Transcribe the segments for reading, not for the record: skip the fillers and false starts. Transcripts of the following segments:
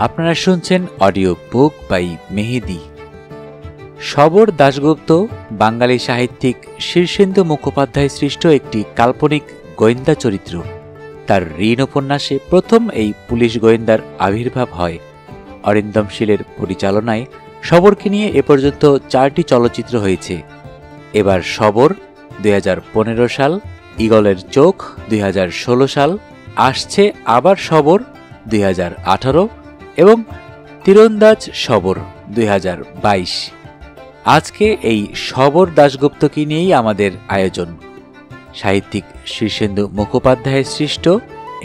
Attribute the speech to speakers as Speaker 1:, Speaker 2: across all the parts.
Speaker 1: আপনারা শুনছেন audio book by মেহেদি। শবর দাশগুপ্ত বাঙালি সাহিত্যিক শীর্ষেন্দু মুখোপাধ্যায় সৃষ্ট একটি কাল্পনিক গোয়েন্দা চরিত্র। তার ঋণ উপন্যাসে প্রথম এই পুলিশ গোয়েন্দার আবির্ভাব হয়। অরিন্দম শীলের পরিচালনায় শবরকে নিয়ে এ পর্যন্ত 4টি চলচ্চিত্র হয়েছে। এবার শবর 2015 সাল, ঈগলের চোখ 2016 সাল, আসছে আবার শবর 2018 এবং তীরন্দাজ শবর 2022। আজকে এই শবর দাশগুপ্তকে নিয়েই আমাদের আয়োজন। সাহিত্যিক শীর্ষেন্দু মুখোপাধ্যায়ের সৃষ্ট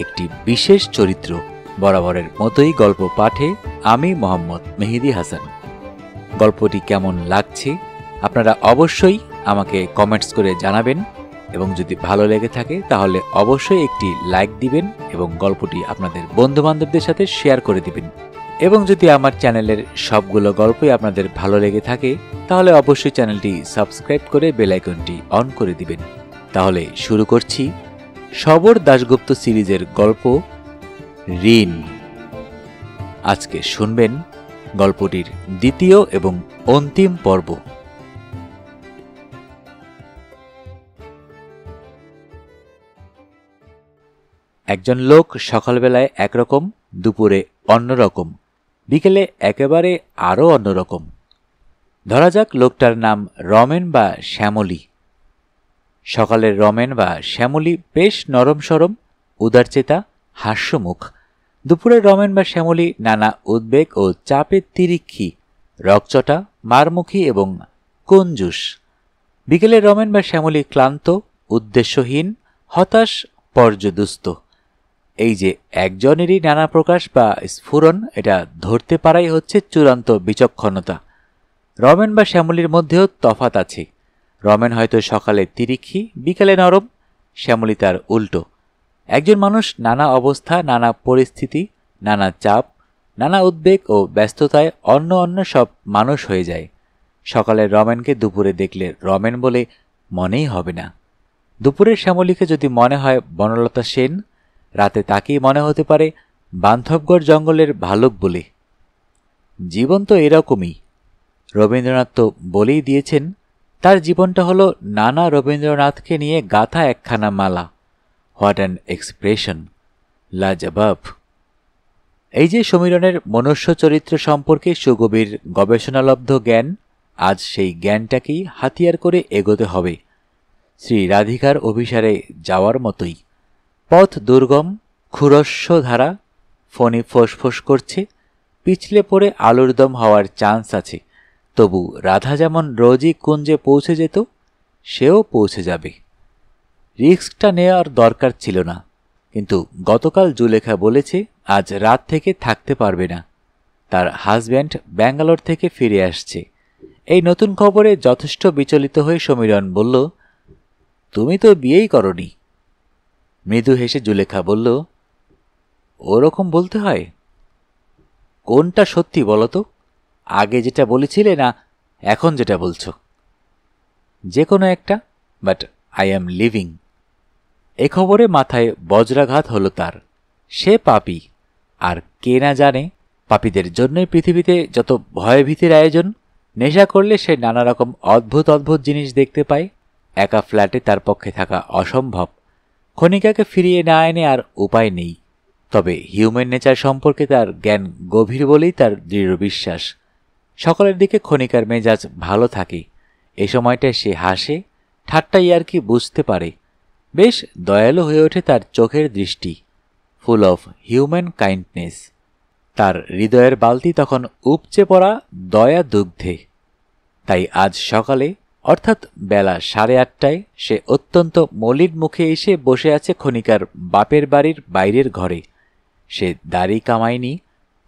Speaker 1: একটি বিশেষ চরিত্র। বরাবরের মতোই গল্প পাঠে আমি মোহাম্মদ মেহেদি হাসান। গল্পটি কেমন লাগছে আপনারা অবশ্যই আমাকে কমেন্টস করে জানাবেন এবং যদি ভালো লেগে থাকে তাহলে অবশ্যই একটি লাইক দিবেন এবং গল্পটি আপনাদের বন্ধুবান্ধবদের সাথে শেয়ার করে দিবেন। এবং যদি আমার চ্যানেলের সবগুলো গল্পই আপনাদের ভালো লেগে থাকে তাহলে অবশ্যই চ্যানেলটি সাবস্ক্রাইব করে বেল আইকনটি অন করে দিবেন। তাহলে শুরু করছি শবর দাশগুপ্ত সিরিজের গল্প ঋণ। আজকে শুনবেন গল্পটির দ্বিতীয় এবং অন্তিম পর্ব। একজন লোক সকালবেলায় একরকম, দুপুরে অন্যরকম, বিকেলে একেবারে আরও অন্যরকম। ধরা যাক লোকটার নাম রমেন বা শ্যামলী। সকালের রমেন বা শ্যামলী বেশ নরম সরম, উদারচেতা, হাস্যমুখ। দুপুরের রমেন বা শ্যামলী নানা উদ্বেগ ও চাপে তিরিক্ষি, রকচটা, মারমুখী এবং কঞ্জুস। বিকেলের রমেন বা শ্যামলী ক্লান্ত, উদ্দেশ্যহীন, হতাশ, পর্যদুস্ত। এই যে একজনেরই নানা প্রকাশ বা স্ফুরণ, এটা ধরতে পারাই হচ্ছে চূড়ান্ত বিচক্ষণতা। রমেন বা শ্যামলীর মধ্যেও তফাৎ আছে। রমেন হয়তো সকালে তিরিক্ষি, বিকেলে নরম, শ্যামলী তার উল্টো। একজন মানুষ নানা অবস্থা, নানা পরিস্থিতি, নানা চাপ, নানা উদ্বেগ ও ব্যস্ততায় অন্য অন্য সব মানুষ হয়ে যায়। সকালের রমেনকে দুপুরে দেখলে রমেন বলে মনেই হবে না। দুপুরের শ্যামলীকে যদি মনে হয় বনলতা সেন, রাতে তাকেই মনে হতে পারে বান্ধবগড় জঙ্গলের ভালুক বলে। জীবন তো এরকমই। রবীন্দ্রনাথ তো বলেই দিয়েছেন, তার জীবনটা হলো নানা রবীন্দ্রনাথকে নিয়ে গাথা একখানা মালা। হোয়াট অ্যান এক্সপ্রেশন, লাজবাব। এই যে সমীরণের মনুষ্য চরিত্র সম্পর্কে সুগভীর গবেষণালব্ধ জ্ঞান, আজ সেই জ্ঞানটাকেই হাতিয়ার করে এগোতে হবে শ্রী রাধিকার অভিসারে যাওয়ার মতোই। পথ দুর্গম, ক্ষুরস্য ধারা, ফণি ফোঁস করছে, পিছলে পড়ে আলুর দম হওয়ার চান্স আছে। তবু রাধা যেমন রোজই কুঞ্জে পৌঁছে যেত, সেও পৌঁছে যাবে। রিস্কটা নেওয়ার দরকার ছিল না, কিন্তু গতকাল জুলেখা বলেছে আজ রাত থেকে থাকতে পারবে না। তার হাজব্যান্ড ব্যাঙ্গালোর থেকে ফিরে আসছে। এই নতুন খবরে যথেষ্ট বিচলিত হয়ে সমীরণ বলল, তুমি তো বিয়েই করনি। মৃদু হেসে জুলেখা বলল, ওরকম বলতে হয়? কোনটা সত্যি বলো তো? আগে যেটা বলেছিলে না এখন যেটা বলছো? যে কোনো একটা, বাট আই অ্যাম লিভিং। এ খবরে মাথায় বজ্রাঘাত হলো তার। সে পাপী, আর কে না জানে পাপীদের জন্যই পৃথিবীতে যত ভয়ভীতির আয়োজন। নেশা করলে সে নানা রকম অদ্ভুত অদ্ভুত জিনিস দেখতে পায়। একা ফ্ল্যাটে তার পক্ষে থাকা অসম্ভব। খনিকাকে ফিরিয়ে না এনে আর উপায় নেই। তবে হিউম্যান নেচার সম্পর্কে তার জ্ঞান গভীর বলেই তার দৃঢ় বিশ্বাস। সকালের দিকে খনিকার মেজাজ ভালো থাকে। এ সময়টায় সে হাসে, ঠাট্টা ইয়ার্কি বুঝতে পারে। বেশ দয়ালু হয়ে ওঠে তার চোখের দৃষ্টি, ফুল অফ হিউম্যান কাইন্ডনেস। তার হৃদয়ের বালতি তখন উপচে পড়া দয়া দুগ্ধে। তাই আজ সকালে, অর্থাৎ বেলা 8:30টায় সে অত্যন্ত মলিন মুখে এসে বসে আছে খনিকার বাপের বাড়ির বাইরের ঘরে। সে দাড়ি কামায়নি,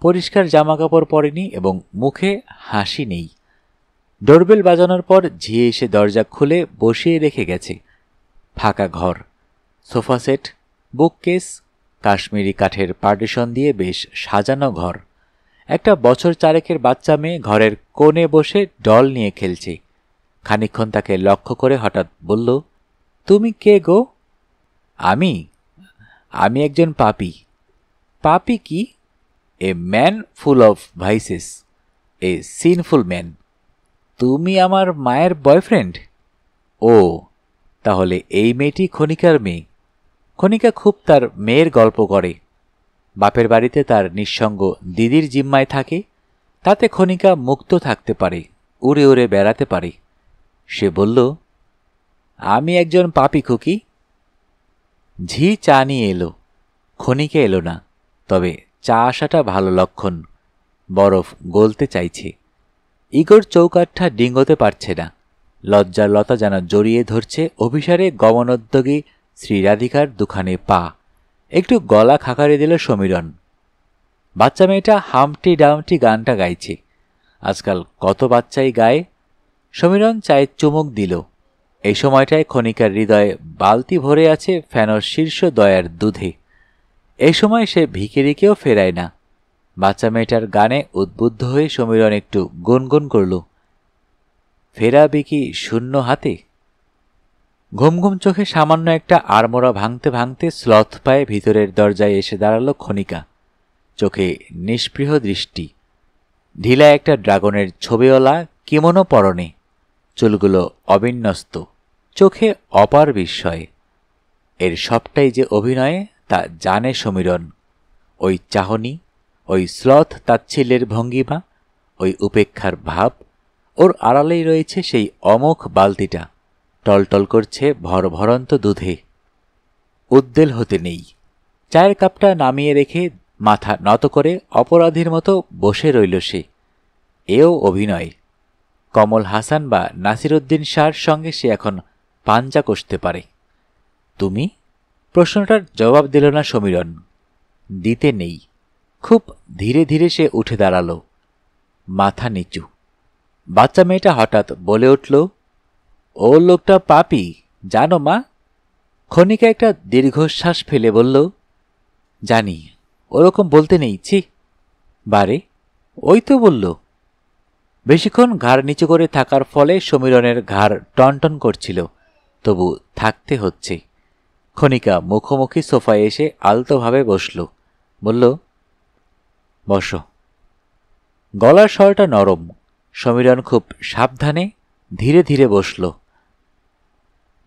Speaker 1: পরিষ্কার জামাকাপড় পরেনি এবং মুখে হাসি নেই। ডোরবেল বাজানোর পর ঝিয়ে এসে দরজা খুলে বসিয়ে রেখে গেছে। ফাঁকা ঘর, সোফা সেট, বুককেস, কাশ্মীরি কাঠের পার্টিশন দিয়ে বেশ সাজানো ঘর। একটা বছর 4 বাচ্চা মেয়ে ঘরের কোণে বসে ডল নিয়ে খেলছে। খানিকক্ষণ তাকে লক্ষ্য করে হঠাৎ বলল, তুমি কে গো? আমি একজন পাপী। পাপী কি? A man full of versus, A sinful man. তুমি আমার মায়ের বয়ফ্রেন্ড? ও, তাহলে এই মেয়েটি ক্ষণিকার মেয়ে। ক্ষণিকা খুব তার মেয়ের গল্প করে। বাপের বাড়িতে তার নিঃসঙ্গ দিদির জিম্মায় থাকে, তাতে ক্ষণিকা মুক্ত থাকতে পারে, উড়ে উড়ে বেড়াতে পারে। সে বলল, আমি একজন পাপী খুকি। ঝি চা নিয়ে এলো। ক্ষণিকা এলো না, তবে চা আসাটা ভালো লক্ষণ। বরফ গলতে চাইছে। ইগোর চৌকাঠটা ডিঙ্গোতে পারছে না। লজ্জার লতা যেন জড়িয়ে ধরছে অভিসারে গমনোদ্যোগী শ্রীরাধিকার দুখানে পা। একটু গলা খাকারে দিল সমীরণ। বাচ্চা মেয়েটা হামটি ডামটি গানটা গাইছে। আজকাল কত বাচ্চাই গায়। সমীরণ চায়ের চুমুক দিল। এই সময়টায় ক্ষণিকার হৃদয়ে বালতি ভরে আছে ফ্যানর শীর্ষ দয়ার দুধে। এই সময় সে ভিখিরিকেও ফেরায় না। বাচ্চা মেয়েটার গানে উদ্বুদ্ধ হয়ে সমীরণ একটু গুনগুন করল, ফেরাবি কি শূন্য হাতে? ঘুম ঘুম চোখে সামান্য একটা আড়মোড়া ভাঙতে ভাঙতে স্লথ পায়ে ভিতরের দরজায় এসে দাঁড়ালো ক্ষণিকা। চোখে নিষ্পৃহ দৃষ্টি। ঢিলা একটা ড্রাগনের ছবিওয়ালা কিমোনো পরনে, চুলগুলো অবিন্যস্ত, চোখে অপার বিস্ময়। এর সবটাই যে অভিনয়ে তা জানে সমীরণ। ওই চাহনি, ওই স্লথ তাচ্ছিল্যের ভঙ্গিমা, ওই উপেক্ষার ভাব, ওর আড়ালেই রয়েছে সেই অমোঘ বালতিটা, টলটল করছে ভরভরন্ত দুধে। উদ্বেল হতে নেই। চায়ের কাপটা নামিয়ে রেখে মাথা নত করে অপরাধীর মতো বসে রইল সে। এও অভিনয়। কমল হাসান বা নাসিরুদ্দিন শাহর সঙ্গে সে এখন পাঞ্জা কষতে পারে। তুমি? প্রশ্নটার জবাব দিল না সমীরণ। দিতে নেই। খুব ধীরে ধীরে সে উঠে দাঁড়াল, মাথা নিচু। বাচ্চা মেয়েটা হঠাৎ বলে উঠল, ও লোকটা পাপী, জানো মা? ক্ষণিকা একটা দীর্ঘশ্বাস ফেলে বলল, জানি, ওরকম বলতে নেই, ছি। বারে, ওই তো বলল। বেশিক্ষণ ঘাড় নিচু করে থাকার ফলে সমীরণের ঘাড় টনটন করছিল, তবু থাকতে হচ্ছে। ক্ষণিকা মুখোমুখি সোফায় এসে আলতোভাবে বসল, বলল, বসো। গলার স্বরটা নরম। সমীরণ খুব সাবধানে ধীরে ধীরে বসল।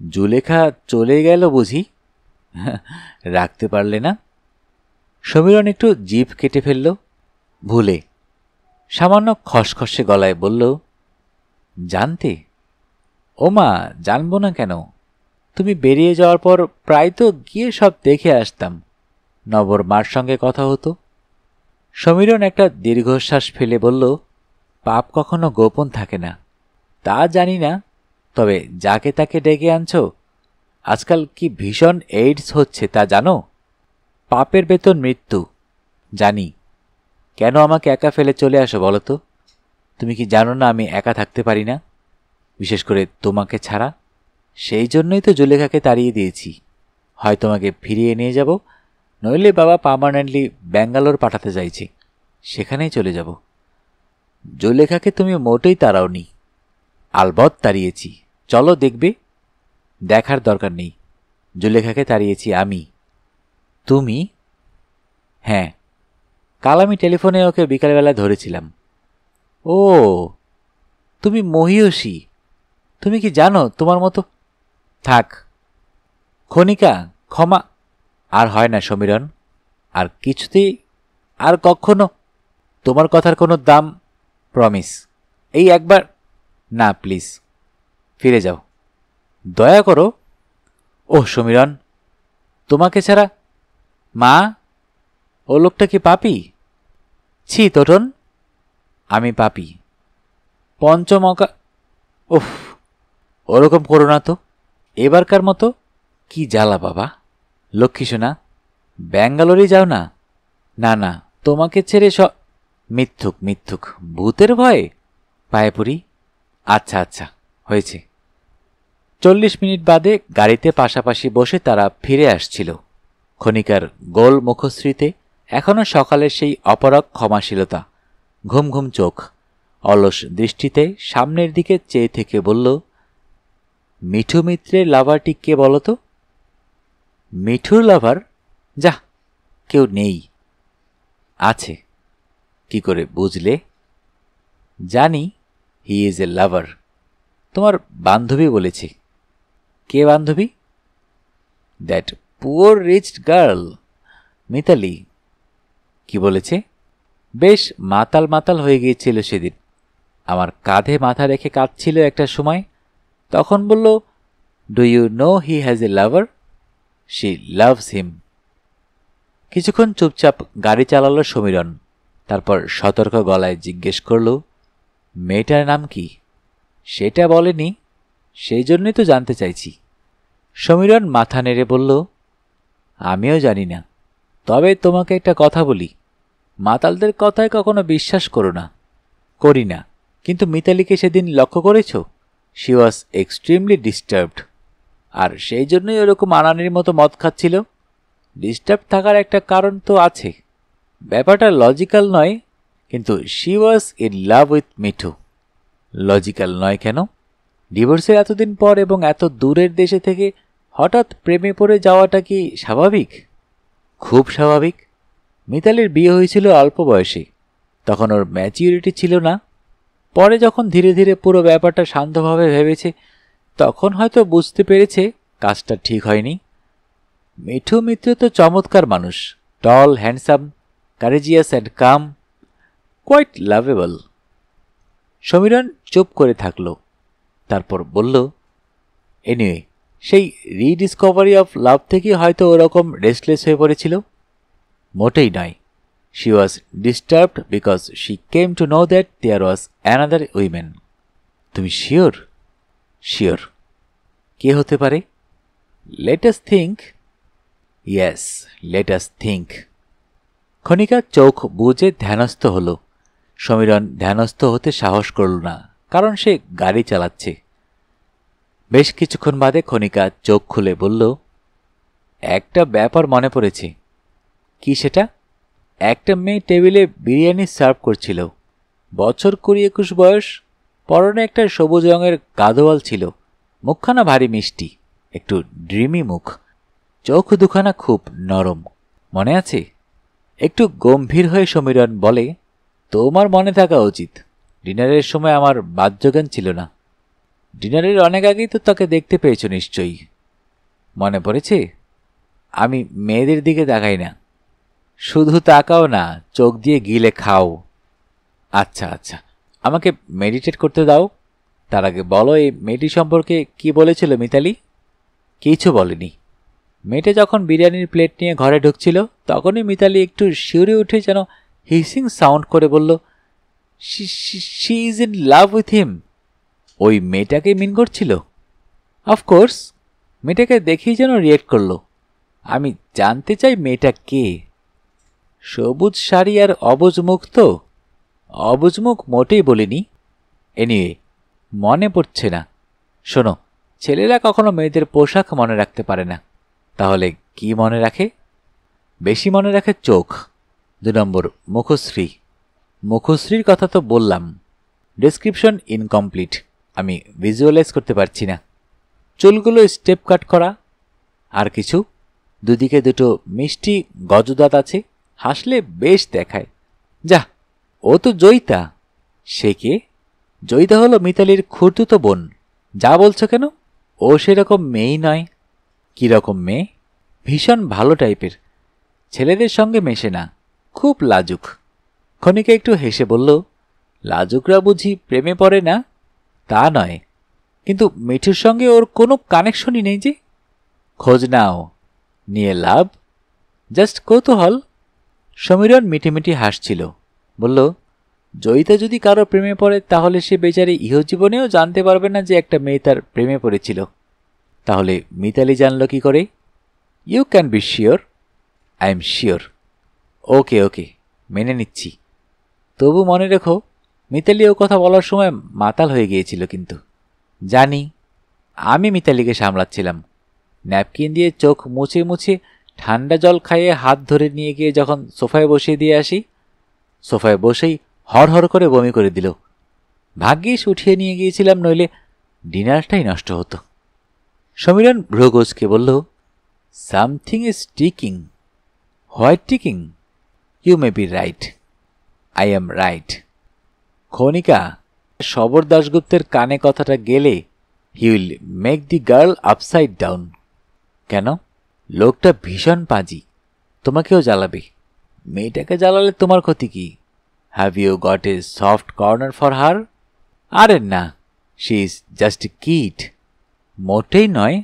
Speaker 1: জুলেখা চলে গেল বুঝি? রাখতে পারলে না? সমীরণ একটু জিভ কেটে ফেলল, ভুলে। সামান্য খসখসে গলায় বলল, জানতে? ও মা, জানবো না কেন? তুমি বেরিয়ে যাওয়ার পর প্রায় তো গিয়ে সব দেখে আসতাম। নবর মার সঙ্গে কথা হতো। সমীরণ একটা দীর্ঘশ্বাস ফেলে বলল, পাপ কখনো গোপন থাকে না। তা জানি না, তবে যাকে তাকে ডেকে আনছ। আজকাল কি ভীষণ এইডস হচ্ছে তা জানো? পাপের বেতন মৃত্যু। জানি। কেন আমাকে একা ফেলে চলে আসো বলো তো? তুমি কি জানো না আমি একা থাকতে পারি না, বিশেষ করে তোমাকে ছাড়া? সেই জন্যই তো জুলেখাকে তাড়িয়ে দিয়েছি। হয় তোমাকে ফিরিয়ে নিয়ে যাব, নইলে বাবা পার্মানেন্টলি ব্যাঙ্গালোর পাঠাতে চাইছে, সেখানেই চলে যাব। জুলেখাকে তুমি মোটেই তাড়াওনি। আলবৎ তাড়িয়েছি, চলো দেখবে। দেখার দরকার নেই, জুলেখাকে তাড়িয়েছি আমি। তুমি? হ্যাঁ, কাল আমি টেলিফোনে ওকে বিকালবেলা ধরেছিলাম। ও, তুমি মহিয়সী। তুমি কি জানো তোমার মতো? থাক ক্ষণিকা, ক্ষমা। আর হয় না সমীরণ, আর কিছুতেই, আর কখনো। তোমার কথার কোনো দাম। প্রমিস, এই একবার। না প্লিজ, ফিরে যাও, দয়া করো। ওহ সমীরণ, তোমাকে ছাড়া। মা, ও লোকটা কি পাপী? ছি তোটন, আমি পাপী। পঞ্চমকা। উফ, ওরকম করো না তো, এবারকার মতো। কি জ্বালা বাবা। লক্ষ্মী সোনা, ব্যাঙ্গালোরে যাও না। না না, তোমাকে ছেড়ে মিথ্যুক মিথ্যুক, ভূতের ভয়ে পায়ে পড়ি। আচ্ছা আচ্ছা, হয়েছে। 40 মিনিট বাদে গাড়িতে পাশাপাশি বসে তারা ফিরে আসছিল। ক্ষণিকার গোল মুখশ্রীতে এখনো সকালের সেই অপরক ক্ষমাশীলতা, ঘুম ঘুম চোখ, অলস দৃষ্টিতে সামনের দিকে চেয়ে থেকে বলল, মিঠু মিত্রের লাভারটি কে বলো তো? মিঠুর লাভার? যাহ, কেউ নেই। আছে, কি করে বুঝলে? জানি, হি ইজ এ লাভার। তোমার বান্ধবী বলেছে। কে বান্ধবী? That poor rich girl, Mitali. কি বলেছে? বেশ মাতাল মাতাল হয়ে গিয়েছিল সেদিন। আমার কাঁধে মাথা রেখে কাঁদছিল একটা সময়। তখন বলল, do you know he has a lover? She loves him. কিছুক্ষণ চুপচাপ গাড়ি চালালো সমীরণ। তারপর সতর্ক গলায় জিজ্ঞেস করল, মেয়েটার নাম কি? সেটা বলেনি, সেই জন্যই তো জানতে চাইছি। সমীরণ মাথা নেড়ে বলল, আমিও জানি না। তবে তোমাকে একটা কথা বলি, মাতালদের কথায় কখনো বিশ্বাস করো না। করি না, কিন্তু মিতালিকে সেদিন লক্ষ্য করেছ? She was extremely disturbed. আর সেই জন্যই ওরকম আনানির মতো মদ খাচ্ছিল। ডিস্টার্ব থাকার একটা কারণ তো আছে। ব্যাপারটা লজিক্যাল নয়, কিন্তু she was in love with Mithu. Logical নয় কেন? ডিভোর্সের এতদিন পর এবং এত দূরের দেশে থেকে হঠাৎ প্রেমে পড়ে যাওয়াটা কি স্বাভাবিক? খুব স্বাভাবিক। মিতালির বিয়ে হয়েছিল অল্প বয়সে, তখন ওর ম্যাচিউরিটি ছিল না। পরে যখন ধীরে ধীরে পুরো ব্যাপারটা শান্তভাবে ভেবেছে, তখন হয়তো বুঝতে পেরেছে কাজটা ঠিক হয়নি। মিঠু মিত্র তো চমৎকার মানুষ, tall, handsome, courageous and calm, quite lovable. Samiran চুপ করে থাকল, তারপর বলল, এনিওয়ে, সেই রিডিসকভারি অফ লাভ থেকে হয়তো ওরকম রেস্টলেস হয়ে পড়েছিল। মোটেই নয়। She was disturbed because she came to know that there was another women. তুমি শিওর? শিওর। কে হতে পারে? Let us think. Yes, let us think. Kshanika চোখ বুজে ধ্যানস্থ হল। সমীরণ ধ্যানস্থ হতে সাহস করল না, কারণ সে গাড়ি চালাচ্ছে। বেশ কিছুক্ষণ বাদে ক্ষণিকা চোখ খুলে বলল, একটা ব্যাপার মনে পড়েছে। কি সেটা? একটা মেয়ে টেবিলে বিরিয়ানি সার্ভ করছিল। বছর 20-21 বয়স, পরনে একটা সবুজ রঙের গাদোয়াল ছিল। মুখখানা ভারী মিষ্টি, একটু ড্রিমি মুখ। চোখ দুখানা খুব নরম। মনে আছে? একটু গম্ভীর হয়ে সমীরণ বলে, তোমার মনে থাকা উচিত। ডিনারের সময় আমার বাহ্যজ্ঞান ছিল না। ডিনারের অনেক আগেই তো তাকে দেখতে পেয়েছ নিশ্চয়ই। মনে পড়েছে? আমি মেয়েদের দিকে তাকাই না। শুধু তাকাও না, চোখ দিয়ে গিলে খাও। আচ্ছা আচ্ছা, আমাকে মেডিটেট করতে দাও। তার আগে বলো, এই মেয়েটি সম্পর্কে কি বলেছিল মিতালি? কিছু বলেনি। মেয়েটা যখন বিরিয়ানির প্লেট নিয়ে ঘরে ঢুকছিল, তখনই মিতালি একটু শিউরে উঠে যেন হিসিং সাউন্ড করে বলল, she is in love with him. ওই মেয়েটাকে মিন করছিল। অফকোর্স। মেয়েটাকে দেখেই যেন রিয়েক্ট করলো। আমি জানতে চাই মেয়েটা কে। সবুজ শাড়ি আর অবুজ মুখ তো? অবুজ মুখ মোটেই বলিনি। এনিওয়ে, মনে পড়ছে না। শোনো, ছেলেরা কখনো মেয়েদের পোশাক মনে রাখতে পারে না। তাহলে কি মনে রাখে? বেশি মনে রাখে চোখ। 2 নম্বর, মুখশ্রী। মুখশ্রীর কথা তো বললাম। ডেসক্রিপশন ইনকমপ্লিট, আমি ভিজুয়ালাইজ করতে পারছি না। চুলগুলো স্টেপ কাট করা। আর কিছু? দুদিকে দুটো মিষ্টি গজদাঁত আছে, হাসলে বেশ দেখায়। যা, ও তো জয়িতা। সে কে? জয়িতা হলো মিতালির খুড়তুতো বোন। যা বলছো কেন? ও সেরকম মেয়েই নয়। কিরকম মেয়ে? ভীষণ ভালো টাইপের, ছেলেদের সঙ্গে মেশে না, খুব লাজুক। ক্ষণিকা একটু হেসে বলল, লাজুকরা বুঝি প্রেমে পড়ে না? তা নয়, কিন্তু মিঠুর সঙ্গে ওর কোনো কানেকশনই নেই যে। খোঁজ নাও, নিয়ে লাভ? জাস্ট কৌতূহল। সমীরণ মিটিমিটি হাসছিল, বলল, জয়িতা যদি কারো প্রেমে পড়ে, তাহলে সে বেচারি ইহজীবনেও জানতে পারবে না যে একটা মেয়ে তার প্রেমে পড়েছিল। তাহলে মিতালি জানল কি করে? You can be sure? I am sure. Okay okay, মেনে নিচ্ছি। তবু মনে রেখো, মিতালি ও কথা বলার সময় মাতাল হয়ে গিয়েছিল কিন্তু। জানি, আমি মিতালিকে সামলাচ্ছিলাম। ন্যাপকিন দিয়ে চোখ মুছে মুছে ঠান্ডা জল খাইয়ে হাত ধরে নিয়ে গিয়ে যখন সোফায় বসিয়ে দিয়ে আসি, সোফায় বসেই হড়হড় করে বমি করে দিল। ভাগ্যিস উঠিয়ে নিয়ে গিয়েছিলাম, নইলে ডিনারটাই নষ্ট হতো। সমীরণ ভ্রুগোজকে বলল, something is ticking. What ticking? You may be right. I am right. Khanika, Shabar দাশগুপ্তের কানে কথাটা গেলে he will make the girl upside down. কেন? লোকটা ভীষণ পাজি, তোমাকেও জ্বালাবে। মেয়েটাকে জ্বালালে তোমার ক্ষতি কি? Have you got a soft corner for her? আরে না, she is just a kid. মোটেই নয়,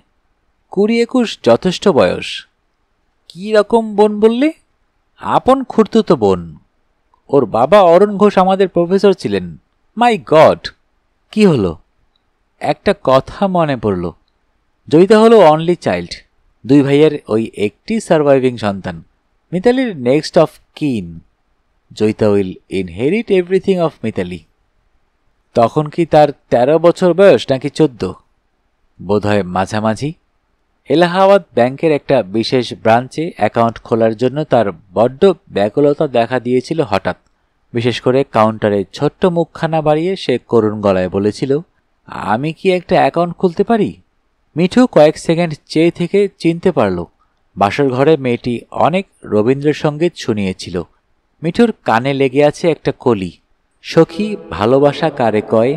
Speaker 1: 20-21 যথেষ্ট বয়স। কি রকম বোন বললে? আপন খুড়তুতো বোন। ওর বাবা অরুণ ঘোষ আমাদের প্রফেসর ছিলেন। মাই গড! কি হলো? একটা কথা মনে পড়ল। জয়িতা হলো অনলি চাইল্ড, 2 ভাইয়ের ওই একটি সারভাইভিং সন্তান, মিতালির next of kin. Joyita will inherit everything of Mitali. তখন কি তার 13 বছর বয়স নাকি 14? বোধহয় মাঝামাঝি। এলাহাবাদ ব্যাংকের একটা বিশেষ ব্রাঞ্চে অ্যাকাউন্ট খোলার জন্য তার বড্ড ব্যাকুলতা দেখা দিয়েছিল হঠাৎ। বিশেষ করে কাউন্টারে ছোট্ট মুখখানা বাড়িয়ে সে করুণ গলায় বলেছিল, আমি কি একটা অ্যাকাউন্ট খুলতে পারি? মিঠু কয়েক সেকেন্ড চেয়ে থেকে চিনতে পারল বাসর ঘরে মেয়েটি অনেক রবীন্দ্রসঙ্গীত শুনিয়েছিল। মিঠুর কানে লেগে আছে একটা কলি, সখী ভালোবাসা কারে কয়,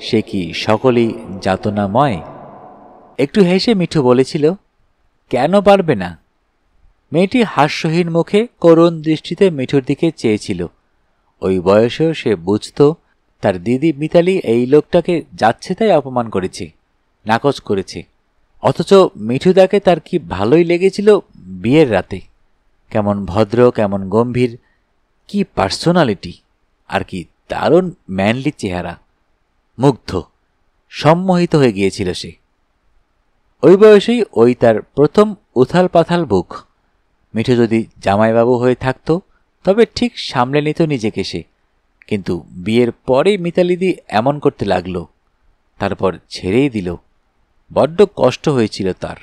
Speaker 1: সে কি সকলই যাতনাময়। একটু হেসে মিঠু বলেছিল, কেন পারবে না? মেয়েটি হাস্যহীন মুখে করুণ দৃষ্টিতে মিঠুর দিকে চেয়েছিল। ওই বয়সেও সে বুঝত তার দিদি মিতালি এই লোকটাকে যাচ্ছে তাই অপমান করেছে, নাকচ করেছে। অথচ মিঠুদাকে তার কি ভালোই লেগেছিল বিয়ের রাতে। কেমন ভদ্র, কেমন গম্ভীর, কি পার্সোনালিটি, আর কি দারুণ ম্যানলি চেহারা। মুগ্ধ, সম্মোহিত হয়ে গিয়েছিল সে। ওই বয়সেই ওই তার প্রথম উথাল পাথাল বুক। মিঠু যদি জামাইবাবু হয়ে থাকত তবে ঠিক সামলে নিত নিজেকে সে, কিন্তু বিয়ের পরেই মিতালিদি এমন করতে লাগল, তারপর ছেড়েই দিল। বড্ড কষ্ট হয়েছিল তার।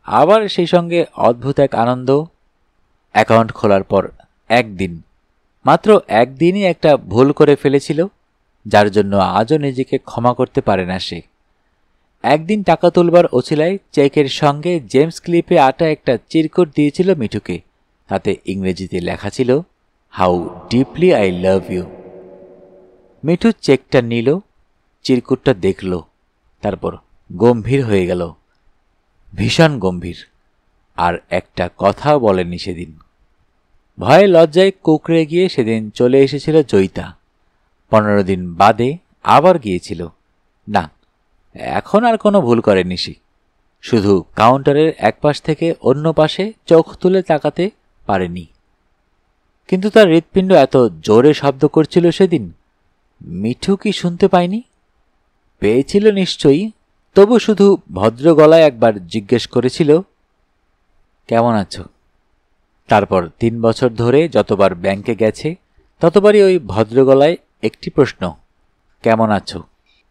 Speaker 1: আবার সেই সঙ্গে অদ্ভুত এক আনন্দ। অ্যাকাউন্ট খোলার পর একদিন, মাত্র একদিনই একটা ভুল করে ফেলেছিল, যার জন্য আজও নিজেকে ক্ষমা করতে পারে না সে। একদিন টাকা তুলবার ওছিলায় চেকের সঙ্গে জেমস ক্লিপে আটা একটা চিরকুট দিয়েছিল মিঠুকে। তাতে ইংরেজিতে লেখা ছিল, how deeply I love you. Mithu চেকটা নিল, চিরকুটটা দেখল, তারপর গম্ভীর হয়ে গেল, ভীষণ গম্ভীর। আর একটা কথাও বলেনি সেদিন। ভয়ে লজ্জায় কুকড়ে গিয়ে সেদিন চলে এসেছিল জয়িতা। 15 দিন বাদে আবার গিয়েছিল। না, এখন আর কোনো ভুল করেনি সে। শুধু কাউন্টারের এক পাশ থেকে অন্য পাশে চোখ তুলে তাকাতে পারেনি। কিন্তু তার হৃৎপিণ্ড এত জোরে শব্দ করছিল সেদিন, মিঠু কি শুনতে পায়নি? পেয়েছিল নিশ্চয়ই, তবু শুধু ভদ্র গলায় একবার জিজ্ঞেস করেছিল, কেমন আছো? তারপর 3 বছর ধরে যতবার ব্যাংকে গেছে ততবারই ওই ভদ্র গলায় একটি প্রশ্ন, কেমন আছো?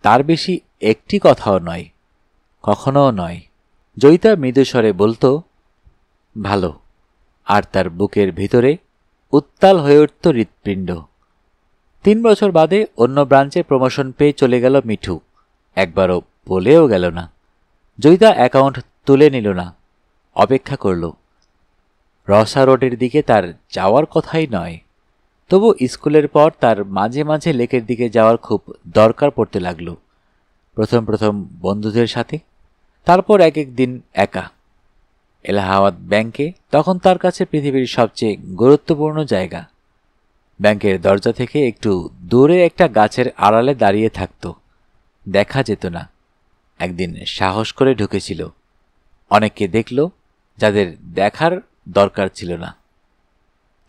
Speaker 1: তার বেশি একটি কথাও নয়, কখনোও নয়। জয়িতা মৃদুস্বরে বলতো, ভালো। আর তার বুকের ভিতরে উত্তাল হয়ে উঠত হৃৎপিণ্ড। 3 বছর বাদে অন্য ব্রাঞ্চে প্রমোশন পেয়ে চলে গেল মিঠু। একবারও বলেও গেল না। জয়িতা অ্যাকাউন্ট তুলে নিল না, অপেক্ষা করল। রসা রোডের দিকে তার যাওয়ার কথাই নয়, তবু স্কুলের পর তার মাঝে মাঝে লেকের দিকে যাওয়ার খুব দরকার পড়তে লাগল। প্রথম প্রথম বন্ধুদের সাথে, তারপর এক এক দিন একা। এলাহাবাদ ব্যাংকে তখন তার কাছে পৃথিবীর সবচেয়ে গুরুত্বপূর্ণ জায়গা। ব্যাংকের দরজা থেকে একটু দূরে একটা গাছের আড়ালে দাঁড়িয়ে থাকত, দেখা যেত না। একদিন সাহস করে ঢুকেছিল। অনেককে দেখল যাদের দেখার দরকার ছিল না।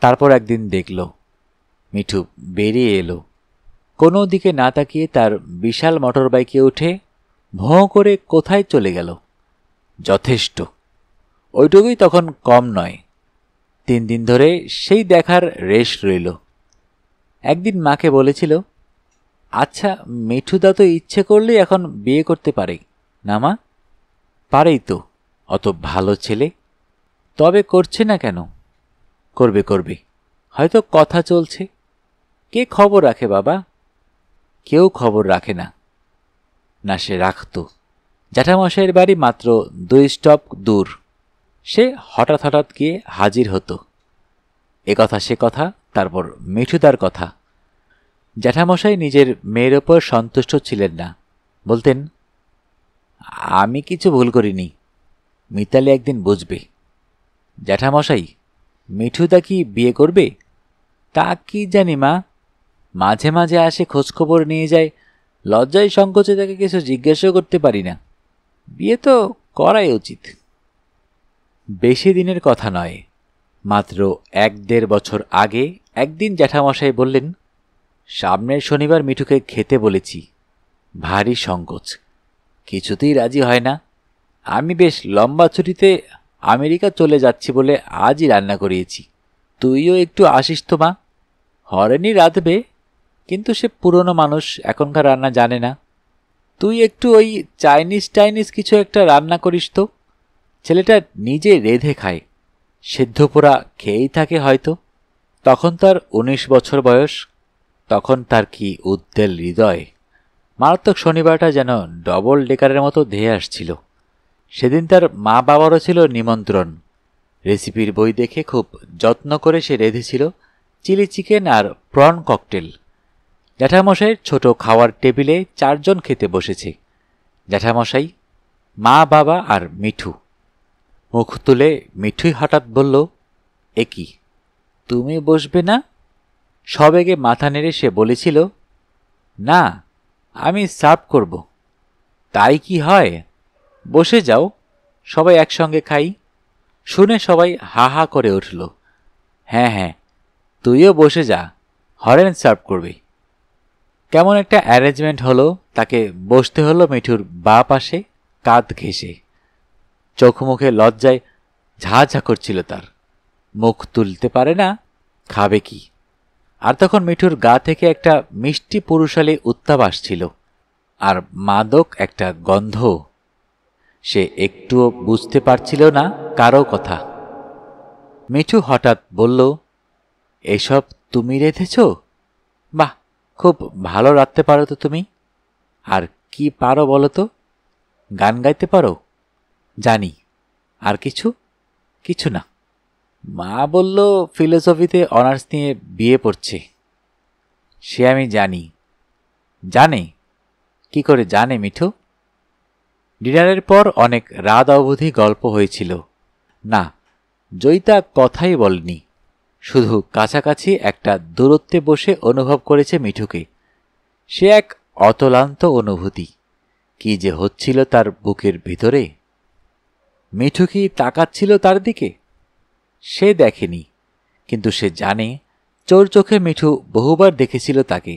Speaker 1: তারপর একদিন দেখল মিঠু বেরিয়ে এলো। কোনো দিকে না তাকিয়ে তার বিশাল মোটর বাইকে উঠে ভোঁ করে কোথায় চলে গেল। যথেষ্ট, ওইটুকুই তখন কম নয়। 3 দিন ধরে সেই দেখার রেশ রইল। একদিন মাকে বলেছিল, আচ্ছা মিঠুদা তো ইচ্ছে করলেই এখন বিয়ে করতে পারে না মা? পারেই তো, অত ভালো ছেলে। তবে করছে না কেন? করবে করবে, হয়তো কথা চলছে। কে খবর রাখে বাবা? কেউ খবর রাখে না। না, সে রাখত। জ্যাঠামশাইয়ের বাড়ি মাত্র 2 স্টপ দূর। সে হঠাৎ হঠাৎ গিয়ে হাজির হতো। এ কথা সে কথা তারপর মিঠুদার কথা। জ্যাঠামশাই নিজের মেয়ের ওপর সন্তুষ্ট ছিলেন না। বলতেন, আমি কিছু ভুল করিনি, মিতালি একদিন বুঝবে। জ্যাঠামশাই, মিঠুদা কি বিয়ে করবে? তা কি জানি মা, মাঝে মাঝে আসে, খোঁজখবর নিয়ে যায়, লজ্জায় সংকোচে তাকে কিছু জিজ্ঞাসাও করতে পারি না। বিয়ে তো করাই উচিত। বেশি দিনের কথা নয়, মাত্র 1-1.5 বছর আগে একদিন জ্যাঠামশাই বললেন, সামনের শনিবার মিঠুকে খেতে বলেছি, ভারী সংকোচ, কিছুতেই রাজি হয় না। আমি বেশ লম্বা ছুটিতে আমেরিকা চলে যাচ্ছি বলে আজই রান্না করিয়েছি, তুইও একটু আসিস তো মা। হরেনি রাঁধবে, কিন্তু সে পুরনো মানুষ, এখনকার রান্না জানে না। তুই একটু ওই চাইনিজ কিছু একটা রান্না করিস তো। ছেলেটা নিজে রেঁধে খায়, সেদ্ধ পোড়া খেয়েই থাকে হয়তো। তখন তার 19 বছর বয়স, তখন তার কি উদ্বেল হৃদয়। মারাত্মক শনিবারটা যেন ডবল ডেকারের মতো ধেয়ে আসছিল। সেদিন তার মা বাবারও ছিল নিমন্ত্রণ। রেসিপির বই দেখে খুব যত্ন করে সে রেঁধেছিল চিলি চিকেন আর প্রন ককটেল। জ্যাঠামশাইয়ের ছোট খাওয়ার টেবিলে 4 জন খেতে বসেছে, জ্যাঠামশাই, মা, বাবা আর মিঠু। মুখ তুলে মিঠুই হঠাৎ বলল, এ কি, তুমি বসবে না? সবেগে মাথা নেড়ে সে বলেছিল, না, আমি সার্ভ করব। তাই কি হয়, বসে যাও, সবাই একসঙ্গে খাই। শুনে সবাই হা হা করে উঠল। হ্যাঁ হ্যাঁ, তুইও বসে যা, হরেন সার্ভ করবে। কেমন একটা অ্যারেঞ্জমেন্ট হলো। তাকে বসতে হলো মিঠুর বাঁ পাশে, কাঁধ ঘেঁষে। চোখ মুখে লজ্জায় ঝা ঝা করছিল তার, মুখ তুলতে পারে না, খাবে কি। আর তখন মিঠুর গা থেকে একটা মিষ্টি পুরুষালী উত্তাপ আসছিল, আর মাদক একটা গন্ধ। সে একটুও বুঝতে পারছিল না কারো কথা। মিঠু হঠাৎ বলল, এসব তুমি রেঁধেছ? বাহ, খুব ভালো রাঁধতে পারো তো তুমি। আর কি পারো বলো তো? গান গাইতে পারো? জানি। আর কিছু? কিছু না। মা বলল ফিলোসফিতে অনার্স নিয়ে বিয়ে পড়ছে। সে আমি জানি। জানে? কি করে জানে মিঠু? ডিনারের পর অনেক রাত অবধি গল্প হয়েছিল। না, জয়িতা কথাই বলেনি, শুধু কাছাকাছি একটা দূরত্বে বসে অনুভব করেছে মিঠুকে। সে এক অতলান্ত অনুভূতি, কি যে হচ্ছিল তার বুকের ভিতরে। মিঠু কি তাকাচ্ছিল তার দিকে? সে দেখেনি, কিন্তু সে জানে চোর চোখে মিঠু বহুবার দেখেছিল তাকে,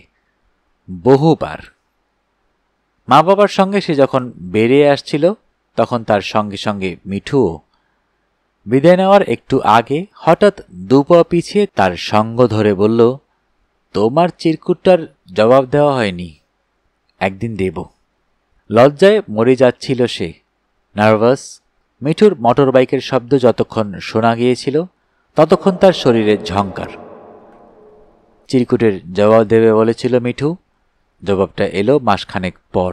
Speaker 1: বহুবার। মা বাবার সঙ্গে সে যখন বেরিয়ে আসছিল, তখন তার সঙ্গে সঙ্গে মিঠুও। বিদায় নেওয়ার একটু আগে হঠাৎ দুপা পিছিয়ে তার সঙ্গ ধরে বলল, তোমার চিরকুটটার জবাব দেওয়া হয়নি, একদিন দেব। লজ্জায় মরে যাচ্ছিল সে, নার্ভাস। মিঠুর মোটর বাইকের শব্দ যতক্ষণ শোনা গিয়েছিল, ততক্ষণ তার শরীরে ঝংকার। চিরকুটের জবাব দেবে বলেছিল মিঠু। জবাবটা এলো মাসখানেক পর,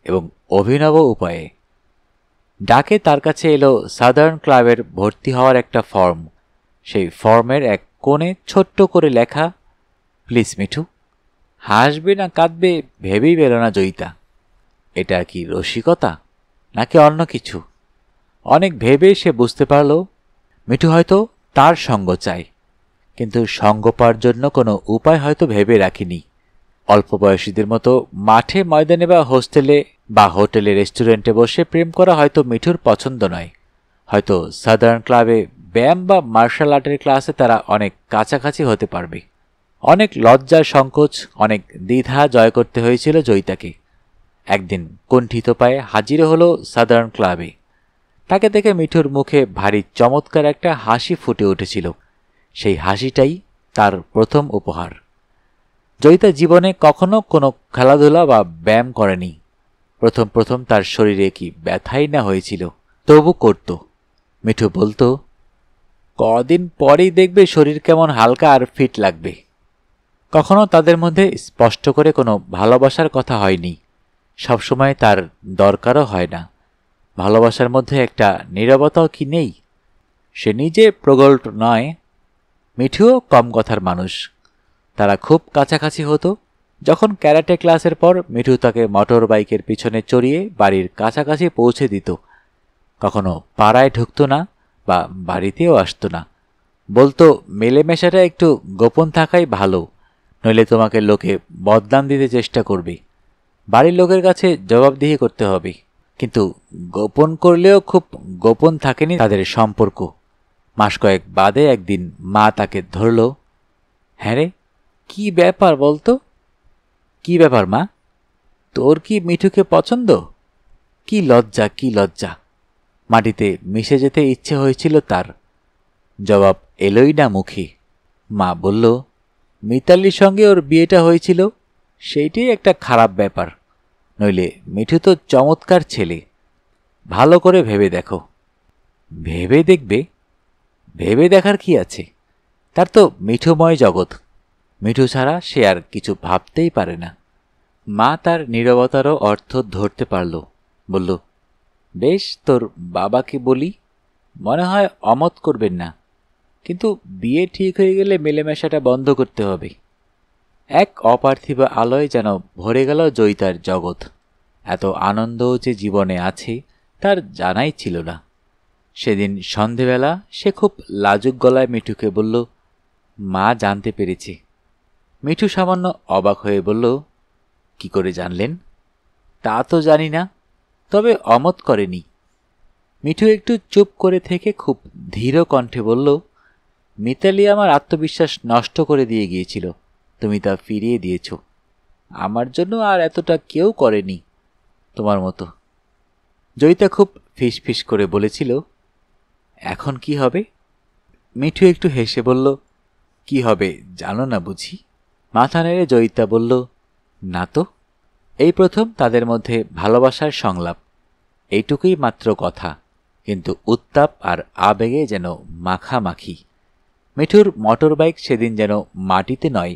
Speaker 1: এবং অভিনব উপায়ে। ডাকে তার কাছে এলো সাদার্ন ক্লাবের ভর্তি হওয়ার একটা ফর্ম। সেই ফর্মের এক কোণে ছোট্ট করে লেখা, প্লিজ মিঠু। হাসবে না কাঁদবে ভেবেই পেল না জয়িতা। এটা কি রসিকতা নাকি অন্য কিছু? অনেক ভেবে সে বুঝতে পারল মিঠু হয়তো তার সঙ্গ চায়, কিন্তু সঙ্গ পাওয়ার জন্য কোনো উপায় হয়তো ভেবে রাখিনি। অল্প বয়সীদের মতো মাঠে ময়দানে বা হোস্টেলে বা হোটেলে রেস্টুরেন্টে বসে প্রেম করা হয়তো মিঠুর পছন্দ নয়। হয়তো সাদার্ন ক্লাবে ব্যায়াম বা মার্শাল আর্টের ক্লাসে তারা অনেক কাছাকাছি হতে পারবে। অনেক লজ্জা, সংকোচ, অনেক দ্বিধা জয় করতে হয়েছিল জয়িতাকে। একদিন কুণ্ঠিত পায়ে হাজির হলো সাদার্ন ক্লাবে। তাকে দেখে মিঠুর মুখে ভারী চমৎকার একটা হাসি ফুটে উঠেছিল। সেই হাসিটাই তার প্রথম উপহার। জয়িতা জীবনে কখনো কোনো খেলাধুলা বা ব্যায়াম করেনি। প্রথম প্রথম তার শরীরে কি ব্যথাই না হয়েছিল, তবু করত। মিঠু বলতো, কদিন পরেই দেখবে শরীর কেমন হালকা আর ফিট লাগবে। কখনো তাদের মধ্যে স্পষ্ট করে কোনো ভালোবাসার কথা হয়নি, সবসময় তার দরকারও হয় না। ভালোবাসার মধ্যে একটা নীরবতাও কি নেই? সে নিজে প্রগল্ভ নয়। মিঠুও কম কথার মানুষ। তারা খুব কাছাকাছি হতো। যখন ক্যারাটে ক্লাসের পর মিঠু তাকে মোটর বাইকের পিছনে চড়িয়ে বাড়ির কাছাকাছি পৌঁছে দিত। কখনো পাড়ায় ঢুকত না বা বাড়িতেও আসতো না। বলতো, মেলেমেশাটা একটু গোপন থাকাই ভালো, নইলে তোমাকে লোকে বদনাম দিতে চেষ্টা করবে। বাড়ির লোকের কাছে জবাবদিহি করতে হবে। কিন্তু গোপন করলেও খুব গোপন থাকেনি তাদের সম্পর্ক। মাস কয়েক বাদে একদিন মা তাকে ধরল। হ্যাঁ রে, কি ব্যাপার বলতো? কি ব্যাপার মা? তোর কি মিঠুকে পছন্দ? কি লজ্জা, কি লজ্জা! মাটিতে মিশে যেতে ইচ্ছে হয়েছিল তার। জবাব এলোই না মুখে। মা বলল, মিতালির সঙ্গে ওর বিয়েটা হয়েছিল, সেইটাই একটা খারাপ ব্যাপার। নইলে মিঠু তো চমৎকার ছেলে। ভালো করে ভেবে দেখো। ভেবে দেখবে? ভেবে দেখার কি আছে? তার তো মিঠুময় জগৎ। মিঠু ছাড়া সে আর কিছু ভাবতেই পারে না। মা তার নীরবতারও অর্থ ধরতে পারল। বলল, বেশ, তোর বাবাকে বলি, মনে হয় অমত করবেন না। কিন্তু বিয়ে ঠিক হয়ে গেলে মেলেমেশাটা বন্ধ করতে হবে। এক অপার্থিব আলোয় যেন ভরে গেল জয়িতার জগৎ। এত আনন্দ যে জীবনে আছে তার জানাই ছিল না। সেদিন সন্ধেবেলা সে খুব লাজুক গলায় মিঠুকে বলল, মা জানতে পেরেছে। মিঠু সামান্য অবাক হয়ে বলল, কি করে জানলেন? তা তো জানি না, তবে অমত করেনি। মিঠু একটু চুপ করে থেকে খুব ধীর কণ্ঠে বলল, মিতালি আমার আত্মবিশ্বাস নষ্ট করে দিয়ে গিয়েছিল, তুমি তা ফিরিয়ে দিয়েছ। আমার জন্য আর এতটা কেউ করেনি তোমার মতো। জয়িতা খুব ফিসফিস করে বলেছিল, এখন কি হবে? মিঠু একটু হেসে বলল, কি হবে জানো না বুঝি? মাথা নেড়ে জয়িতা বলল, না তো। এই প্রথম তাদের মধ্যে ভালোবাসার সংলাপ। এইটুকুই মাত্র কথা, কিন্তু উত্তাপ আর আবেগে যেন মাখামাখি। মিঠুর মোটর বাইক সেদিন যেন মাটিতে নয়,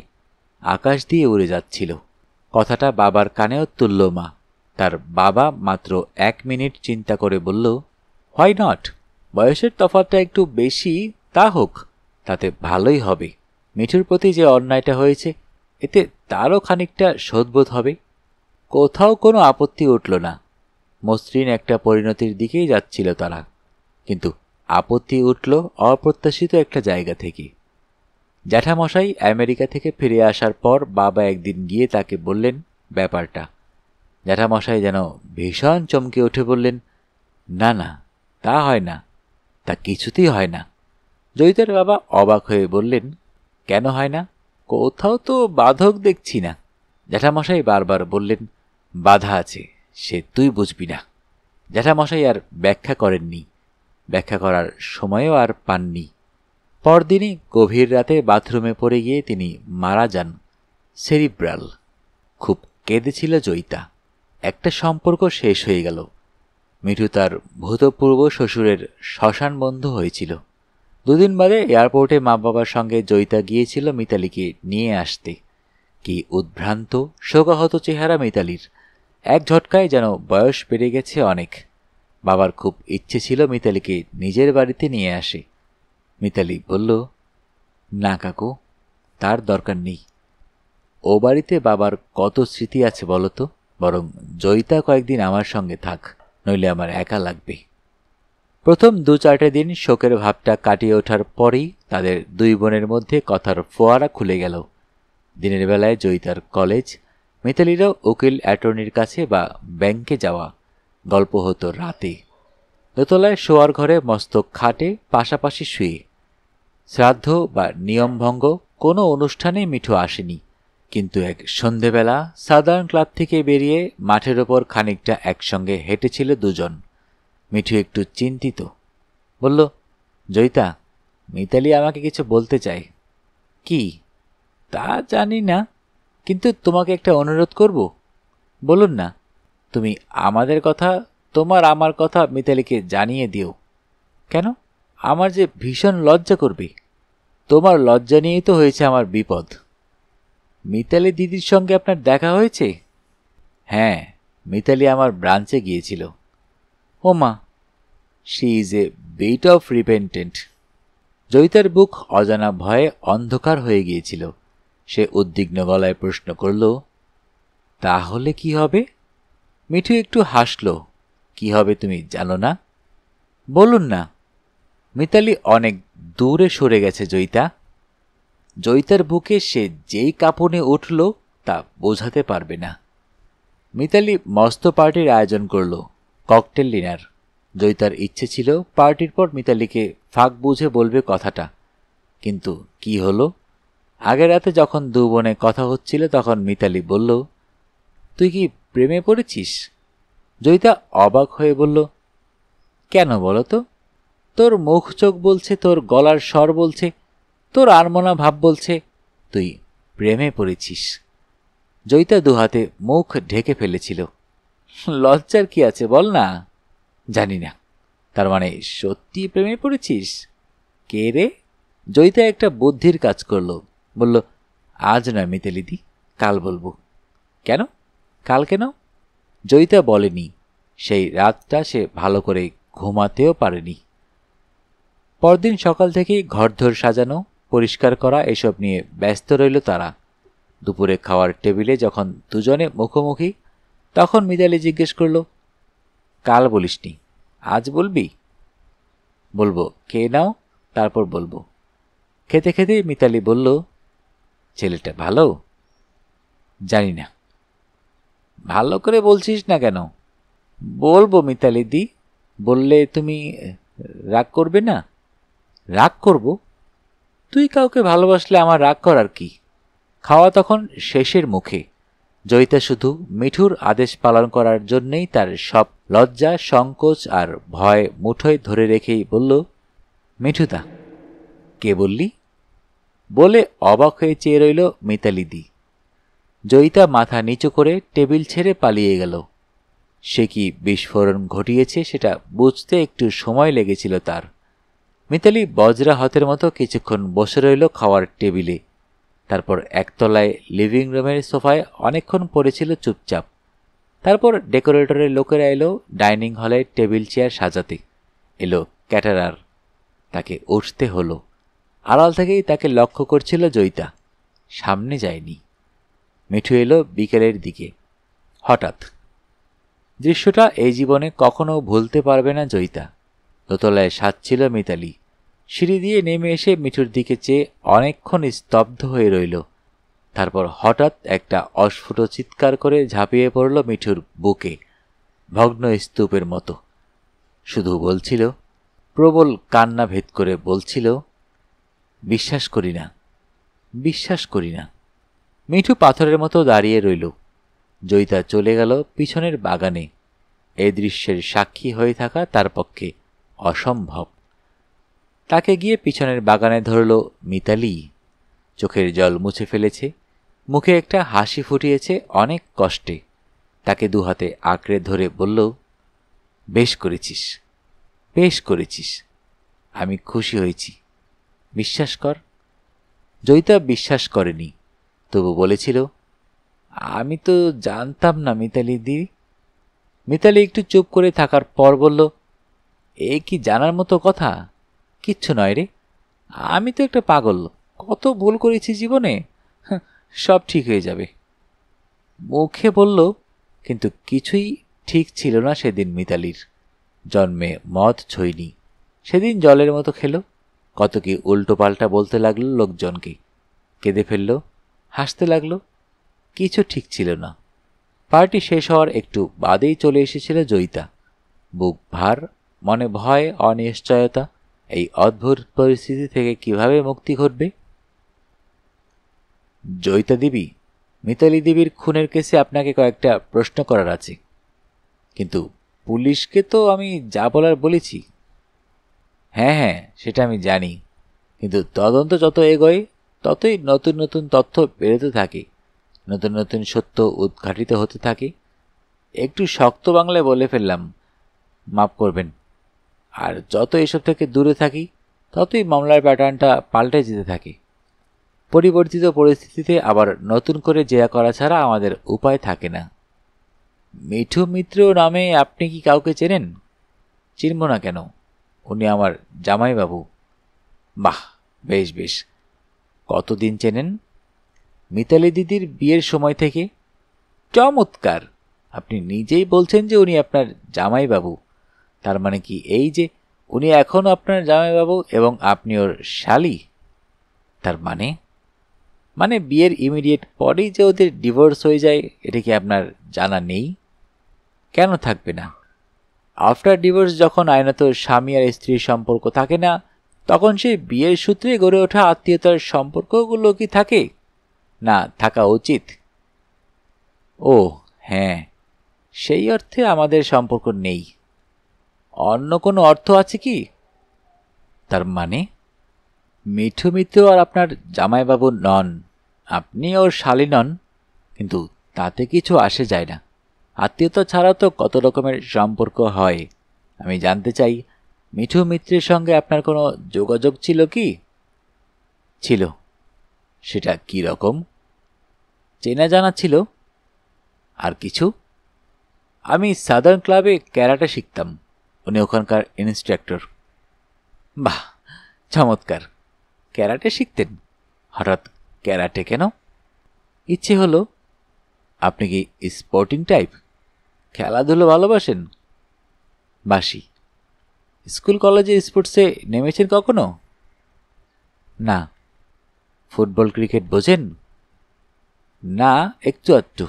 Speaker 1: আকাশ দিয়ে উড়ে যাচ্ছিল। কথাটা বাবার কানেও তুলল মা। তার বাবা মাত্র 1 মিনিট চিন্তা করে বলল, হোয়াই নট? বয়সের তফাৎটা একটু বেশি, তা হোক, তাতে ভালোই হবে। মিঠুর প্রতি যে অন্যায়টা হয়েছে, এতে তারও খানিকটা শোধবোধ হবে। কোথাও কোনো আপত্তি উঠল না। মসৃণ একটা পরিণতির দিকেই যাচ্ছিল তারা। কিন্তু আপত্তি উঠল অপ্রত্যাশিত একটা জায়গা থেকে। জ্যাঠামশাই আমেরিকা থেকে ফিরে আসার পর বাবা একদিন গিয়ে তাকে বললেন ব্যাপারটা। জ্যাঠামশাই যেন ভীষণ চমকে উঠে বললেন, না না, তা হয় না, তা কিছুতেই হয় না। জয়িতার বাবা অবাক হয়ে বললেন, কেন হয় না? কোথাও তো বাধক দেখছি না। জ্যাঠামশাই বারবার বললেন, বাধা আছে, সে তুই বুঝবি না। জ্যাঠামশাই আর ব্যাখ্যা করেননি, ব্যাখ্যা করার সময়ও আর পাননি। পরদিনই গভীর রাতে বাথরুমে পড়ে গিয়ে তিনি মারা যান। সেরিব্রাল। খুব কেঁদেছিল জয়িতা। একটা সম্পর্ক শেষ হয়ে গেল। মিঠু তার ভূতপূর্ব শ্বশুরের শ্মশান বন্ধু হয়েছিল। 2 দিন বাদে এয়ারপোর্টে মা বাবার সঙ্গে জয়িতা গিয়েছিল মিতালিকে নিয়ে আসতে। কি উদ্ভ্রান্ত শোকাহত চেহারা মিতালির। এক ঝটকায় যেন বয়স বেড়ে গেছে অনেক। বাবার খুব ইচ্ছে ছিল মিতালিকে নিজের বাড়িতে নিয়ে আসে। মিতালি বলল, না কাকু, তার দরকার নেই। ও বাড়িতে বাবার কত স্মৃতি আছে বলতো। বরং জয়িতা কয়েকদিন আমার সঙ্গে থাক, নইলে আমার একা লাগবে। প্রথম 2-4 দিন শোকের ভাবটা কাটিয়ে ওঠার পরেই তাদের 2 বোনের মধ্যে কথার ফোয়ারা খুলে গেল। দিনের বেলায় জয়িতার কলেজ, মিতালিরও উকিল অ্যাটর্নির কাছে বা ব্যাংকে যাওয়া। গল্প হতো রাতে, দোতলায় শোয়ার ঘরে মস্ত খাটে পাশাপাশি শুয়ে। শ্রাদ্ধ বা নিয়মভঙ্গ কোনো অনুষ্ঠানেই মিঠু আসেনি। কিন্তু এক সন্ধেবেলা সাদার্ন ক্লাব থেকে বেরিয়ে মাঠের ওপর খানিকটা একসঙ্গে হেঁটেছিল 2 জন। মিঠু একটু চিন্তিত। বলল, জয়িতা, মিতালি আমাকে কিছু বলতে চায়। কি? তা জানি না, কিন্তু তোমাকে একটা অনুরোধ করব। বলুন না। তুমি আমাদের কথা, তোমার আমার কথা মিতালিকে জানিয়ে দিও। কেন? আমার যে ভীষণ লজ্জা করবে। তোমার লজ্জা নিয়েই তো হয়েছে আমার বিপদ। মিতালি দিদির সঙ্গে আপনার দেখা হয়েছে? হ্যাঁ, মিতালি আমার ব্রাঞ্চে গিয়েছিল। ও মা, she is a bit of repentant. জয়িতার বুক অজানা ভয়ে অন্ধকার হয়ে গিয়েছিল। সে উদ্বিগ্ন গলায় প্রশ্ন করল, তাহলে কি হবে? মিঠু একটু হাসল। কি হবে তুমি জানো না? বলুন না। মিতালি অনেক দূরে সরে গেছে জয়িতা। জয়িতার বুকে সে যেই কাঁপুনে উঠল তা বোঝাতে পারবে না। মিতালি মস্ত পার্টির আয়োজন করল, ককটেল ডিনার। জয়িতার ইচ্ছে ছিল পার্টির পর মিতালিকে ফাঁক বুঝে বলবে কথাটা, কিন্তু কি হলো? আগের রাতে যখন দু বোনে কথা হচ্ছিল তখন মিতালি বলল, তুই কি প্রেমে পড়েছিস? জয়িতা অবাক হয়ে বলল, কেন বলো তো? তোর মুখ চোখ বলছে, তোর গলার স্বর বলছে, তোর আনমনা ভাব বলছে তুই প্রেমে পড়েছিস। জয়িতা দুহাতে মুখ ঢেকে ফেলেছিল। লজ্জার কি আছে বল না। জানি না। তার মানে সত্যি প্রেমে পড়েছিস? কে রে? জয়িতা একটা বুদ্ধির কাজ করল, বলল, আজ নয় মিতালিদি, কাল বলবো। কেন? কাল কেন? জয়িতা বলেনি। সেই রাতটা সে ভালো করে ঘুমাতেও পারেনি। পরদিন সকাল থেকেই ঘরদোর সাজানো, পরিষ্কার করা এসব নিয়ে ব্যস্ত রইল তারা। দুপুরে খাওয়ার টেবিলে যখন দুজনে মুখোমুখি, তখন মিতালি জিজ্ঞেস করল, কাল বলিসনি, আজ বলবি? বলবো, খেয়ে নাও, তারপর বলবো। খেতে খেতে মিতালি বলল, ছেলেটা ভালো? জানি না। ভালো করে বলছিস না কেন? বলবো মিতালি দি, বললে তুমি রাগ করবে না? রাগ করব? তুই কাউকে ভালোবাসলে আমার রাগ করার কি? খাওয়া তখন শেষের মুখে। জয়িতা শুধু মিঠুর আদেশ পালন করার জন্যেই তার সব লজ্জা, সংকোচ আর ভয় মুঠোয় ধরে রেখেই বলল, মিঠুদা। কে বললি? বলে অবাক হয়ে চেয়ে রইল মিতালি দি। জয়িতা মাথা নিচু করে টেবিল ছেড়ে পালিয়ে গেল। সে কি বিস্ফোরণ ঘটিয়েছে সেটা বুঝতে একটু সময় লেগেছিল তার। মিতালি বজ্রা হাতের মতো কিছুক্ষণ বসে রইল খাওয়ার টেবিলে। তারপর একতলায় লিভিং রুমের সোফায় অনেকক্ষণ পড়েছিল চুপচাপ। তারপর ডেকোরেটরের লোকেরা এলো ডাইনিং হলে টেবিল চেয়ার সাজাতে। এলো ক্যাটারার। তাকে উঠতে হলো। আড়াল থেকেই তাকে লক্ষ্য করছিল জয়িতা, সামনে যায়নি। মিঠু এলো বিকেলের দিকে। হঠাৎ দৃশ্যটা এই জীবনে কখনো ভুলতে পারবে না জয়িতা। দোতলায় সাজছিল মিতালি। সিঁড়ি দিয়ে নেমে এসে মিঠুর দিকে চেয়ে অনেকক্ষণ স্তব্ধ হয়ে রইল। তারপর হঠাৎ একটা অস্ফুট চিৎকার করে ঝাঁপিয়ে পড়ল মিঠুর বুকে, ভগ্ন স্তূপের মতো। শুধু বলছিল, প্রবল কান্না ভেদ করে বলছিল, বিশ্বাস করি না, বিশ্বাস করি না। মিঠু পাথরের মতো দাঁড়িয়ে রইল। জয়িতা চলে গেল পিছনের বাগানে। এই দৃশ্যের সাক্ষী হয়ে থাকা তার পক্ষে অসম্ভব। তাকে গিয়ে পিছনের বাগানে ধরল মিতালি। চোখের জল মুছে ফেলেছে, মুখে একটা হাসি ফুটিয়েছে অনেক কষ্টে। তাকে দুহাতে আঁকড়ে ধরে বলল, বেশ করেছিস, বেশ করেছিস, আমি খুশি হয়েছি, বিশ্বাস কর। জয়িতা বিশ্বাস করেনি, তবু বলেছিল, আমি তো জানতাম না মিতালি দি। মিতালি একটু চুপ করে থাকার পর বলল, এ কি জানার মতো কথা? কিচ্ছু নয় রে, আমি তো একটা পাগল, কত ভুল করেছি জীবনে, সব ঠিক হয়ে যাবে। মুখে বলল, কিন্তু কিছুই ঠিক ছিল না সেদিন মিতালির। জন্মে মদ ছইনি, সেদিন জলের মতো খেলো। কত কি উল্টো পাল্টা বলতে লাগলো লোকজনকে, কেঁদে ফেলল, হাসতে লাগলো। কিছু ঠিক ছিল না। পার্টি শেষ হওয়ার একটু বাদেই চলে এসেছিল জয়িতা। বুক ভার, মনে ভয়, অনিশ্চয়তা। এই অদ্ভুত পরিস্থিতি থেকে কিভাবে মুক্তি ঘটবে? জয়িতা দেবী, মিতালি দেবীর খুনের কেসে আপনাকে কয়েকটা প্রশ্ন করার আছে। কিন্তু পুলিশকে তো আমি যা বলার বলেছি। হ্যাঁ হ্যাঁ, সেটা আমি জানি, কিন্তু তদন্ত যত এগোয় ততই নতুন নতুন তথ্য বেরোতে থাকে, নতুন নতুন সত্য উদ্ঘাটিত হতে থাকে। একটু শক্ত বাংলায় বলে ফেললাম, মাফ করবেন। আর যত এসব থেকে দূরে থাকি ততই মামলার প্যাটার্নটা পাল্টে যেতে থাকে। পরিবর্তিত পরিস্থিতিতে আবার নতুন করে জেরা করা ছাড়া আমাদের উপায় থাকে না। মিঠু মিত্র নামে আপনি কি কাউকে চেনেন? চিনব না কেন, উনি আমার জামাইবাবু। বাহ, বেশ বেশ। কতদিন চেনেন? মিতালি দিদির বিয়ের সময় থেকে। চমৎকার! আপনি নিজেই বলছেন যে উনি আপনার জামাইবাবু। তার মানে কি এই যে উনি এখনও আপনার জামাইবাবু এবং আপনি ওর শালি? তার মানে মানে বিয়ের ইমিডিয়েট পরেই যে ওদের ডিভোর্স হয়ে যায়, এটা কি আপনার জানা নেই? কেন থাকবে না? আফটার ডিভোর্স যখন আইনত স্বামী আর স্ত্রীর সম্পর্ক থাকে না, তখন সেই বিয়ের সূত্রে গড়ে ওঠা আত্মীয়তার সম্পর্কগুলো কি থাকে না? থাকা উচিত। ও হ্যাঁ, সেই অর্থে আমাদের সম্পর্ক নেই। অন্য কোনো অর্থ আছে কি? তার মানে মিঠু মিত্র আর আপনার জামাইবাবু নন, আপনি ওর শালী নন, কিন্তু তাতে কিছু আসে যায় না। আত্মীয়তা ছাড়াও তো কত রকমের সম্পর্ক হয়। আমি জানতে চাই, মিঠু মিত্রের সঙ্গে আপনার কোনো যোগাযোগ ছিল কি? ছিল। সেটা কি রকম? চেনা জানা ছিল। আর কিছু? আমি সাদার্ন ক্লাবে ক্যারাটে শিখতাম, উনি ওখানকার ইনস্ট্রাক্টর। বাহ, চমৎকার! ক্যারাটে শিখতেন? হঠাৎ ক্যারাটে কেন? ইচ্ছে হলো। আপনি কি স্পোর্টিং টাইপ? খেলাধুলো ভালোবাসেন? বাসি। স্কুল কলেজে স্পোর্টসে নেমেছেন কখনো? না। ফুটবল ক্রিকেট বোঝেন? না, একটু আধটু।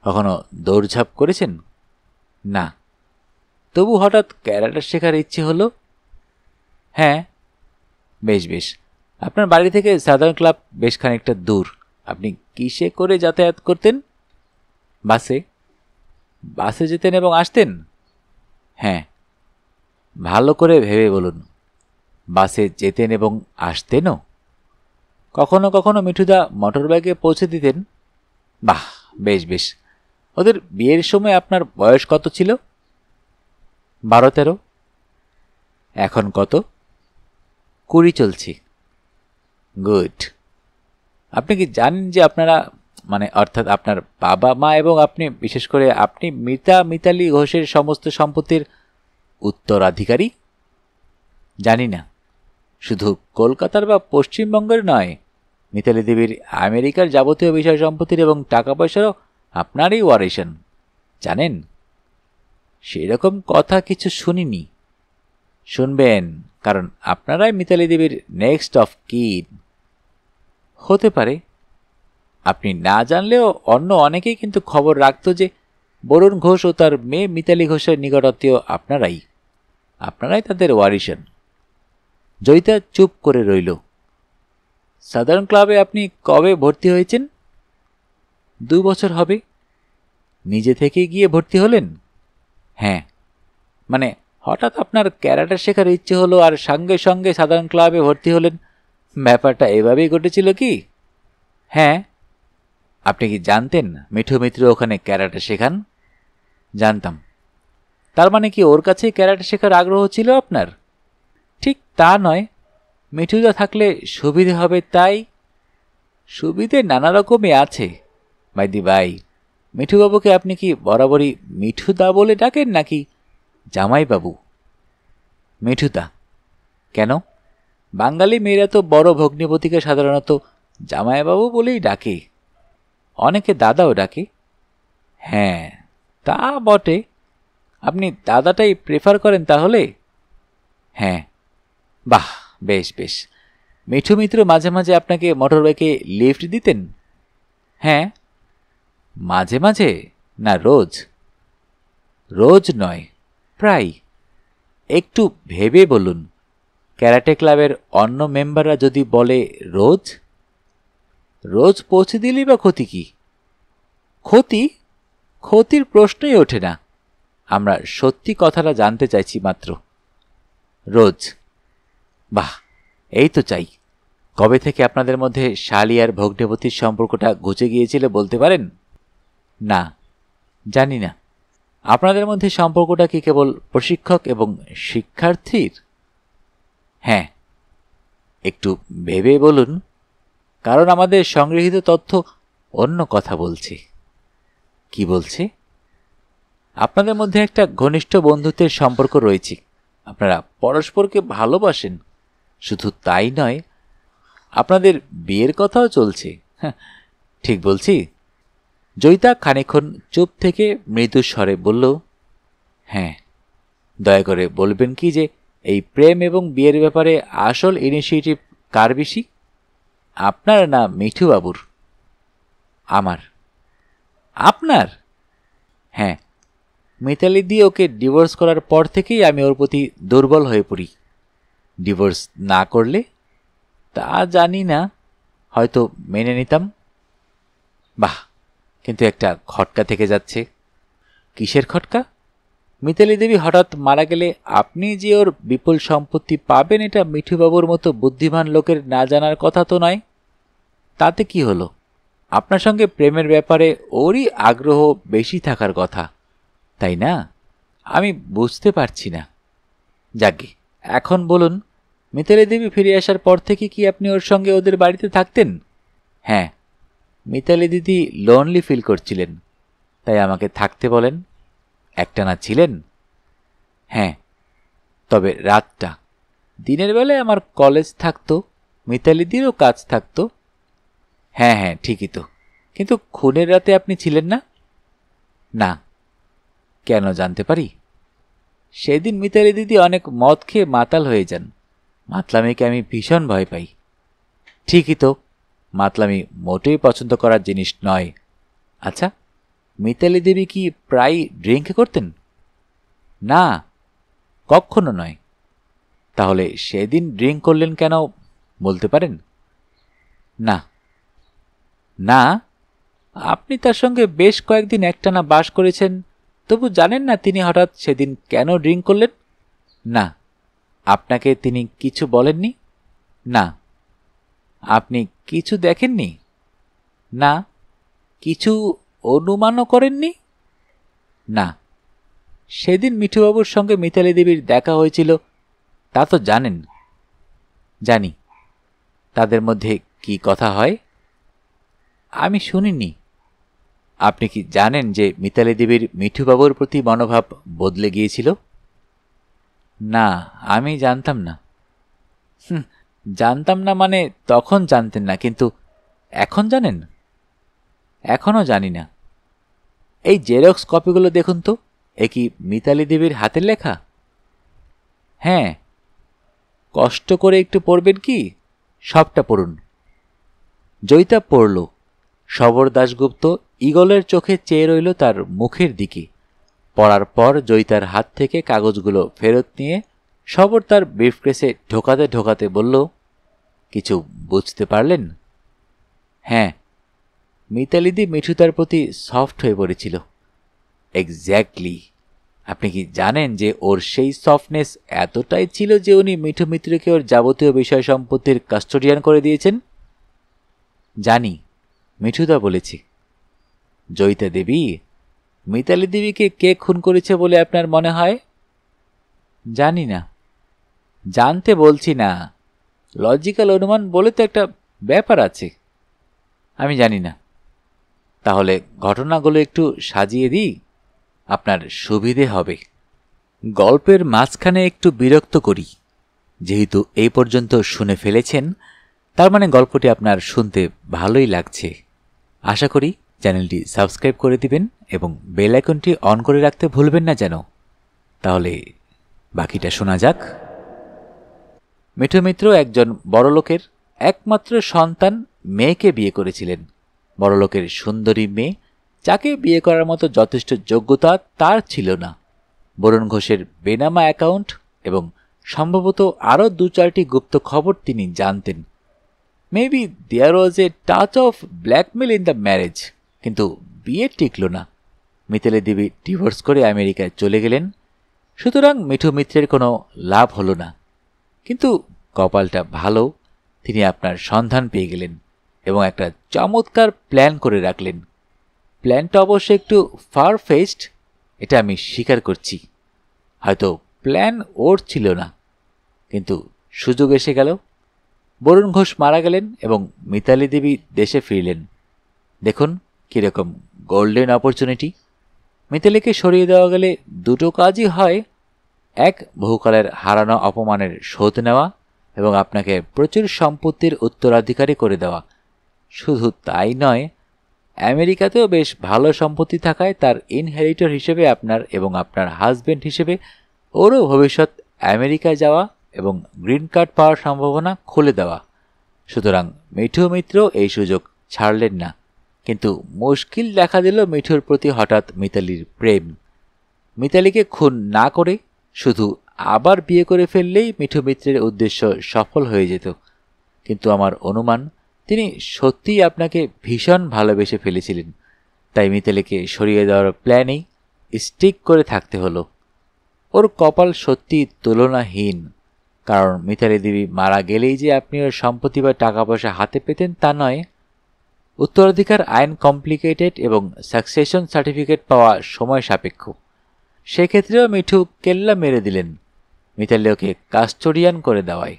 Speaker 1: কখনো দৌড়ঝাঁপ করেছেন? না। তবু হঠাৎ ক্যারাটে শেখার ইচ্ছে হলো? হ্যাঁ। বেশ বেশ। আপনার বাড়ি থেকে সাদার্ন ক্লাব বেশ খানিকটা দূর। আপনি কিসে করে যাতায়াত করতেন? বাসে। বাসে যেতেন এবং আসতেন? হ্যাঁ। ভালো করে ভেবে বলুন, বাসে যেতেন এবং আসতেনও? কখনো কখনো মিঠুদা মোটর বাইকে পৌঁছে দিতেন? বাহ, বেশ বেশ। ওদের বিয়ের সময় আপনার বয়স কত ছিল? 12-13। এখন কত? 20 চলছি। গুড। আপনি কি জানেন যে আপনারা, মানে অর্থাৎ আপনার বাবা মা এবং আপনি, বিশেষ করে আপনি মিতালি ঘোষের সমস্ত সম্পত্তির উত্তরাধিকারী? জানি না। শুধু কলকাতার বা পশ্চিমবঙ্গের নয়, মিতালি দেবীর আমেরিকার যাবতীয় বিষয় সম্পত্তির এবং টাকা পয়সারও আপনারই ওয়ারিশন, জানেন? সেরকম কথা কিছু শুনিনি। শুনবেন, কারণ আপনারাই মিতালি দেবীর নেক্সট অফ কিন। হতে পারে। আপনি না জানলেও অন্য অনেকেই কিন্তু খবর রাখত যে বরুণ ঘোষ ও তার মেয়ে মিতালি ঘোষের নিকটাত্মীয় আপনারাই তাদের ওয়ারিশন। জয়িতা চুপ করে রইল। সাধারণ ক্লাবে আপনি কবে ভর্তি হয়েছেন? 2 বছর হবে। নিজে থেকে গিয়ে ভর্তি হলেন? হ্যাঁ। মানে হঠাৎ আপনার ক্যারাটে শেখার ইচ্ছে হলো আর সঙ্গে সঙ্গে সাধারণ ক্লাবে ভর্তি হলেন, ব্যাপারটা এভাবেই ঘটেছিল কি? হ্যাঁ। আপনি কি জানতেন মিঠু মিত্র ওখানে ক্যারাটে শেখান? জানতাম। তার মানে কি ওর কাছেই ক্যারাটে শেখার আগ্রহ ছিল আপনার? ঠিক তা নয়, মিঠুদা থাকলে সুবিধে হবে তাই। সুবিধে নানা রকমই আছে। বাইদি ভাই, মিঠুবাবুকে আপনি কি বরাবরই মিঠুদা বলে ডাকেন নাকি জামাইবাবু? মিঠুদা। কেন? বাঙালি মেয়েরা তো বড় ভগ্নিপতিকে সাধারণত জামাইবাবু বলেই ডাকে, অনেকে দাদাও ডাকে। হ্যাঁ, তা বটে। আপনি দাদাটাই প্রেফার করেন তাহলে? হ্যাঁ। বাহ, বেশ বেশ। মিঠু মিত্র মাঝে মাঝে আপনাকে মোটরবাইকে লিফট দিতেন? হ্যাঁ। মাঝে মাঝে না রোজ? রোজ নয়, প্রায়। একটু ভেবে বলুন, ক্যারাটে ক্লাবের অন্য মেম্বাররা যদি বলে রোজ? রোজ পৌঁছে দিলেই বা ক্ষতি কি? ক্ষতি? ক্ষতির প্রশ্নই ওঠে না। আমরা সত্যি কথাটা জানতে চাইছি মাত্র। রোজ। বাহ, এই তো চাই। কবে থেকে আপনাদের মধ্যে শালি আর ভগ্নিপতির সম্পর্কটা ঘুচে গিয়েছিল বলতে পারেন? না, জানি না। আপনাদের মধ্যে সম্পর্কটা কি কেবল প্রশিক্ষক এবং শিক্ষার্থীর? হ্যাঁ। একটু ভেবে বলুন, কারণ আমাদের সংগৃহীত তথ্য অন্য কথা বলছে। কি বলছে? আপনাদের মধ্যে একটা ঘনিষ্ঠ বন্ধুত্বের সম্পর্ক রয়েছে, আপনারা পরস্পরকে ভালোবাসেন। শুধু তাই নয়, আপনাদের বিয়ের কথাও চলছে। হ্যাঁ, ঠিক বলছি? জয়িতা খানিকক্ষণ চুপ থেকে মৃদু স্বরে বলল, হ্যাঁ। দয়া করে বলবেন কি যে এই প্রেম এবং বিয়ের ব্যাপারে আসল ইনিশিয়েটিভ কার বেশি, আপনার না মিঠু বাবুর? আমার। আপনার? হ্যাঁ, মিতালি দিয়ে ওকে ডিভোর্স করার পর থেকেই আমি ওর প্রতি দুর্বল হয়ে পড়ি। ডিভোর্স না করলে তা জানি না, হয়তো মেনে নিতাম। বাহ, কিন্তু একটা খটকা থেকে যাচ্ছে। কিসের খটকা? মিতালি দেবী হঠাৎ মারা গেলে আপনি যে ওর বিপুল সম্পত্তি পাবেন এটা মিঠুবাবুর মতো বুদ্ধিমান লোকের না জানার কথা তো নয়। তাতে কি হলো? আপনার সঙ্গে প্রেমের ব্যাপারে ওরই আগ্রহ বেশি থাকার কথা, তাই না? আমি বুঝতে পারছি না। যাকে, এখন বলুন, মিতালি দেবী ফিরে আসার পর থেকে কি আপনি ওর সঙ্গে ওদের বাড়িতে থাকতেন? হ্যাঁ, মিতালি দিদি লোনলি ফিল করছিলেন, তাই আমাকে থাকতে বলেন। একটানা ছিলেন? হ্যাঁ, তবে রাতটা। দিনের বেলায় আমার কলেজ থাকতো, মিতালিদিরও কাজ থাকতো। হ্যাঁ হ্যাঁ, ঠিকই তো। কিন্তু খুনের রাতে আপনি ছিলেন না? না। কেন জানতে পারি? সেদিন মিতালি দিদি অনেক মদ খেয়ে মাতাল হয়ে যান। মাতলামিকে আমি ভীষণ ভয় পাই। ঠিকই তো, মাতলামি মোটেই পছন্দ করার জিনিস নয়। আচ্ছা, মিতালি দেবী কি প্রায় ড্রিঙ্ক করতেন? না, কখনো নয়। তাহলে সেদিন ড্রিঙ্ক করলেন কেন বলতে পারেন? না। না, আপনি তার সঙ্গে বেশ কয়েকদিন একটানা বাস করেছেন, তবু জানেন না তিনি হঠাৎ সেদিন কেন ড্রিঙ্ক করলেন? না। আপনাকে তিনি কিছু বলেননি? না। আপনি কিছু দেখেননি? না। কিছু অনুমানও করেননি? না। সেদিন মিঠুবাবুর সঙ্গে মিতালি দেবীর দেখা হয়েছিল, তা তো জানেন? জানি। তাদের মধ্যে কি কথা হয়? আমি শুনিনি। আপনি কি জানেন যে মিতালি দেবীর মিঠুবাবুর প্রতি মনোভাব বদলে গিয়েছিল? না, আমি জানতাম না। জানতাম না মানে তখন জানতেন না, কিন্তু এখন জানেন? এখনও জানি না। এই জেরক্স কপিগুলো দেখুন তো, এ কি মিতালি দেবীর হাতের লেখা? হ্যাঁ। কষ্ট করে একটু পড়বেন কি? সবটা পড়ুন। জয়িতা পড়ল। শবর দাশগুপ্ত ঈগলের চোখে চেয়ে রইল তার মুখের দিকে। পড়ার পর জয়িতার হাত থেকে কাগজগুলো ফেরত নিয়ে শবর তার ব্রিফকেসে ঢোকাতে ঢোকাতে বলল, কিছু বুঝতে পারলেন? হ্যাঁ, মিতালিদি মিঠুতার প্রতি সফট হয়ে পড়েছিল। এক্স্যাক্টলি। আপনি কি জানেন যে ওর সেই সফটনেস এতটাই ছিল যে উনি মিঠু মিত্রকে ওর যাবতীয় বিষয় সম্পত্তির কাস্টোডিয়ান করে দিয়েছেন? জানি, মিঠুদা বলেছি। জয়িতা দেবী, মিতালি দেবীকে কে খুন করেছে বলে আপনার মনে হয়? জানি না। জানতে বলছি না, লজিক্যাল অনুমান বলে তো একটা ব্যাপার আছে। আমি জানি না। তাহলে ঘটনাগুলো একটু সাজিয়ে দিই, আপনার সুবিধে হবে। গল্পের মাঝখানে একটু বিরক্ত করি। যেহেতু এই পর্যন্ত শুনে ফেলেছেন, তার মানে গল্পটি আপনার শুনতে ভালোই লাগছে। আশা করি চ্যানেলটি সাবস্ক্রাইব করে দিবেন এবং বেল আইকনটি অন করে রাখতে ভুলবেন না যেন। তাহলে বাকিটা শোনা যাক। মিঠু মিত্র একজন বড়লোকের একমাত্র সন্তান মেয়েকে বিয়ে করেছিলেন। বড়লোকের সুন্দরী মেয়ে, যাকে বিয়ে করার মতো যথেষ্ট যোগ্যতা তার ছিল না। বরুণ ঘোষের বেনামা অ্যাকাউন্ট এবং সম্ভবত আরও 2-4টি গুপ্ত খবর তিনি জানতেন। Maybe there was a touch of blackmail in the marriage, কিন্তু বিয়ে টিকল না। মিতালি দেবী ডিভোর্স করে আমেরিকায় চলে গেলেন। সুতরাং মিঠু মিত্রের কোনো লাভ হলো না। কিন্তু কপালটা ভালো, তিনি আপনার সন্ধান পেয়ে গেলেন এবং একটা চমৎকার প্ল্যান করে রাখলেন। প্ল্যানটা অবশ্য একটু ফার ফেস্ট, এটা আমি স্বীকার করছি। হয়তো প্ল্যান ওর ছিল না, কিন্তু সুযোগ এসে গেল। বরুণ ঘোষ মারা গেলেন এবং মিতালি দেবী দেশে ফিরলেন। দেখুন কীরকম গোল্ডেন অপরচুনিটি। মিতালিকে সরিয়ে দেওয়া গেলে দুটো কাজই হয়। এক, বহুকালের হারানো অপমানের শোধ নেওয়া, এবং আপনাকে প্রচুর সম্পত্তির উত্তরাধিকারী করে দেওয়া। শুধু তাই নয়, আমেরিকাতেও বেশ ভালো সম্পত্তি থাকায় তার ইনহেরিটর হিসেবে আপনার এবং আপনার হাজব্যান্ড হিসেবে ওরও ভবিষ্যৎ আমেরিকায় যাওয়া এবং গ্রিন কার্ড পাওয়ার সম্ভাবনা খুলে দেওয়া। সুতরাং মিঠু মিত্র এই সুযোগ ছাড়লেন না। কিন্তু মুশকিল দেখা দিল মিঠুর প্রতি হঠাৎ মিতালির প্রেম। মিতালিকে খুন না করে শুধু আবার বিয়ে করে ফেললেই মিঠু মিত্রের উদ্দেশ্য সফল হয়ে যেত। কিন্তু আমার অনুমান তিনি সত্যিই আপনাকে ভীষণ ভালোবেসে ফেলেছিলেন, তাই মিতালিকে সরিয়ে দেওয়ার প্ল্যানেই স্টিক করে থাকতে হলো। ওর কপাল সত্যি তুলনাহীন, কারণ মিতালি দেবী মারা গেলেই যে আপনি ওর সম্পত্তি বা টাকা পয়সা হাতে পেতেন তা নয়। উত্তরাধিকার আইন কমপ্লিকেটেড এবং সাকসেশন সার্টিফিকেট পাওয়া সময় সাপেক্ষ। সেক্ষেত্রেও মিঠু কেল্লা মেরে দিলেন মিতালি ওকে কাস্টোডিয়ান করে দেওয়ায়।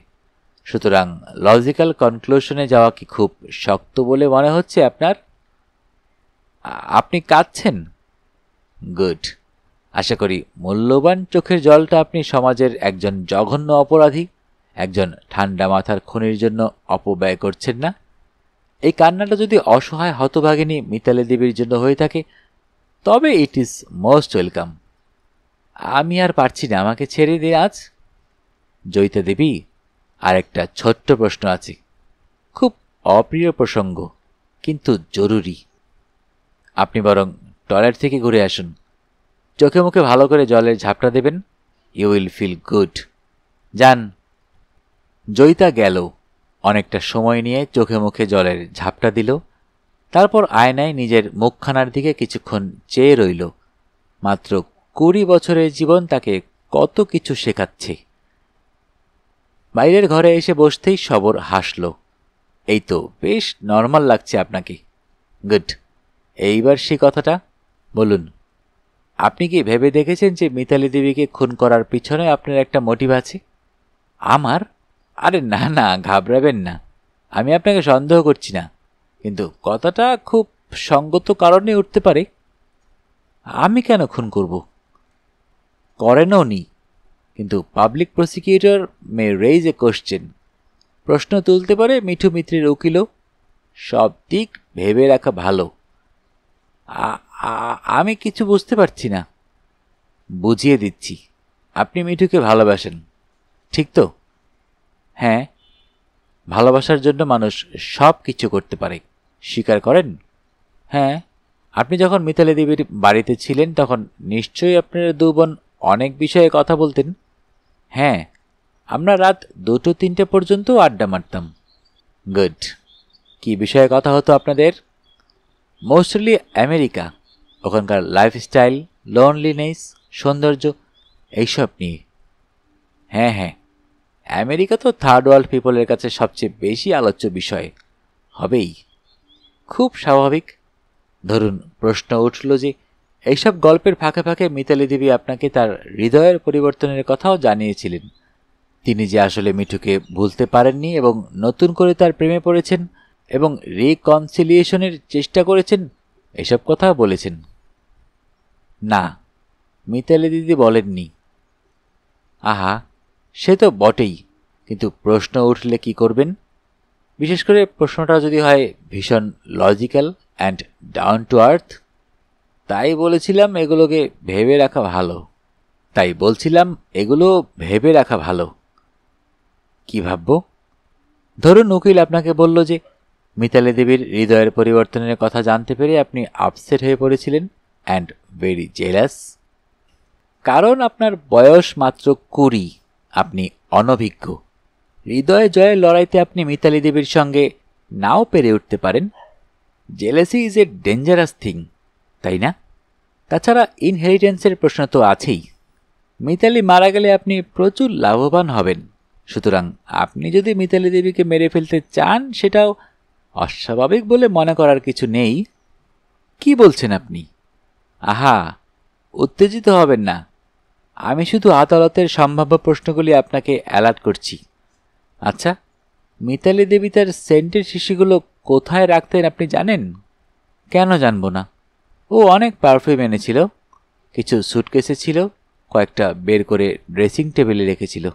Speaker 1: সুতরাং লজিক্যাল কনক্লুশনে যাওয়া কি খুব শক্ত বলে মনে হচ্ছে আপনার? আপনি কাঁদছেন? গুড। আশা করি মূল্যবান চোখের জলটা আপনি সমাজের একজন জঘন্য অপরাধী, একজন ঠান্ডা মাথার খুনির জন্য অপব্যয় করছেন না। এই কান্নাটা যদি অসহায় হতভাগিনী মিতালি দেবীর জন্য হয়ে থাকে, তবে ইট ইজ মোস্ট ওয়েলকাম। আমি আর পারছি না, আমাকে ছেড়ে দিন আজ। জয়িতা দেবী, আর একটা ছোট্ট প্রশ্ন আছে, খুব অপ্রিয় প্রসঙ্গ কিন্তু জরুরি। আপনি বরং টয়লেট থেকে ঘুরে আসুন, চোখে মুখে ভালো করে জলের ঝাপটা দেবেন। You will feel good. যান। জয়িতা গেল, অনেকটা সময় নিয়ে চোখে মুখে জলের ঝাপটা দিল। তারপর আয়নায় নিজের মুখখানার দিকে কিছুক্ষণ চেয়ে রইল। মাত্র 20 বছরের জীবন তাকে কত কিছু শেখাচ্ছে। বাইরের ঘরে এসে বসতেই সবর হাসল। এই তো বেশ নর্মাল লাগছে আপনাকে। গুড। এইবার সে কথাটা বলুন। আপনি কি ভেবে দেখেছেন যে মিতালি দেবীকে খুন করার পিছনে আপনার একটা মোটিভ আছে? আমার? আরে না না, ঘাবড়াবেন না, আমি আপনাকে সন্দেহ করছি না, কিন্তু কথাটা খুব সঙ্গত কারণে উঠতে পারে। আমি কেন খুন করব? করেনও নি, কিন্তু পাবলিক প্রসিকিউটর মে রেইজ এ কোশ্চেন। প্রশ্ন তুলতে পারে মিঠু মিত্রের উকিলও। সব দিক ভেবে রাখা ভালো। আমি কিছু বুঝতে পারছি না। বুঝিয়ে দিচ্ছি। আপনি মিঠুকে ভালোবাসেন, ঠিক তো? হ্যাঁ, ভালোবাসার জন্য মানুষ সব কিছু করতে পারে। স্বীকার করেন? হ্যাঁ। আপনি যখন মিতালি দেবীর বাড়িতে ছিলেন তখন নিশ্চয়ই আপনার 2 বোন অনেক বিষয়ে কথা বলতেন। হ্যাঁ, আমরা রাত 2-3টে পর্যন্ত আড্ডা মারতাম। গুড। কি বিষয়ে কথা হতো আপনাদের? মোস্টলি আমেরিকা, ওখানকার লাইফস্টাইল, লোনলিনেস, সৌন্দর্য, এইসব নিয়ে। হ্যাঁ হ্যাঁ, আমেরিকা তো থার্ড ওয়ার্ল্ড পিপলের কাছে সবচেয়ে বেশি আলোচ্য বিষয় হবেই। খুব স্বাভাবিক। ধরুন প্রশ্ন উঠল যে এইসব গল্পের ফাঁকে ফাঁকে মিতালি দেবী আপনাকে তার হৃদয়ের পরিবর্তনের কথাও জানিয়েছিলেন। তিনি যে আসলে মিঠুকে ভুলতে পারেননি এবং নতুন করে তার প্রেমে পড়েছেন এবং রিকনসিলিয়েশনের চেষ্টা করেছেন, এসব কথাও বলেছেন। না, মিতালি দিদি বলেননি। আহা, সে তো বটেই, কিন্তু প্রশ্ন উঠলে কি করবেন? বিশেষ করে প্রশ্নটা যদি হয় ভীষণ logical and down to earth. তাই বলছিলাম এগুলো ভেবে রাখা ভালো। কি ভাবব? ধরুন উকিল আপনাকে বলল যে মিতালি দেবীর হৃদয়ের পরিবর্তনের কথা জানতে পেরে আপনি আপসেট হয়ে পড়েছিলেন অ্যান্ড ভেরি জেলাস। কারণ আপনার বয়স মাত্র 20, আপনি অনভিজ্ঞ। হৃদয় জয়ের লড়াইতে আপনি মিতালি দেবীর সঙ্গে নাও পেরে উঠতে পারেন। Jealousy is a dangerous thing, তাই না? তাছাড়া ইনহেরিটেন্সের প্রশ্ন তো আছেই। মিতালি মারা গেলে আপনি প্রচুর লাভবান হবেন। সুতরাং আপনি যদি মিতালি দেবীকে মেরে ফেলতে চান, সেটাও অস্বাভাবিক বলে মনে করার কিছু নেই। কি বলছেন আপনি? আহা, উত্তেজিত হবেন না। আমি শুধু আদালতের সম্ভাব্য প্রশ্নগুলি আপনাকে অ্যালার্ট করছি। আচ্ছা, মিতালি দেবী তার সেন্টের শিশিগুলো কোথায় রাখতেন আপনি জানেন? কেন জানব না? ও অনেক পারফিউম এনেছিল। কিছু সুটকেসে ছিল, কয়েকটা বের করে ড্রেসিং টেবিলে রেখেছিল।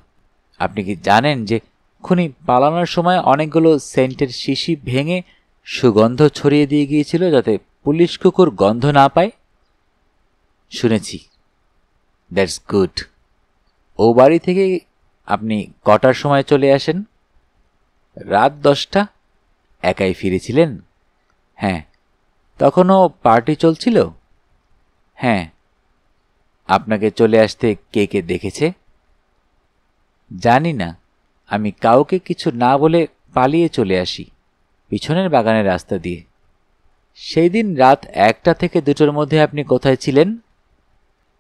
Speaker 1: আপনি কি জানেন যে খুনি পালানোর সময় অনেকগুলো সেন্টের শিশি ভেঙে সুগন্ধ ছড়িয়ে দিয়ে গিয়েছিল যাতে পুলিশ কুকুর গন্ধ না পায়? শুনেছি। That's good. ও বাড়ি থেকে আপনি কটার সময় চলে আসেন? রাত 10টা। একাই ফিরেছিলেন? হ্যাঁ। তখনও পার্টি চলছিল? হ্যাঁ। আপনাকে চলে আসতে কে কে দেখেছে? জানি না। আমি কাউকে কিছু না বলে পালিয়ে চলে আসি পিছনের বাগানের রাস্তা দিয়ে। সেই দিন রাত 1টা থেকে 2টোর মধ্যে আপনি কোথায় ছিলেন?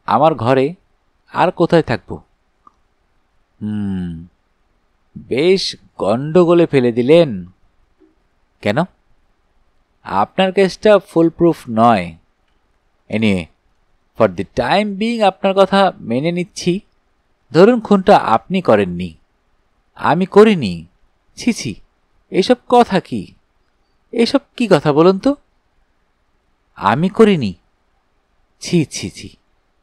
Speaker 1: আমার ঘরে। আর কোথায় থাকব? বেশ গন্ডগোলে ফেলে দিলেন। কেন? আপনার কেসটা ফুল প্রুফ নয়। Anyway, for the time being আপনার কথা মেনে নিচ্ছি। ধরুন খুনটা আপনি করেননি, আমি করিনি। ছি ছি, এসব কথা কি? এসব কি কথা বলুন তো? আমি করিনি? ছি ছি ছি,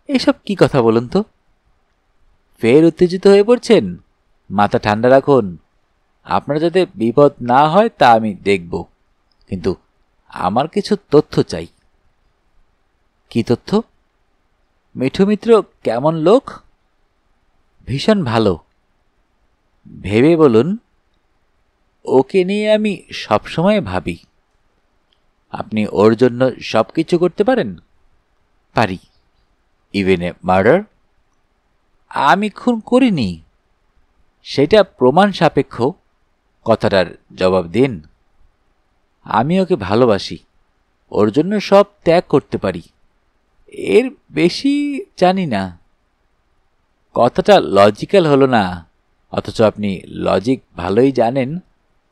Speaker 1: এসব কি কথা বলুন তো? ফের উত্তেজিত হয়ে পড়ছেন? মাথা ঠান্ডা রাখুন। আপনার যাতে বিপদ না হয় তা আমি দেখব, কিন্তু আমার কিছু তথ্য চাই। কি তথ্য? মিঠু মিত্র কেমন লোক? ভীষণ ভালো। ভেবে বলুন। ওকে নিয়ে আমি সবসময় ভাবি। আপনি ওর জন্য সব কিছু করতে পারেন? পারি। Even a murder? আমি খুন করিনি। সেটা প্রমাণ সাপেক্ষ। কথাটার জবাব দিন। আমি ওকে ভালোবাসি, ওর জন্য সব ত্যাগ করতে পারি। এর বেশি জানি না। কথাটা লজিক্যাল হলো না, অথচ আপনি লজিক ভালোই জানেন।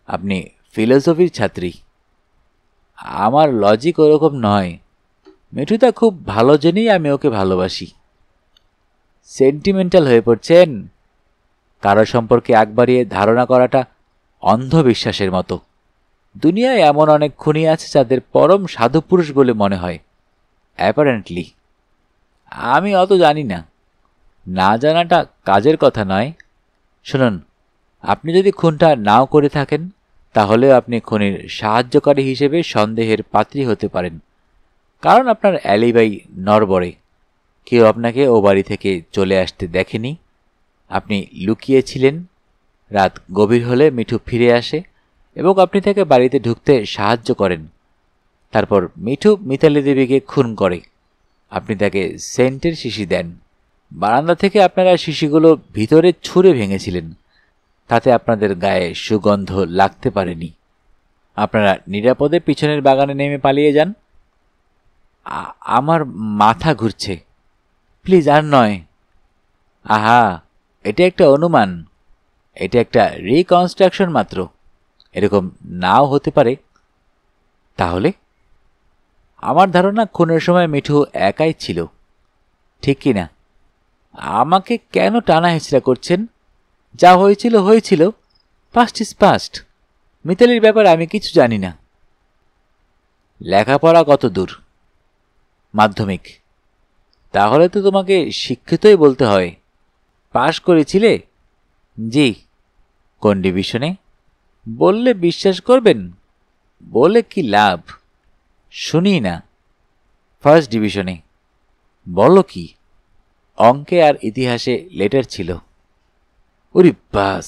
Speaker 1: আপনি ফিলোসফির ছাত্রী। আমার লজিক ওরকম নয়। মিঠুদা খুব ভালো জেনেই আমি ওকে ভালোবাসি। সেন্টিমেন্টাল হয়ে পড়ছেন। কারো সম্পর্কে আগ বাড়িয়ে ধারণা করাটা অন্ধবিশ্বাসের মতো। দুনিয়ায় এমন অনেক খুনি আছে যাদের পরম সাধুপুরুষ বলে মনে হয়, অ্যাপারেন্টলি। আমি অত জানি না। না জানাটা কাজের কথা নয়। শুনুন, আপনি যদি খুনটা নাও করে থাকেন, তাহলেও আপনি খুনির সাহায্যকারী হিসেবে সন্দেহের পাত্রী হতে পারেন, কারণ আপনার অ্যালিবাই নড়বড়ে। কেউ আপনাকে ও বাড়ি থেকে চলে আসতে দেখেনি। আপনি লুকিয়েছিলেন। রাত গভীর হলে মিঠু ফিরে আসে এবং আপনি তাকে বাড়িতে ঢুকতে সাহায্য করেন। তারপর মিঠু মিতালি দেবীকে খুন করে। আপনি তাকে সেন্টের শিশি দেন। বারান্দা থেকে আপনারা শিশিগুলো ভিতরে ছুঁড়ে ভেঙেছিলেন, তাতে আপনাদের গায়ে সুগন্ধ লাগতে পারেনি। আপনারা নিরাপদে পিছনের বাগানে নেমে পালিয়ে যান। আমার মাথা ঘুরছে। প্লিজ, আর নয়। আহা, এটা একটা অনুমান। এটা একটা রিকনস্ট্রাকশন মাত্র। এরকম নাও হতে পারে। তাহলে? আমার ধারণা খুনের সময় মিঠু একাই ছিল, ঠিক কি না? আমাকে কেন টানা হেঁচড়া করছেন? যা হয়েছিল হয়েছিল। Past is past. মিতালির ব্যাপারে আমি কিছু জানি না। লেখাপড়া কত দূর? মাধ্যমিক। তাহলে তো তোমাকে শিক্ষিতই বলতে হয়। পাশ করেছিলে? জি। কোন ডিভিশনে? বললে বিশ্বাস করবেন? বলে কি লাভ? শুনি না। ফার্স্ট ডিভিশনে। বলো কি? অঙ্কে আর ইতিহাসে লেটার ছিল। ওরে বাস!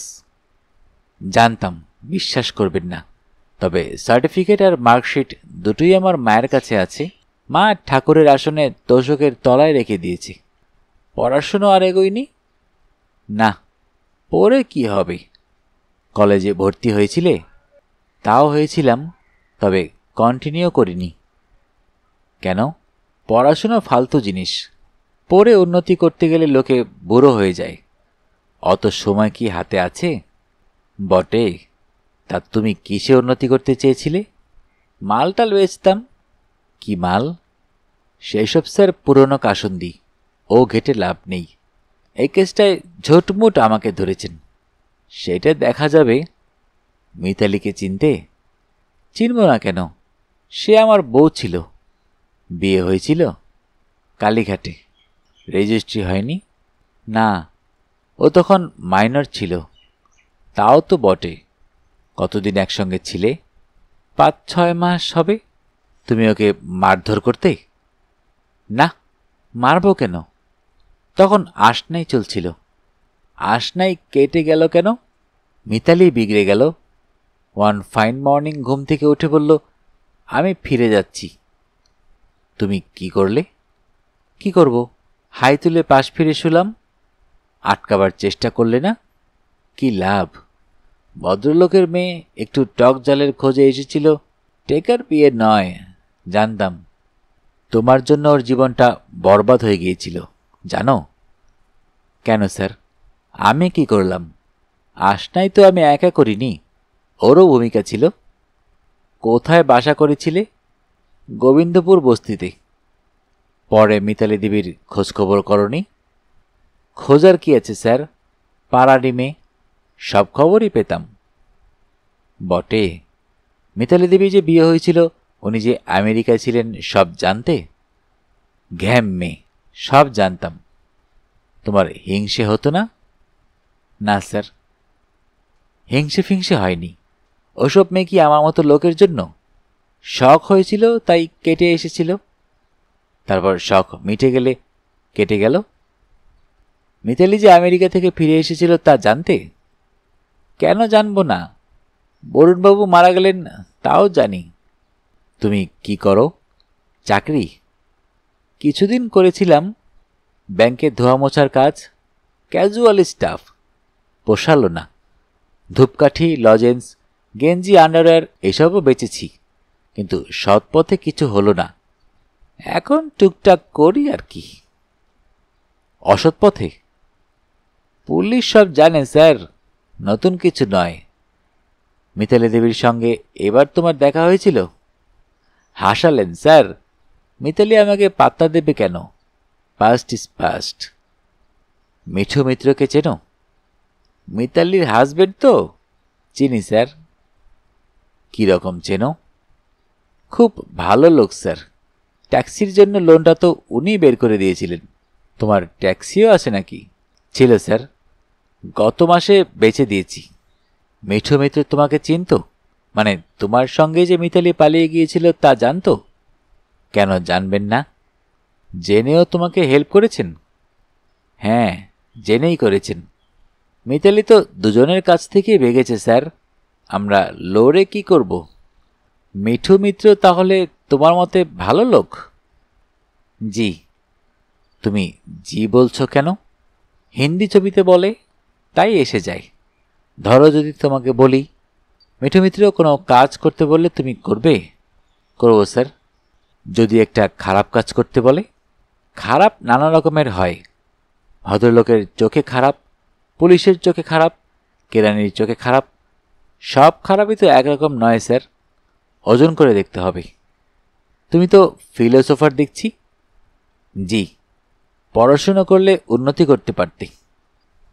Speaker 1: জানতাম বিশ্বাস করবেন না। তবে সার্টিফিকেট আর মার্কশিট দুটোই আমার মায়ের কাছে আছে। মা ঠাকুরের আসনে তোষকের তলায় রেখে দিয়েছে। পড়াশুনো আর এগোয়নি? না। পড়ে কি হবে? কলেজে ভর্তি হয়েছিলে? তাও হয়েছিলাম, তবে কন্টিনিউ করিনি। কেন? পড়াশোনা ফালতু জিনিস। পড়ে উন্নতি করতে গেলে লোকে বুড়ো হয়ে যায়। অত সময় কি হাতে আছে? বটে। তা তুমি কিসে উন্নতি করতে চেয়েছিলে? মালটাল বেচতাম। কি মাল? সেসব স্যার পুরনো কাসন্দি। ও ঘেটে লাভ নেই। এই কেসটায় ঝোটমুট আমাকে ধরেছেন। সেটা দেখা যাবে। মিতালিকে চিনতে? চিনব না কেন? সে আমার বউ ছিল। বিয়ে হয়েছিল? কালীঘাটে। রেজিস্ট্রি হয়নি? না, ও তখন মাইনর ছিল। তাও তো বটে। কতদিন একসঙ্গে ছিলে? 5-6 মাস হবে। তুমি ওকে মারধর করতে? না, মারব কেন? তখন আশনাই চলছিল। আশনাই কেটে গেল কেন? মিতালি বিগড়ে গেল। ওয়ান ফাইন মর্নিং ঘুম থেকে উঠে বলল, আমি ফিরে যাচ্ছি। তুমি কি করলে? কি করব? হাই তুলে পাশ ফিরে শুলাম। আটকাবার চেষ্টা করলে না? কি লাভ? ভদ্রলোকের মেয়ে একটু টক জালের খোঁজে এসেছিল, টেকার বিয়ে নয়। জানতাম তোমার জন্য ওর জীবনটা বরবাদ হয়ে গিয়েছিল, জানো? কেন স্যার, আমি কি করলাম? আশনাই তো আমি একা করিনি, ওরও ভূমিকা ছিল। কোথায় বাসা করেছিলে? গোবিন্দপুর বস্তিতে। পরে মিতালি দেবীর খোঁজখবর করনি? খোঁজার কি আছে স্যার, পাড়ারই মেয়ে, সব খবরই পেতাম। বটে। মিতালি দেবী যে বিয়ে হয়েছিল, উনি যে আমেরিকায় ছিলেন, সব জানতে? ঘ্যাম মেয়ে, সব জানতাম। তোমার হিংসে হতো না? না স্যার, হিংসে ফিংসে হয়নি। ওসব মেয়ে কি আমার মতো লোকের জন্য? শখ হয়েছিল তাই কেটে এসেছিল। তারপর শখ মিটে গেলে কেটে গেল। মিতালি যে আমেরিকা থেকে ফিরে এসেছিল তা জানতে? কেন জানবো না? বরুণবাবু মারা গেলেন, তাও জানি। তুমি কি করো? চাকরি কিছুদিন করেছিলাম, ব্যাংকে ধোয়া মোছার কাজ, ক্যাজুয়াল স্টাফ। পোষালো না। ধূপকাঠি, লজেন্স, গেঞ্জি, আন্ডারওয়্যার এসবও বেচেছি, কিন্তু সৎ পথে কিছু হলো না। এখন টুকটাক করি আর কি। অসৎ পথে? পুলিশ সব জানে স্যার, নতুন কিছু নয়। মিতালি দেবীর সঙ্গে এবার তোমার দেখা হয়েছিল? হাসালেন স্যার। মিতালি আমাকে পাত্তা দেবে কেন? Past is past. মিঠু মিত্রকে চেনো? মিতালির হাজবেন্ড তো? চিনি স্যার। কি রকম চেনো? খুব ভালো লোক স্যার। ট্যাক্সির জন্য লোনটা তো উনি বের করে দিয়েছিলেন। তোমার ট্যাক্সিও আছে নাকি? ছিল স্যার, গত মাসে বেচে দিয়েছি। মিঠু মিত্র তোমাকে চিনত? মানে তোমার সঙ্গে যে মিতালি পালিয়ে গিয়েছিল তা জানতো? কেন জানবেন না? জেনেও তোমাকে হেল্প করেছেন? হ্যাঁ, জেনেই করেছেন। মিতালি তো দুজনের কাছ থেকেই ভেগেছে স্যার। আমরা লড়ে কি করব? মিঠু মিত্র তাহলে তোমার মতে ভালো লোক? জি। তুমি জি বলছো কেন? হিন্দি ছবিতে বলে, তাই এসে যায়। ধরো যদি তোমাকে বলি, মিঠু মিত্র কোনো কাজ করতে বললে তুমি করবে? করব স্যার। যদি একটা খারাপ কাজ করতে বলে? খারাপ নানা রকমের হয়। ভদ্রলোকের চোখে খারাপ, পুলিশের চোখে খারাপ, কেরানির চোখে খারাপ। সব খারাপই তো একরকম নয় স্যার, ওজন করে দেখতে হবে। তুমি তো ফিলোসোফার দেখছি। জি। পড়াশুনো করলে উন্নতি করতে পারতে।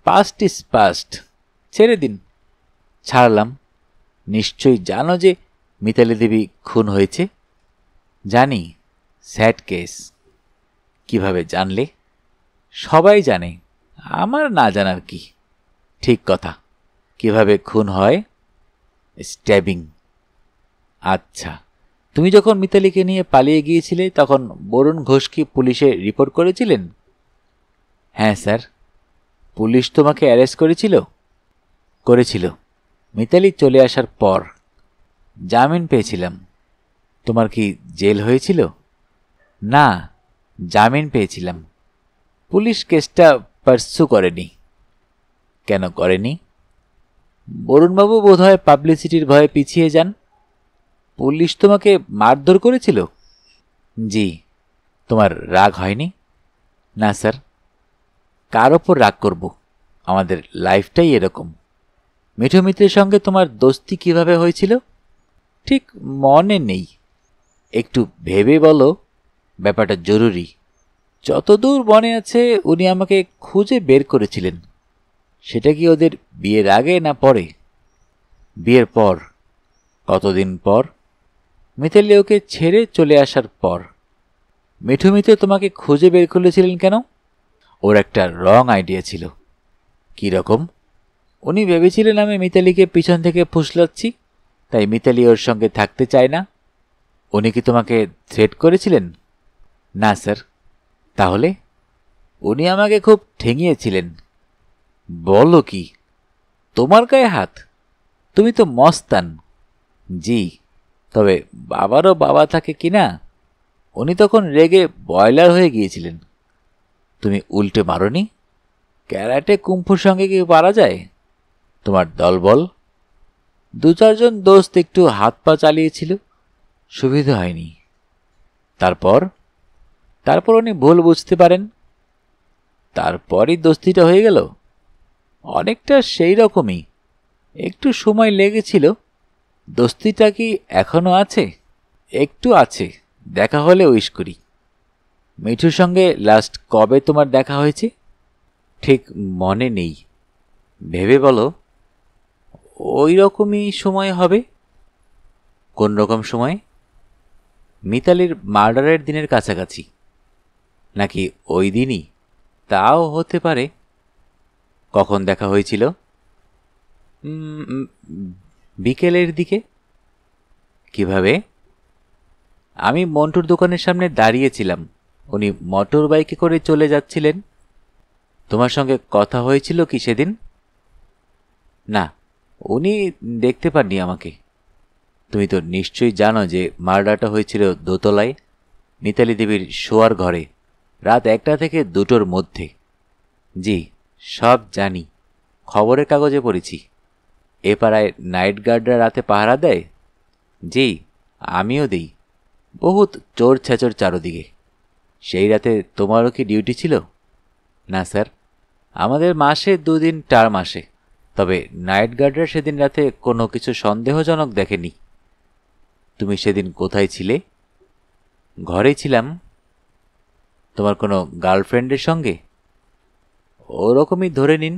Speaker 1: পাস্ট ইজ পাস্ট, ছেড়ে দিন। ছাড়লাম। নিশ্চয়ই জানো যে মিতালি দেবী খুন হয়েছে? জানি। Sad case. কিভাবে জানলে? সবাই জানে, আমার না জানার কি? ঠিক কথা। কিভাবে খুন হয়? স্ট্যাবিং। আচ্ছা, তুমি যখন মিতালিকে নিয়ে পালিয়ে গিয়েছিলে তখন বরুণ ঘোষ কি পুলিশে রিপোর্ট করেছিলেন? হ্যাঁ স্যার। পুলিশ তোমাকে অ্যারেস্ট করেছিল? করেছিল, মিতালি চলে আসার পর। জামিন পেয়েছিলাম। তোমার কি জেল হয়েছিল? না, জামিন পেয়েছিলাম। পুলিশ কেসটা পার্সু করেনি। কেন করেনি? বরুণবাবু বোধহয় পাবলিসিটির ভয়ে পিছিয়ে যান। পুলিশ তোমাকে মারধর করেছিল? জি। তোমার রাগ হয়নি? না স্যার। কার ওপর রাগ করব? আমাদের লাইফটাই এরকম। মিঠু মিত্রের সঙ্গে তোমার দোস্তি কিভাবে হয়েছিল? ঠিক মনে নেই। একটু ভেবে বলো, ব্যাপারটা জরুরি। যতদূর মনে আছে উনি আমাকে খুঁজে বের করেছিলেন। সেটা কি ওদের বিয়ের আগে না পরে? বিয়ের পর। কতদিন পর? মিতালি ওকে ছেড়ে চলে আসার পর। মিঠু মিত্র তোমাকে খুঁজে বের করেছিলেন কেন? ওর একটা রং আইডিয়া ছিল। কি রকম? উনি ভেবেছিলেন আমি মিতালিকে পিছন থেকে ফুসলাচ্ছি, তাই মিতালি ওর সঙ্গে থাকতে চায় না। উনি কি তোমাকে থ্রেট করেছিলেন? না স্যার। তাহলে? উনি আমাকে খুব ঠেঙিয়েছিলেন। বলো কি? তোমার গায়ে হাত? তুমি তো মস্তান। জি, তবে বাবারও বাবা থাকে কি না? উনি তখন রেগে বয়লার হয়ে গিয়েছিলেন। তুমি উল্টে মারোনি? ক্যারাটে কুম্ফুর সঙ্গে কি পারা যায়? তোমার দলবল? 2-4 জন দোস্ত একটু হাত পা চালিয়েছিল, সুবিধা হয়নি। তারপর? তারপর উনি ভুল বুঝতে পারেন, তারপরই দোস্তিটা হয়ে গেল। অনেকটা সেই রকমই, একটু সময় লেগেছিল। দোস্তিটা কি এখনো আছে? একটু আছে, দেখা হলে উইশ করি। মিঠুর সঙ্গে লাস্ট কবে তোমার দেখা হয়েছে? ঠিক মনে নেই। ভেবে বলো। ওই রকমই সময় হবে। কোন রকম সময়? মিতালির মার্ডারের দিনের কাছাকাছি। নাকি ওই দিনই? তাও হতে পারে। কখন দেখা হয়েছিল? বিকেলের দিকে। কিভাবে? আমি মন্টুর দোকানের সামনে দাঁড়িয়েছিলাম, উনি মোটর বাইকে করে চলে যাচ্ছিলেন। তোমার সঙ্গে কথা হয়েছিল কি সেদিন? না, উনি দেখতে পাননি আমাকে। তুমি তো নিশ্চয়ই জানো যে মার্ডারটা হয়েছিল দোতলায়, মিতালি দেবীর শোয়ার ঘরে, রাত 1টা থেকে 2টোর মধ্যে। জি, সব জানি, খবরের কাগজে পড়েছি। এ পাড়ায় নাইট গার্ডরা রাতে পাহারা দেয়। জি, আমিও দিই। বহুত চোর ছেচর চারদিকে। সেই রাতে তোমারও কি ডিউটি ছিল? না স্যার, আমাদের মাসে 2 দিন টার্ম আসে, তবে নাইট গার্ডরা সেদিন রাতে কোনো কিছু সন্দেহজনক দেখেনি। তুমি সেদিন কোথায় ছিলে? ঘরেই ছিলাম। তোমার কোনো গার্লফ্রেন্ডের সঙ্গে? ওরকমই ধরে নিন।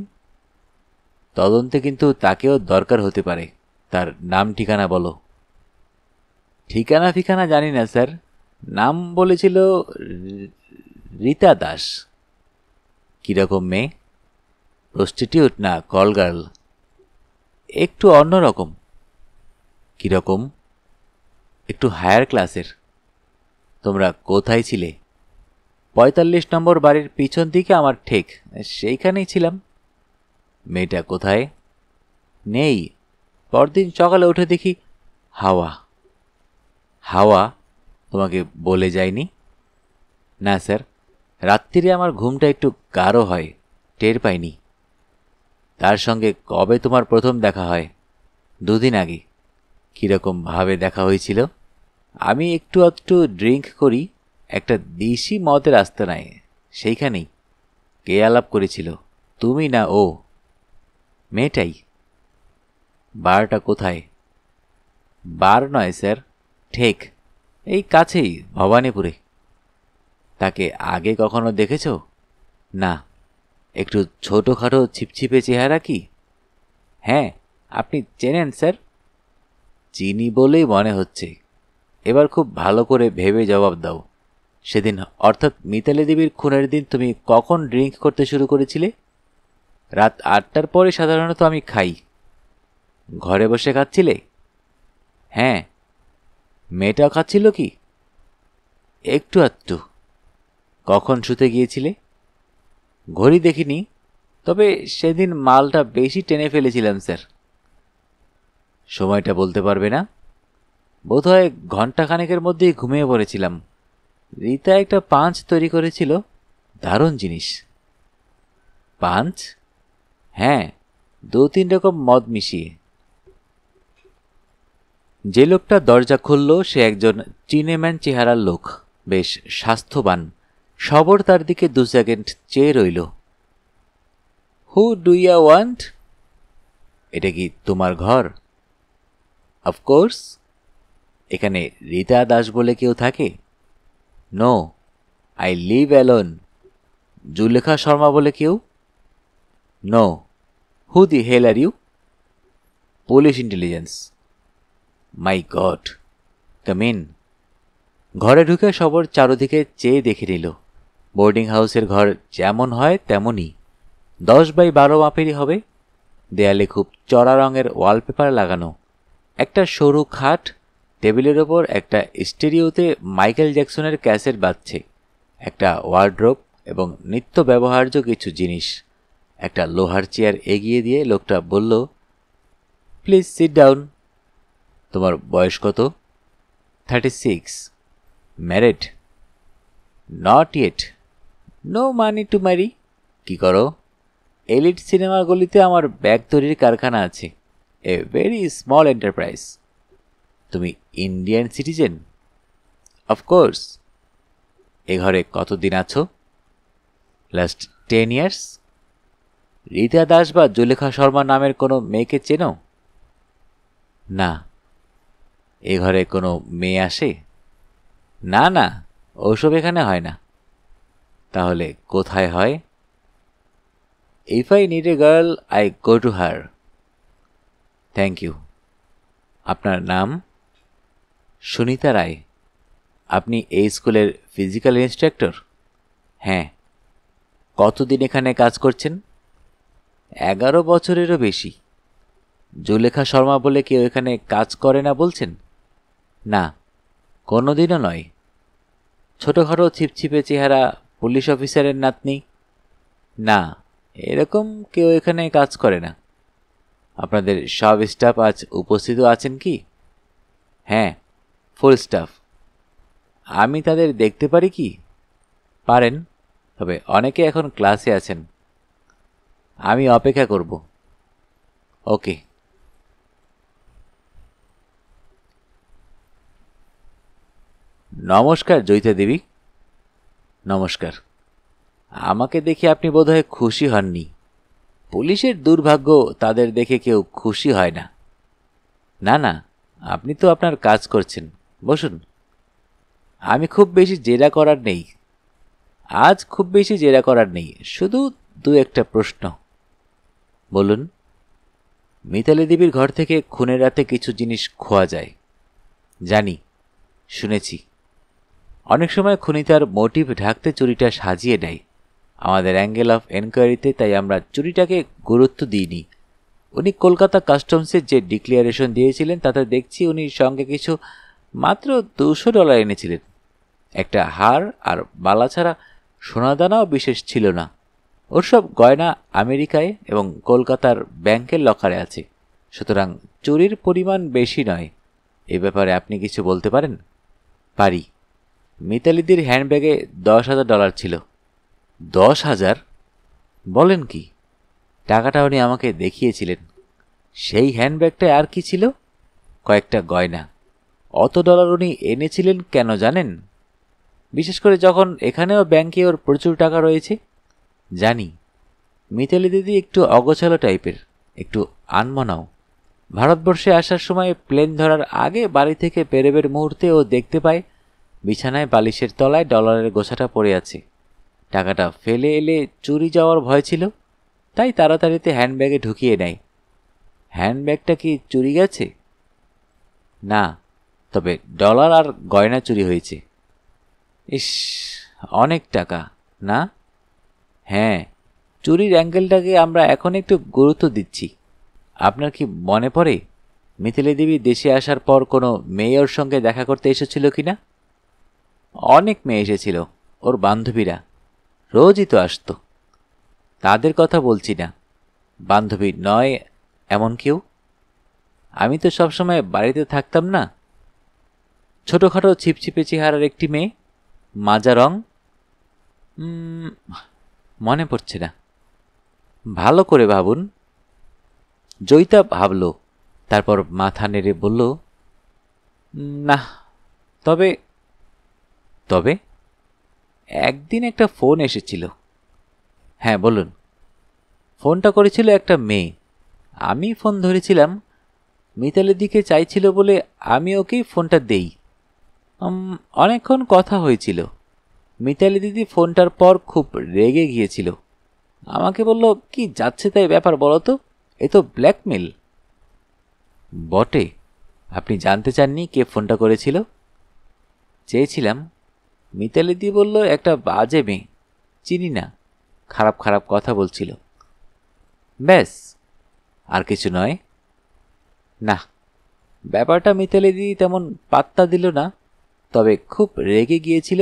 Speaker 1: তদন্তে কিন্তু তাকেও দরকার হতে পারে। তার নাম ঠিকানা বলো। ঠিকানা ফিকানা জানি না স্যার, নাম বলেছিল রীতা দাস। কিরকম মেয়ে? প্রস্টিটিউট না কল গার্ল? একটু অন্যরকম। কিরকম? একটু হায়ার ক্লাসের। তোমরা কোথায় ছিলে? 45 নম্বর বাড়ির পিছন দিকে আমার ঠেক, সেইখানেই ছিলাম। মেয়েটা কোথায়? নেই। পরদিন সকালে উঠে দেখি হাওয়া। হাওয়া? তোমাকে বলে যায়নি? না স্যার, রাত্রিরে আমার ঘুমটা একটু গাঢ় হয়, টের পাইনি। তার সঙ্গে কবে তোমার প্রথম দেখা হয়? 2 দিন আগে। কীরকম ভাবে দেখা হয়েছিল? আমি একটু আধটু ড্রিঙ্ক করি একটা দেশি মদের আস্তানায়, সেইখানেই। কে আলাপ করেছিল, তুমি না ও? মেয়েটাই। বারটা কোথায়? বার নয় স্যার, ঠেক এই কাছেই, ভবানীপুরে। তাকে আগে কখনো দেখেছ? না। একটু ছোটোখাটো ছিপছিপে চেহারা কি? হ্যাঁ। আপনি চেনেন স্যার? চিনি বলেই মনে হচ্ছে। এবার খুব ভালো করে ভেবে জবাব দাও। সেদিন অর্থাৎ মিতালি দেবীর খুনের দিন তুমি কখন ড্রিঙ্ক করতে শুরু করেছিলে? রাত 8টার পরে সাধারণত আমি খাই। ঘরে বসে খাচ্ছিলে? হ্যাঁ। মেয়েটাও খাচ্ছিল কি? একটু আধটু। কখন শুতে গিয়েছিলে? ঘড়ি দেখিনি, তবে সেদিন মালটা বেশি টেনে ফেলেছিলাম স্যার। সময়টা বলতে পারবে না? বোধহয় ঘণ্টাখানেকের মধ্যেই ঘুমিয়ে পড়েছিলাম। রীতা একটা পাঞ্চ তৈরি করেছিল, দারুণ জিনিস। পাঞ্চ? হ্যাঁ, 2-3 রকম মদ মিশিয়ে। যে লোকটা দরজা খুলল সে একজন চিনেম্যান চেহারার লোক, বেশ স্বাস্থ্যবান। সবর তার দিকে 2 সেকেন্ড চেয়ে রইল। Who do you want? এটা কি তোমার ঘর? অফকোর্স। এখানে রীতা দাস বলে কেউ থাকে? No, I live alone. Zulekha Sharma বলে কেউ? No. Who the hell are you? Police intelligence. My god, come in. ঘরে ঢুকে সবর চারদিকে চেয়ে দেখে নিল। বোর্ডিং হাউসের ঘর যেমন হয় তেমনই, 10 বাই 12 মাপেরই হবে। দেয়ালে খুব চড়া রঙের ওয়ালপেপার লাগানো, একটা সরু খাট, টেবিলের ওপর একটা স্টেরিওতে মাইকেল জ্যাকসনের ক্যাসেট বাজছে, একটা ওয়ার্ড্রোব এবং নিত্য ব্যবহার্য কিছু জিনিস। একটা লোহার চেয়ার এগিয়ে দিয়ে লোকটা বলল, প্লিজ সিট ডাউন। তোমার বয়স কত? 36। Married? Not yet. No money to marry. কি করো? এলিট সিনেমার গলিতে আমার ব্যাগ তৈরির কারখানা আছে, এ ভেরি স্মল এন্টারপ্রাইজ। তুমি ইন্ডিয়ান সিটিজেন? অফকোর্স। এ ঘরে কতদিন আছো? Last 10 years. রীতা দাস বা জুলেখা শর্মা নামের কোনো মেয়েকে চেনো? না। এ ঘরে কোনো মেয়ে আসে? না না, ওসব এখানে হয় না। তাহলে কোথায় হয়? If I need a girl I go to her. Thank you. আপনার নাম? সুনিতা রায়। আপনি এই স্কুলের ফিজিক্যাল ইন্সট্রাক্টর? হ্যাঁ। কতদিন এখানে কাজ করছেন? 11 বছরেরও বেশি। জুলেখা শর্মা বলে কেউ এখানে কাজ করে না বলছেন? না, কোনোদিনও নয়। ছোটোখাটো ছিপছিপে চেহারা পুলিশ অফিসারের নাতনি? না, এরকম কেউ এখানে কাজ করে না। আপনাদের সব স্টাফ আজ উপস্থিত আছেন কি? হ্যাঁ, ফুল স্টাফ। আমি তাদের দেখতে পারি কি? পারেন, তবে অনেকে এখন ক্লাসে আছেন। আমি অপেক্ষা করব। ওকে। নমস্কার জয়িতা দেবী। নমস্কার। আমাকে দেখে আপনি বোধহয় খুশি হননি। পুলিশের দুর্ভাগ্য, তাদের দেখে কেউ খুশি হয় না। না না, আপনি তো আপনার কাজ করছেন, বসুন। আমি খুব বেশি জেরা করার নেই, আজ খুব বেশি জেরা করার নেই, শুধু দু একটা প্রশ্ন। বলুন। মিতালি দেবীর ঘর থেকে খুনের রাতে কিছু জিনিস খোয়া যায়। জানি, শুনেছি। অনেক সময় খুনি তার মোটিভ ঢাকতে চুরিটা সাজিয়ে নেয়। আমাদের অ্যাঙ্গেল অফ এনকোয়ারিতে তাই আমরা চুরিটাকে গুরুত্ব দিইনি। উনি কলকাতা কাস্টমসের যে ডিক্লিয়ারেশন দিয়েছিলেন তাতে দেখছি উনি সঙ্গে কিছু মাত্র $200 এনেছিলেন। একটা হার আর বালা ছাড়া সোনাদানাও বিশেষ ছিল না। ওর সব গয়না আমেরিকায় এবং কলকাতার ব্যাংকের লকারে আছে, সুতরাং চুরির পরিমাণ বেশি নয়। এ ব্যাপারে আপনি কিছু বলতে পারেন? পারি। মিতালিদির হ্যান্ডব্যাগে $10,000 ছিল। 10,000? বলেন কি? টাকাটা উনি আমাকে দেখিয়েছিলেন। সেই হ্যান্ডব্যাগটায় আর কি ছিল? কয়েকটা গয়না। অত ডলার উনি এনেছিলেন কেন জানেন? বিশেষ করে যখন এখানেও ব্যাংকে ওর প্রচুর টাকা রয়েছে। জানি। মিতালি দিদি একটু অগোছালো টাইপের, একটু আনমনাও। ভারতবর্ষে আসার সময় প্লেন ধরার আগে বাড়ি থেকে বেরোবের মুহূর্তে ও দেখতে পায় বিছানায় বালিশের তলায় ডলারের গোছাটা পড়ে আছে। টাকাটা ফেলে এলে চুরি যাওয়ার ভয় ছিল, তাই তাড়াতাড়িতে হ্যান্ডব্যাগে ঢুকিয়ে নেয়। হ্যান্ডব্যাগটা কি চুরি গেছে? না, তবে ডলার আর গয়না চুরি হয়েছে। ইস, অনেক টাকা না? হ্যাঁ, চুরির অ্যাঙ্গেলটাকে আমরা এখন একটু গুরুত্ব দিচ্ছি। আপনার কি মনে পড়ে মিথিলি দেবী দেশে আসার পর কোনো মেয়ে ওর সঙ্গে দেখা করতে এসেছিল কিনা? অনেক মেয়ে এসেছিল, ওর বান্ধবীরা রোজই তো আসতো। তাদের কথা বলছি না, বান্ধবী নয় এমন কেউ। আমি তো সবসময় বাড়িতে থাকতাম না। ছোটোখাটো ছিপছিপে চেহারার একটি মেয়ে, মাজা রং। মনে পড়ছে না। ভালো করে ভাবুন। জয়িতা ভাবল, তারপর মাথা নেড়ে বলল, না। তবে তবে একদিন একটা ফোন এসেছিল। হ্যাঁ, বলুন। ফোনটা করেছিল একটা মেয়ে। আমি ফোন ধরেছিলাম। মিতালির দিকে চাইছিল বলে আমি ওকেই ফোনটা দেই। অনেকক্ষণ কথা হয়েছিল। মিতালি দিদি ফোনটার পর খুব রেগে গিয়েছিল। আমাকে বলল, কি যাচ্ছে তাই ব্যাপার বলো তো, এ তো ব্ল্যাকমেল। বটে। আপনি জানতে চাননি কে ফোনটা করেছিল? চেয়েছিলাম। মিতালি দি বলল, একটা বাজে মেয়ে, চিনি না, খারাপ খারাপ কথা বলছিল। ব্যাস। আর কিছু নয়? না, ব্যাপারটা মিতালি দিদি তেমন পাত্তা দিল না, তবে খুব রেগে গিয়েছিল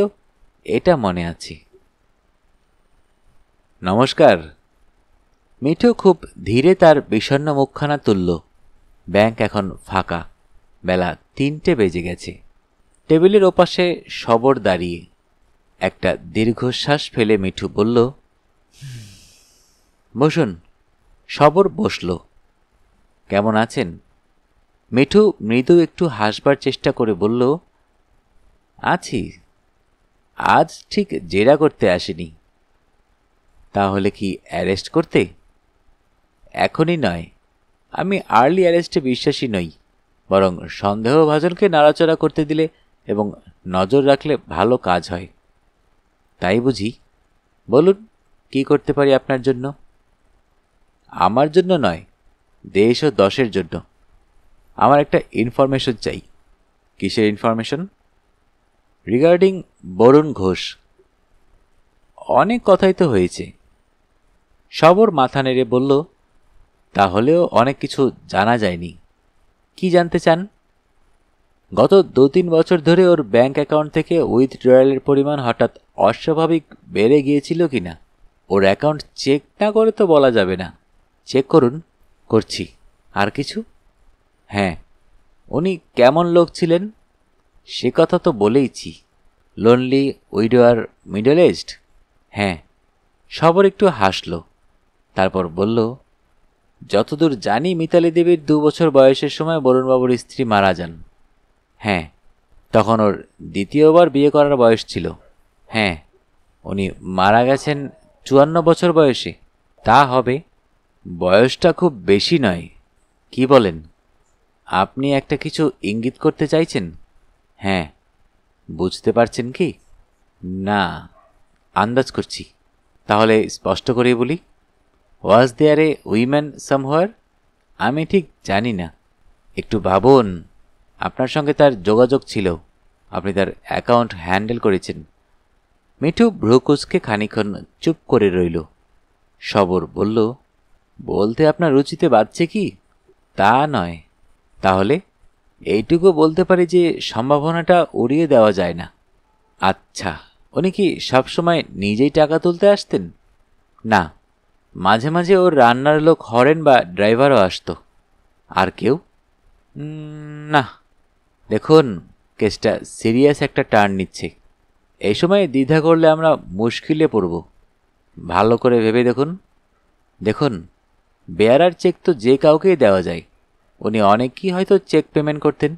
Speaker 1: এটা মনে আছে। নমস্কার। মিঠু খুব ধীরে তার বিষণ্ণ মুখখানা তুলল। ব্যাংক এখন ফাঁকা, বেলা 3টে বেজে গেছে। টেবিলের ওপাশে শবর দাঁড়িয়ে। একটা দীর্ঘশ্বাস ফেলে মিঠু বলল, বসুন। শবর বসল। কেমন আছেন? মিঠু মৃদু একটু হাসবার চেষ্টা করে বলল, আছি। আজ ঠিক জেরা করতে আসেনি। তাহলে কি অ্যারেস্ট করতে? এখনই নয়, আমি আর্লি অ্যারেস্টে বিশ্বাসী নই, বরং সন্দেহভাজনকে নাড়াচড়া করতে দিলে এবং নজর রাখলে ভালো কাজ হয়। তাই বুঝি? বলুন, কি করতে পারি আপনার জন্য? আমার জন্য নয়, দেশ ও দশের জন্য। আমার একটা ইনফরমেশন চাই। কিসের ইনফরমেশন? রিগার্ডিং বরুণ ঘোষ। অনেক কথাই তো হয়েছে। শবর মাথা নেড়ে বলল, তাহলেও অনেক কিছু জানা যায়নি। কি জানতে চান? গত 2-3 বছর ধরে ওর ব্যাংক অ্যাকাউন্ট থেকে উইথড্রয়ালের পরিমাণ হঠাৎ অস্বাভাবিক বেড়ে গিয়েছিল কিনা? ওর অ্যাকাউন্ট চেক না করে তো বলা যাবে না। চেক করুন। করছি। আর কিছু? হ্যাঁ, উনি কেমন লোক ছিলেন? সে কথা তো বলেইছি। Lonely, উইডোয়ার, middle aged? হ্যাঁ। শবর একটু হাসল, তারপর বলল, যতদূর জানি মিতালি দেবীর 2 বছর বয়সের সময় বরুণবাবুর স্ত্রী মারা যান। হ্যাঁ। তখন ওর দ্বিতীয়বার বিয়ে করার বয়স ছিল। হ্যাঁ। উনি মারা গেছেন 54 বছর বয়সে? তা হবে। বয়সটা খুব বেশি নয়। কি বলেন? আপনি একটা কিছু ইঙ্গিত করতে চাইছেন? হ্যাঁ। বুঝতে পারছেন কি? না, আন্দাজ করছি। তাহলে স্পষ্ট করে বলি, ওয়াজ দেয়ার এ উইমেন সামহোয়ার? আমি ঠিক জানি না। একটু ভাবুন। আপনার সঙ্গে তার যোগাযোগ ছিল, আপনি তার অ্যাকাউন্ট হ্যান্ডেল করেছেন। মিঠু ভ্রুকুচকে খানিক্ষণ চুপ করে রইল। শবর বলল, বলতে আপনার রুচিতে বাজছে কি? তা নয়। তাহলে এইটুকু বলতে পারি যে সম্ভাবনাটা উড়িয়ে দেওয়া যায় না। আচ্ছা, উনি কি সবসময় নিজেই টাকা তুলতে আসতেন? না, মাঝে মাঝে ওর রান্নার লোক হরেন বা ড্রাইভারও আসতো। আর কেউ? না। দেখুন, কেসটা সিরিয়াস একটা টার্ন নিচ্ছে। এই সময় দ্বিধা করলে আমরা মুশকিলে পড়ব। ভালো করে ভেবে দেখুন। দেখুন, বেয়ারার চেক তো যে কাউকেই দেওয়া যায়। উনি অনেকেই হয়তো চেক পেমেন্ট করতেন।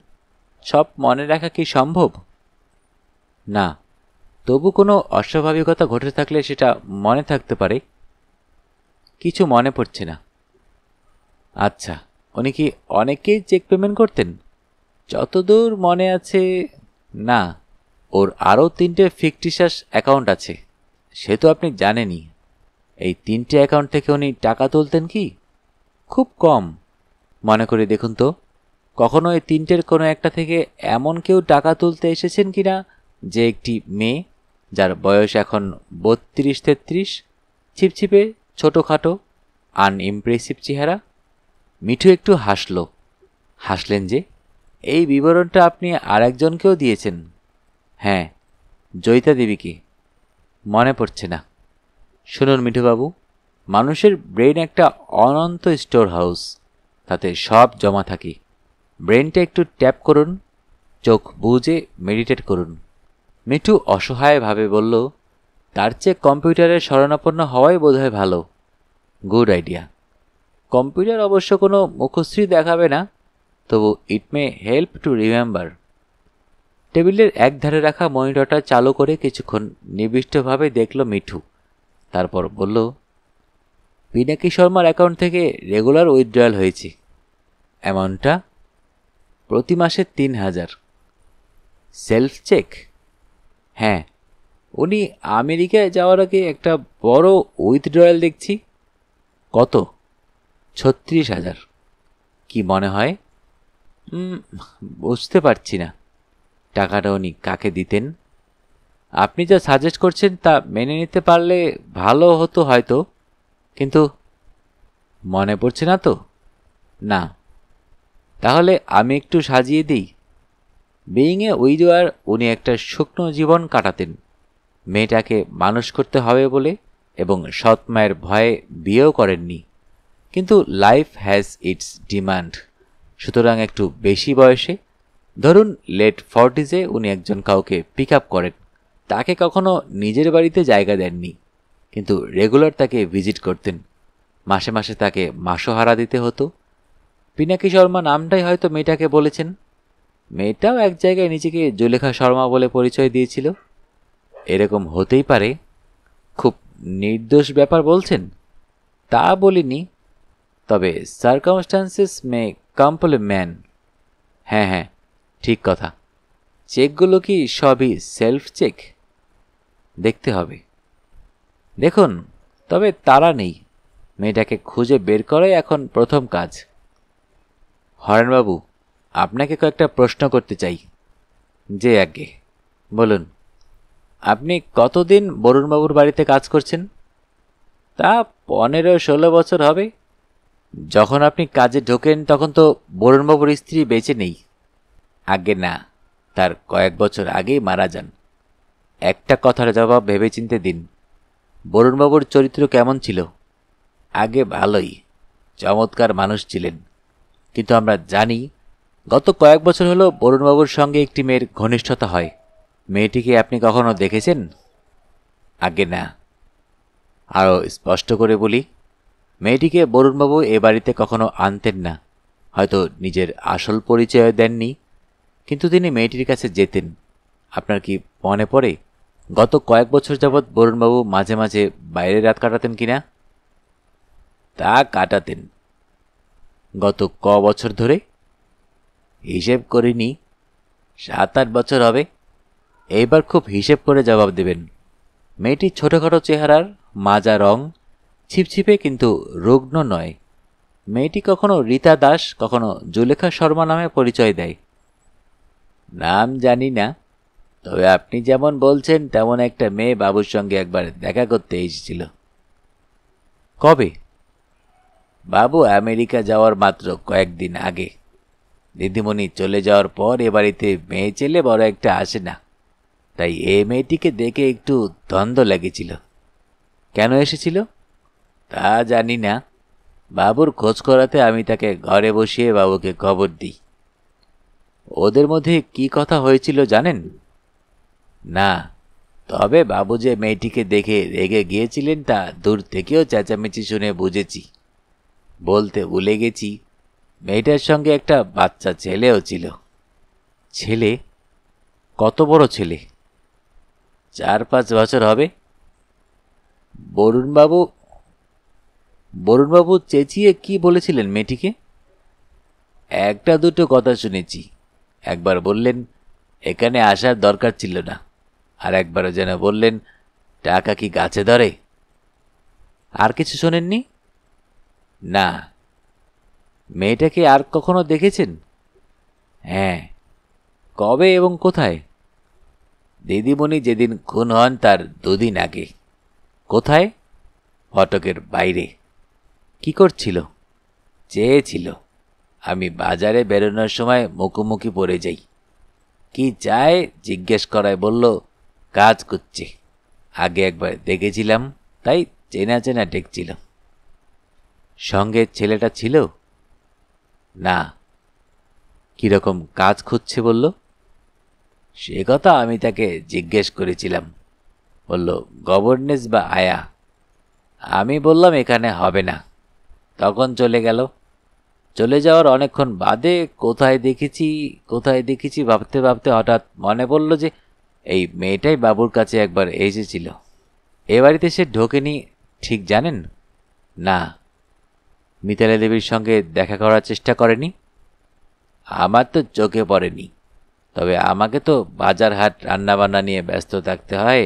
Speaker 1: সব মনে রাখা কি সম্ভব? না। তবু কোনো অস্বাভাবিকতা ঘটে থাকলে সেটা মনে থাকতে পারে। কিছু মনে পড়ছে না। আচ্ছা, উনি কি অনেকেই চেক পেমেন্ট করতেন? যতদূর মনে আছে, না। ওর আরও 3টে ফিকটিশাস অ্যাকাউন্ট আছে, সে তো আপনি জানেনই। এই 3টে অ্যাকাউন্ট থেকে উনি টাকা তুলতেন কি? খুব কম। মনে করে দেখুন তো, কখনো এই 3টের কোনো একটা থেকে এমন কেউ টাকা তুলতে এসেছেন কিনা যে একটি মেয়ে, যার বয়স এখন 32-33, ছিপছিপে, ছোটোখাটো, আনইমপ্রেসিভ চেহারা? মিঠু একটু হাসল। হাসলেন যে? এই বিবরণটা আপনি আরেকজনকেও দিয়েছেন। হ্যাঁ, জয়িতা দেবীকে। মনে পড়ছে না। শুনুন মিঠুবাবু, মানুষের ব্রেন একটা অনন্ত স্টোর হাউস, তাতে সব জমা থাকে। ব্রেনটা একটু ট্যাপ করুন, চোখ বুজে মেডিটেট করুন। মিঠু অসহায়ভাবে বলল, তার চেয়ে কম্পিউটারের শরণাপন্ন হওয়াই বোধহয় ভালো। Good idea. কম্পিউটার অবশ্য কোনো মুখশ্রী দেখাবে না, তবু ইট মে হেল্প টু রিমেম্বার। টেবিলের একধারে রাখা মনিটরটা চালু করে কিছুক্ষণ নিবিষ্টভাবে দেখল মিঠু, তারপর বলল, পিনাকি শর্মার অ্যাকাউন্ট থেকে রেগুলার উইথড্রয়াল হয়েছে। অ্যামাউন্টটা? প্রতি মাসে 3000। Self cheque? হ্যাঁ। উনি আমেরিকায় যাওয়ার আগে একটা বড় উইথড্রয়াল দেখছি। কত? 36,000। কি মনে হয়? বুঝতে পারছি না। টাকাটা উনি কাকে দিতেন? আপনি যা সাজেস্ট করছেন তা মেনে নিতে পারলে ভালো হতো হয়তো, কিন্তু মনে পড়ছে না তো। না। তাহলে আমি একটু সাজিয়ে দিই। বিইং এ উইডোয়ার উনি একটা শুকনো জীবন কাটাতেন। মেয়েটাকে মানুষ করতে হবে বলে এবং সৎ মায়ের ভয়ে বিয়েও করেননি। কিন্তু লাইফ হ্যাজ ইটস ডিমান্ড, সুতরাং একটু বেশি বয়সে, ধরুন লেট 40s উনি একজন কাউকে পিক আপ করেন। তাকে কখনো নিজের বাড়িতে জায়গা দেননি, কিন্তু রেগুলার তাকে ভিজিট করতেন। মাসে মাসে তাকে মাসোহারা দিতে হতো। পিনাকি শর্মা নামটাই হয়তো মেয়েটাকে বলেছেন। মেয়েটাও এক জায়গায় নিজেকে জুলেখা শর্মা বলে পরিচয় দিয়েছিল। এরকম হতেই পারে। খুব নির্দোষ ব্যাপার বলছেন? তা বলিনি, তবে সার্কামস্টান্সেস মে কম্পল এ ম্যান। হ্যাঁ হ্যাঁ, ঠিক কথা। চেকগুলো কি সবই সেলফ চেক? দেখতে হবে। দেখুন, তবে তারা নেই। মেয়েটাকে খুঁজে বের করাই এখন প্রথম কাজ। হরেনবাবু, আপনাকে কয়েকটা প্রশ্ন করতে চাই। যে আগে বলুন। আপনি কতদিন বরুণবাবুর বাড়িতে কাজ করছেন? তা 15-16 বছর হবে। যখন আপনি কাজে ঢোকেন তখন তো বরুণবাবুর স্ত্রী বেঁচে নেই। আগে না, তার কয়েক বছর আগেই মারা যান। একটা কথার জবাব ভেবেচিন্তে দিন। বরুণবাবুর চরিত্র কেমন ছিল? আগে ভালোই, চমৎকার মানুষ ছিলেন, কিন্তু আমরা জানি গত কয়েক বছর হলো বরুণবাবুর সঙ্গে একটি মেয়ের ঘনিষ্ঠতা হয়। মেয়েটিকে আপনি কখনো দেখেছেন? আগে না। আরও স্পষ্ট করে বলি, মেয়েটিকে বরুণবাবু এ বাড়িতে কখনো আনতেন না। হয়তো নিজের আসল পরিচয় দেননি, কিন্তু তিনি মেয়েটির কাছে যেতেন। আপনার কি মনে পড়ে গত কয়েক বছর যাবৎ বরুণবাবু মাঝে মাঝে বাইরে রাত কাটাতেন কিনা? তা কাটাতেন। গত বছর ধরে? হিসেব করিনি, 7-8 বছর হবে। এইবার খুব হিসেব করে জবাব দেবেন। মেয়েটি ছোটখাটো চেহারার, মাজা রং, ছিপছিপে কিন্তু রুগ্ন নয়। মেয়েটি কখনো রীতা দাস, কখনো জুলেখা শর্মা নামে পরিচয় দেয়। নাম জানি না, তবে আপনি যেমন বলছেন তেমন একটা মেয়ে বাবুর সঙ্গে একবার দেখা করতে এসেছিল। কবে? বাবু আমেরিকা যাওয়ার মাত্র কয়েকদিন আগে। দিদিমণি চলে যাওয়ার পর এ বাড়িতে মেয়ে ছেলে বড় একটা আসে না, তাই এ মেয়েটিকে দেখে একটু দ্বন্দ্ব লেগেছিল। কেন এসেছিল তা জানি না। বাবুর খোঁজ করাতে আমি তাকে ঘরে বসিয়ে বাবুকে খবর দিই। ওদের মধ্যে কি কথা হয়েছিল জানেন? না, তবে বাবু যে মেয়েটিকে দেখে রেগে গিয়েছিলেন তা দূর থেকেও চেঁচামেচি শুনে বুঝেছি। বলতে ভুলে গেছি, মেয়েটার সঙ্গে একটা বাচ্চা ছেলেও ছিল। ছেলে? কত বড় ছেলে? 4-5 বছর হবে। বরুণবাবু বরুণবাবু চেঁচিয়ে কি বলেছিলেন মেয়েটিকে? একটা দুটো কথা শুনেছি। একবার বললেন এখানে আসার দরকার ছিল না, আর একবারও যেন বললেন টাকা কি গাছে ধরে। আর কিছু শোনেননি? না। মেয়েটাকে আর কখনো দেখেছেন? হ্যাঁ। কবে এবং কোথায়? দিদিমণি যেদিন খুন হন তার 2 দিন আগে। কোথায়? ফটকের বাইরে। কি করছিল? চেয়েছিল আমি বাজারে বেরোনোর সময় মুখোমুখি পড়ে যাই। কি চায় জিজ্ঞেস করায় বলল কাজ করছে। আগে একবার দেখেছিলাম, তাই চেনা চেনা ডেকছিল। সঙ্গে ছেলেটা ছিল? না। কিরকম কাজ খুঁজছে বলল? সে কথা আমি তাকে জিজ্ঞেস করেছিলাম। বলল গভর্নেস বা আয়া। আমি বললাম এখানে হবে না। তখন চলে গেল। চলে যাওয়ার অনেকক্ষণ বাদে কোথায় দেখেছি ভাবতে ভাবতে হঠাৎ মনে পড়ল যে এই মেয়েটাই বাবুর কাছে একবার এসেছিল। এ বাড়িতে সে ঢোকেনি ঠিক জানেন? না। মিতালি দেবীর সঙ্গে দেখা করার চেষ্টা করেনি? আমার তো চোখে পড়েনি, তবে আমাকে তো বাজার হাট রান্নাবান্না নিয়ে ব্যস্ত থাকতে হয়।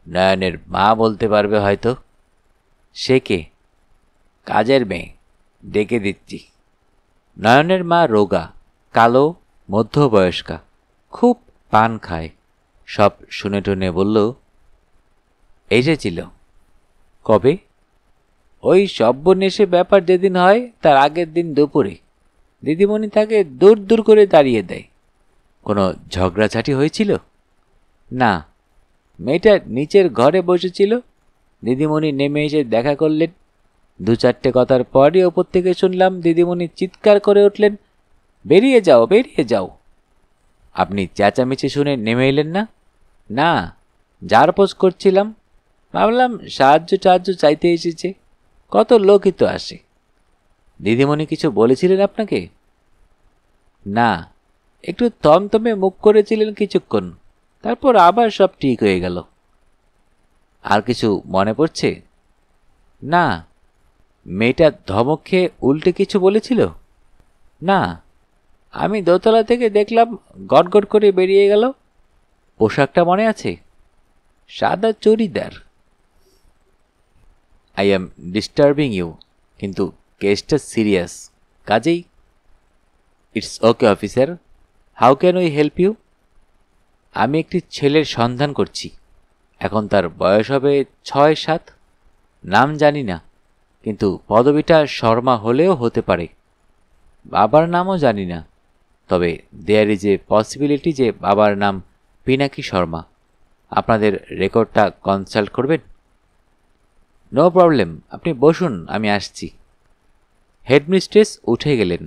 Speaker 1: নয়নের মা বলতে পারবে হয়তো। সে কে? কাজের মেয়ে, ডেকে দিচ্ছি। নয়নের মা রোগা, কালো, মধ্যবয়স্কা, খুব পান খায়। সব শুনে টুনে বলল এসেছিল। কবে? ওই সর্বনেশে ব্যাপার যেদিন হয় তার আগের দিন দুপুরে দিদিমণি তাকে দূর দূর করে তাড়িয়ে দেয়। কোনো ঝগড়াঝাটি হয়েছিল? না, মেয়েটা নিচের ঘরে বসেছিল, দিদিমণি নেমে এসে দেখা করলেন। 2-4টে কথার পরই ওপর থেকে শুনলাম দিদিমণি চিৎকার করে উঠলেন, বেরিয়ে যাও, বেরিয়ে যাও। আপনি চেঁচামেচি শুনে নেমে এলেন না? না, জারপোজ করছিলাম, ভাবলাম সাহায্য চাইতে এসেছে, কত লোকই তো আসে। দিদিমণি কিছু বলেছিলেন আপনাকে? না, একটু থমথমে মুখ করেছিলেন কিছুক্ষণ, তারপর আবার সব ঠিক হয়ে গেল। আর কিছু মনে পড়ছে? না। মেয়েটা ধমক খেয়ে উল্টে কিছু বলেছিল? না, আমি দোতলা থেকে দেখলাম গটগট করে বেরিয়ে গেল। পোশাকটা মনে আছে? সাদা churidar. I am disturbing you, কিন্তু কেসটা সিরিয়াস, কাজেই it's okay officer, how can we help you? আমি একটি ছেলের সন্ধান করছি। এখন তার বয়স হবে 6-7, নাম জানি না, কিন্তু পদবিটা শর্মা হলেও হতে পারে। বাবার নামও জানি না, তবে দেয়ার ইজ এ পসিবিলিটি যে বাবার নাম পিনাকি শর্মা। আপনাদের রেকর্ডটা কনসাল্ট করবেন? নো প্রবলেম, আপনি বসুন, আমি আসছি। হেডমিস্ট্রেস উঠে গেলেন,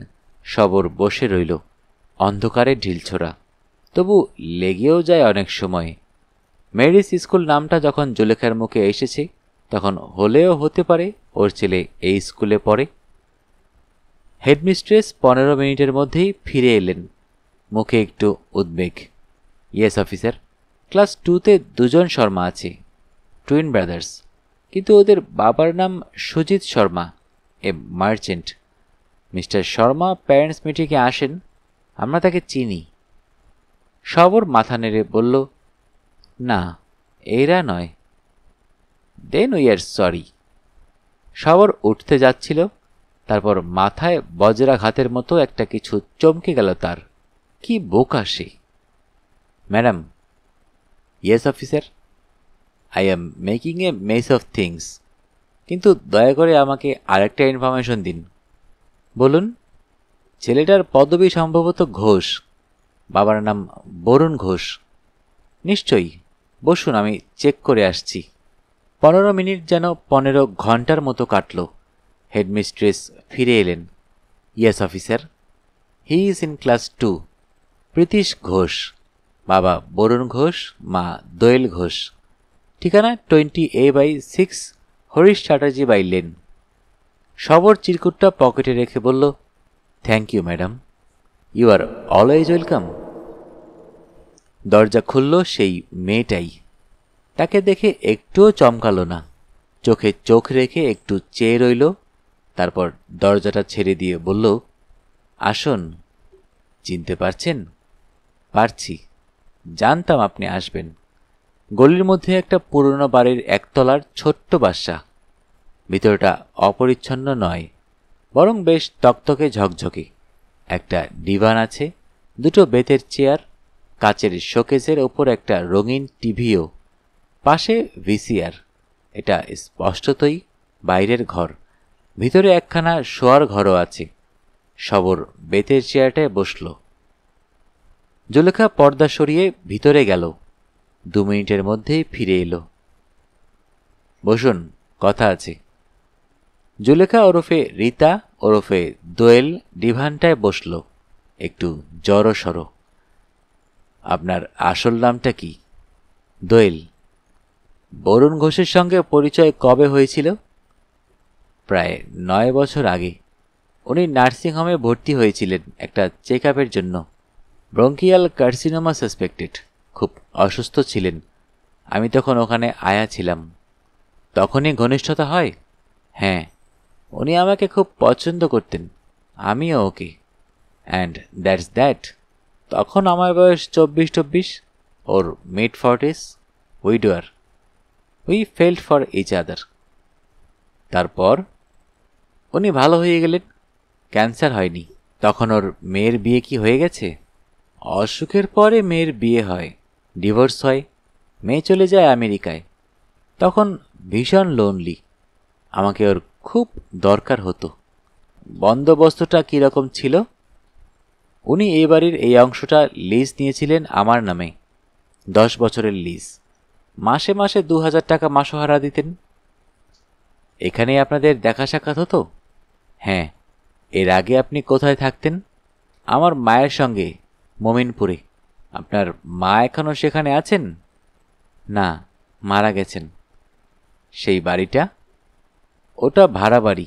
Speaker 1: সবর বসে রইল, অন্ধকারে ঢিলছোড়া, তবু লেগেও যায় অনেক সময়। মেরিস স্কুল নামটা যখন জুলেখার মুখে এসেছে, তখন হলেও হতে পারে ওর ছেলে এই স্কুলে পড়ে। হেডমিস্ট্রেস 15 মিনিটের মধ্যেই ফিরে এলেন, মুখে একটু উদ্বেগ। ইয়েস অফিসার, ক্লাস 2তে 2জন শর্মা আছে, টুইন ব্রাদার্স, কিন্তু ওদের বাবার নাম সুজিত শর্মা, এ মার্চেন্ট। মিস্টার শর্মা প্যারেন্টস মিটিংয়ে আসেন, আমরা তাকে চিনি। সবর মাথা নেড়ে বলল, না, এরা নয়। Then we are sorry. Sabar উঠতে যাচ্ছিল, তারপর মাথায় বজ্রাঘাতের মতো একটা কিছু চমকে গেল তার। কি বোকা সে! Madam. Yes officer, I am making a mess of things, কিন্তু দয়া করে আমাকে আরেকটা ইনফরমেশন দিন। বলুন। ছেলেটার পদবি সম্ভবত ঘোষ, বাবার নাম বরুণ ঘোষ। নিশ্চয়ই, বসুন, আমি চেক করে আসছি। 15 মিনিট যেন 15 ঘন্টার মতো কাটল। হেডমিস্ট্রেস ফিরে এলেন। Yes officer, he is in class 2, Pritish Ghosh, বাবা বরুণ ঘোষ, মা দোয়েল ঘোষ। ঠিকানা 20A/6 Harish Chatterjee by lane. সবর চিরকুটটা পকেটে রেখে বলল, thank you madam, you are always welcome. দরজা খুলল সেই মেয়েটাই। তাকে দেখে একটুও চমকালো না, চোখে চোখ রেখে একটু চেয়ে রইল, তারপর দরজাটা ছেড়ে দিয়ে বলল, আসুন। চিনতে পারছেন? পারছি, জানতাম আপনি আসবেন। গলির মধ্যে একটা পুরনো বাড়ির একতলার ছোট্ট বাসা। ভিতরটা অপরিচ্ছন্ন নয়, বরং বেশ তকতকে ঝকঝকে। একটা ডিভান আছে, 2টো বেতের চেয়ার, কাচের শোকেসের ওপর একটা রঙিন টিভিও, পাশে ভিসিআর। এটা স্পষ্টতই বাইরের ঘর। ভিতরে একখানা শোয়ার ঘরও আছে। সবর বেতের চেয়ারটায় বসল। জুলেখা পর্দা সরিয়ে ভিতরে গেল, 2 মিনিটের মধ্যেই ফিরে এলো। বসুন, কথা আছে। জুলেখা ওরফে রীতা ওরফে দোয়েল ডিভানটায় বসল, একটু জড়সড়। আপনার আসল নামটা কি? দোয়েল। বরুণ ঘোষের সঙ্গে পরিচয় কবে হয়েছিল? প্রায় 9 বছর আগে। উনি নার্সিংহোমে ভর্তি হয়েছিলেন একটা চেক আপের জন্য। ব্রঙ্কিয়াল কার্সিনোমা সাসপেক্টেড, খুব অসুস্থ ছিলেন। আমি তখন ওখানে আয়া ছিলাম। তখনই ঘনিষ্ঠতা হয়? হ্যাঁ, উনি আমাকে খুব পছন্দ করতেন, আমিও ওকে। And that's that. তখন আমার বয়স 24-24, ওর mid-40s, widower. We felt for each other. তারপর উনি ভালো হয়ে গেলেন, ক্যান্সার হয়নি। তখন ওর মেয়ের বিয়ে কি হয়ে গেছে? অসুখের পরে মেয়ের বিয়ে হয়, ডিভোর্স হয়, মেয়ে চলে যায় আমেরিকায়। তখন ভীষণ লোনলি। আমাকে ওর খুব দরকার হতো। বন্দোবস্তটা কীরকম ছিল? উনি এই বাড়ির এই অংশটা লিজ নিয়েছিলেন আমার নামে, 10 বছরের লিজ। মাসে মাসে 2000 টাকা মাসোহারা দিতেন। এখানেই আপনাদের দেখা সাক্ষাৎ হতো? হ্যাঁ। এর আগে আপনি কোথায় থাকতেন? আমার মায়ের সঙ্গে, মমিনপুরে। আপনার মা এখনও সেখানে আছেন? না, মারা গেছেন। সেই বাড়িটা? ওটা ভাড়া বাড়ি,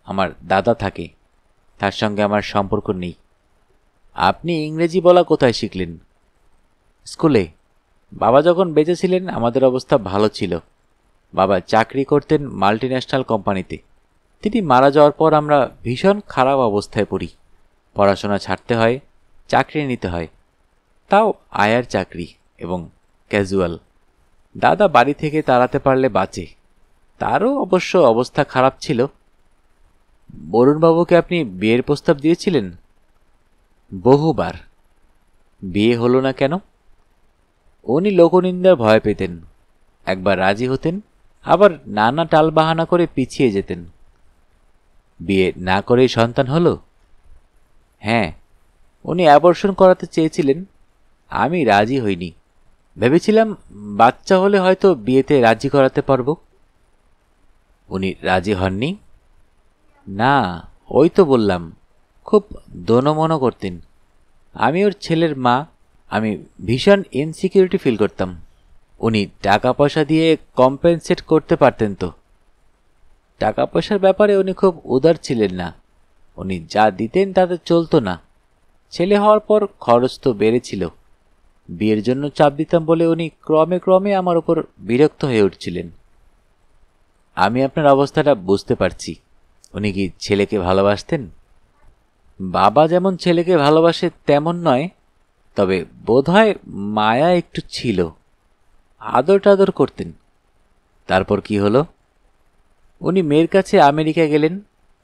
Speaker 1: আমার দাদা থাকে, তার সঙ্গে আমার সম্পর্ক নেই। আপনি ইংরেজি বলা কোথায় শিখলেন? স্কুলে। বাবা যখন বেঁচে ছিলেন আমাদের অবস্থা ভালো ছিল। বাবা চাকরি করতেন মাল্টিন্যাশনাল কোম্পানিতে। তিনি মারা যাওয়ার পর আমরা ভীষণ খারাপ অবস্থায় পড়ি। পড়াশোনা ছাড়তে হয়, চাকরি নিতে হয়, তাও আয়ার চাকরি এবং ক্যাজুয়াল। দাদা বাড়ি থেকে তাড়াতে পারলে বাঁচে, তারও অবশ্য অবস্থা খারাপ ছিল। বরুণবাবুকে আপনি বিয়ের প্রস্তাব দিয়েছিলেন? বহুবার। বিয়ে হলো না কেন? উনি লোকনিন্দার ভয় পেতেন। একবার রাজি হতেন, আবার নানা টালবাহানা করে পিছিয়ে যেতেন। বিয়ে না করেই সন্তান হলো? হ্যাঁ, উনি অ্যাবর্শন করাতে চেয়েছিলেন, আমি রাজি হইনি। ভেবেছিলাম বাচ্চা হলে হয়তো বিয়েতে রাজি করাতে পারব। উনি রাজি হননি? না, ওই তো বললাম, খুব দোনোমনো করতেন। আমি ওর ছেলের মা, আমি ভীষণ ইনসিকিউরিটি ফিল করতাম। উনি টাকা পয়সা দিয়ে কম্পেনসেট করতে পারতেন তো? টাকা পয়সার ব্যাপারে উনি খুব উদার ছিলেন না। উনি যা দিতেন তাতে চলতো না। ছেলে হওয়ার পর খরচ তো বেড়েছিল। বিয়ের জন্য চাপ দিতাম বলে উনি ক্রমে ক্রমে আমার উপর বিরক্ত হয়ে উঠছিলেন। আমি আপনার অবস্থাটা বুঝতে পারছি। উনি কি ছেলেকে ভালোবাসতেন? বাবা যেমন ছেলেকে ভালোবাসে তেমন নয়, তবে বোধহয় মায়া একটু ছিল। আদর টাদর করতেন। তারপর কি হলো? উনি মেয়ের কাছে আমেরিকা গেলেন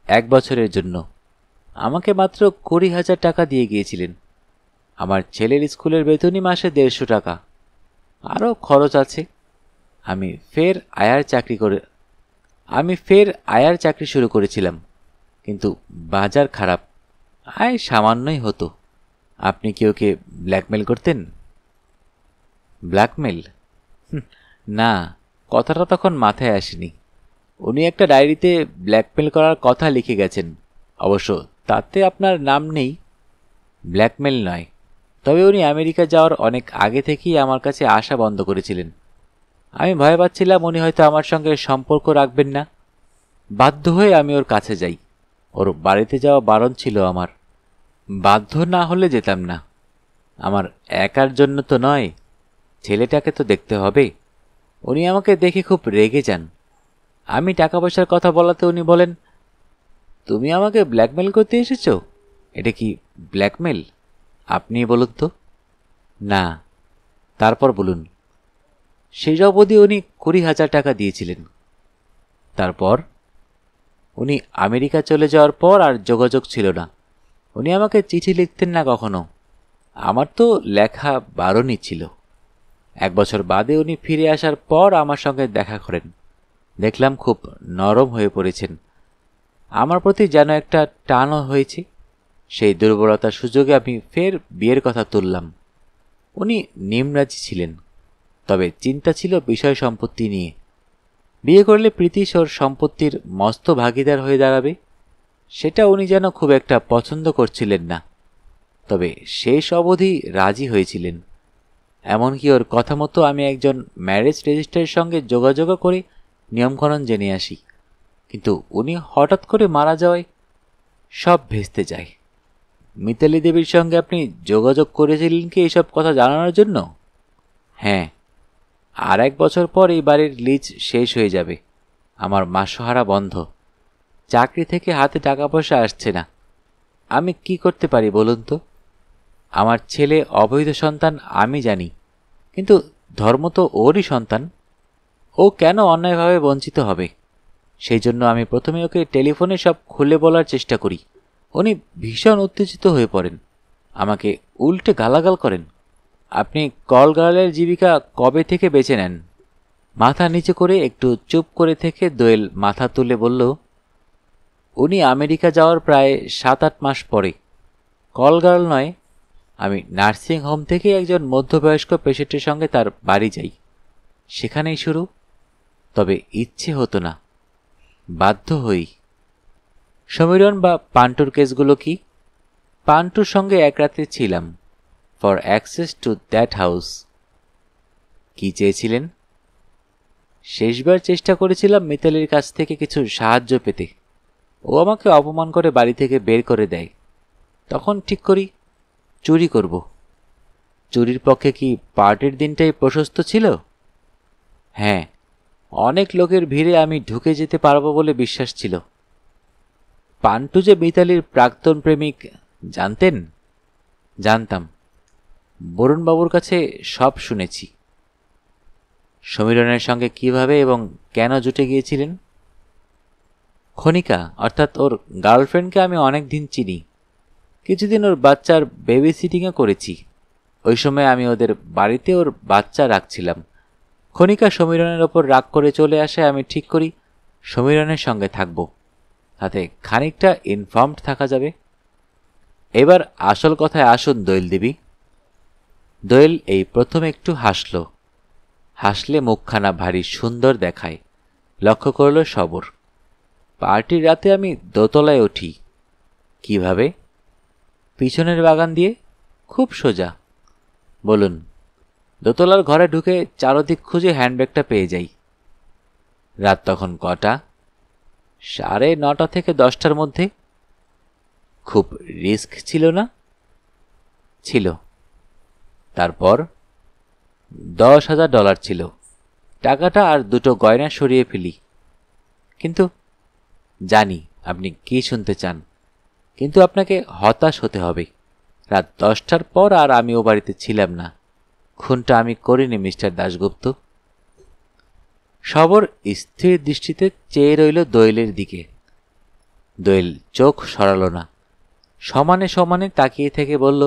Speaker 1: 1 বছরের জন্য। আমাকে মাত্র 20,000 টাকা দিয়ে গিয়েছিলেন। আমার ছেলের স্কুলের বেতনই মাসে 150 টাকা। আরও খরচ আছে। আমি ফের আয়ার চাকরি শুরু করেছিলাম, কিন্তু বাজার খারাপ, আয় সামান্যই হতো। আপনি কি ওকে ব্ল্যাকমেল করতেন? ব্ল্যাকমেল? না, কথাটা তখন মাথায় আসেনি। উনি একটা ডায়েরিতে ব্ল্যাকমেল করার কথা লিখে গেছেন, অবশ্য তাতে আপনার নাম নেই। ব্ল্যাকমেল নয়, তবে উনি আমেরিকা যাওয়ার অনেক আগে থেকেই আমার কাছে আসা বন্ধ করেছিলেন। আমি ভয় পাচ্ছিলাম উনি হয়তো আমার সঙ্গে সম্পর্ক রাখবেন না। বাধ্য হয়ে আমি ওর কাছে যাই। ওর বাড়িতে যাওয়া বারণ ছিল আমার। বাধ্য না হলে যেতাম না। আমার একার জন্য তো নয়, ছেলেটাকে তো দেখতে হবে। উনি আমাকে দেখে খুব রেগে যান। আমি টাকা পয়সার কথা বলাতে উনি বলেন, তুমি আমাকে ব্ল্যাকমেল করতে এসেছো? এটা কি ব্ল্যাকমেল? আপনি বলুন তো। না। তারপর বলুন। সেই অবধি উনি 20,000 টাকা দিয়েছিলেন। তারপর? উনি আমেরিকা চলে যাওয়ার পর আর যোগাযোগ ছিল না। উনি আমাকে চিঠি লিখতেন না কখনো। আমার তো লেখা বারণই ছিল। 1 বছর বাদে উনি ফিরে আসার পর আমার সঙ্গে দেখা করেন। দেখলাম খুব নরম হয়ে পড়েছেন। আমার প্রতি যেন একটা টানও হয়েছে। সেই দুর্বলতার সুযোগে আমি ফের বিয়ের কথা তুললাম। উনি নিমরাজি ছিলেন, তবে চিন্তা ছিল বিষয় সম্পত্তি নিয়ে। বিয়ে করলে প্রীতিশ ওর সম্পত্তির মস্ত ভাগিদার হয়ে দাঁড়াবে, সেটা উনি যেন খুব একটা পছন্দ করছিলেন না। তবে শেষ অবধি রাজি হয়েছিলেন। এমনকি ওর কথা মতো আমি একজন ম্যারেজ রেজিস্ট্রারের সঙ্গে যোগাযোগ করে নিয়মকানুন জেনে আসি। কিন্তু উনি হঠাৎ করে মারা যাওয়ায় সব ভেস্তে যায়। মিতালি দেবীর সঙ্গে আপনি যোগাযোগ করেছিলেন কি এইসব কথা জানানোর জন্য? হ্যাঁ। আর 1 বছর পর এই বাড়ির লিজ শেষ হয়ে যাবে। আমার মাসোহারা বন্ধ। চাকরি থেকে হাতে টাকা পয়সা আসছে না। আমি কি করতে পারি বলুন তো? আমার ছেলে অবৈধ সন্তান আমি জানি, কিন্তু ধর্ম তো ওরই সন্তান। ও কেন অন্যায়ভাবে বঞ্চিত হবে? সেই জন্য আমি প্রথমে ওকে টেলিফোনে সব খুলে বলার চেষ্টা করি। উনি ভীষণ উত্তেজিত হয়ে পড়েন, আমাকে উল্টে গালাগাল করেন। আপনি কলগালের জীবিকা কবে থেকে বেছে নেন? মাথা নিচু করে একটু চুপ করে থেকে দোয়েল মাথা তুলে বলল, উনি আমেরিকা যাওয়ার প্রায় 7-8 মাস পরে। কল গার্ল নয়, আমি নার্সিং হোম থেকে একজন মধ্যবয়স্ক পেশেন্টের সঙ্গে তার বাড়ি যাই, সেখানেই শুরু। তবে ইচ্ছে হতো না, বাধ্য হই। সমীরণ বা পান্টুর কেসগুলো কি? পান্টুর সঙ্গে এক রাতে ছিলাম, for access to that house. কি চেয়েছিলেন? শেষবার চেষ্টা করেছিলাম মিতালির কাছ থেকে কিছু সাহায্য পেতে। ও আমাকে অপমান করে বাড়ি থেকে বের করে দেয়। তখন ঠিক করি চুরি করব। চুরির পক্ষে কি পার্টির দিনটাই প্রশস্ত ছিল? হ্যাঁ, অনেক লোকের ভিড়ে আমি ঢুকে যেতে পারবো বলে বিশ্বাস ছিল। পান্টু যে মিতালির প্রাক্তন প্রেমিক জানতেন? জানতাম, বরুণবাবুর কাছে সব শুনেছি। সমীরণের সঙ্গে কিভাবে এবং কেন জুটে গিয়েছিলেন? খনিকা অর্থাৎ ওর গার্লফ্রেন্ডকে আমি অনেক দিন চিনি। কিছুদিন ওর বাচ্চার বেবি সিটিংও করেছি। ওই সময় আমি ওদের বাড়িতে ওর বাচ্চা রাখছিলাম। খনিকা সমীরণের ওপর রাগ করে চলে আসে। আমি ঠিক করি সমীরণের সঙ্গে থাকব, তাতে খানিকটা ইনফর্মড থাকা যাবে। এবার আসল কথায় আসুন দোয়েল দেবী। দোয়েল এই প্রথম একটু হাসল। হাসলে মুখখানা ভারী সুন্দর দেখায়, লক্ষ্য করল সবর। পার্টির রাতে আমি দোতলায় উঠি। কিভাবে? পিছনের বাগান দিয়ে, খুব সোজা। বলুন। দোতলার ঘরে ঢুকে চারদিক খুঁজে হ্যান্ডব্যাগটা পেয়ে যাই। রাত তখন কটা? 9:30 থেকে 10টার মধ্যে। খুব রিস্ক ছিল না? ছিল। তারপর $10,000 ছিল। টাকাটা আর দুটো গয়না সরিয়ে ফেলি। কিন্তু জানি আপনি কি শুনতে চান, কিন্তু আপনাকে হতাশ হতে হবে। রাত 10টার পর আর আমি ও বাড়িতে ছিলাম না। খুনটা আমি করিনি মিস্টার দাশগুপ্ত। সবর স্থির দৃষ্টিতে চেয়ে রইল দোয়েলের দিকে। দোয়েল চোখ সরাল না, সমানে সমানে তাকিয়ে থেকে বলল,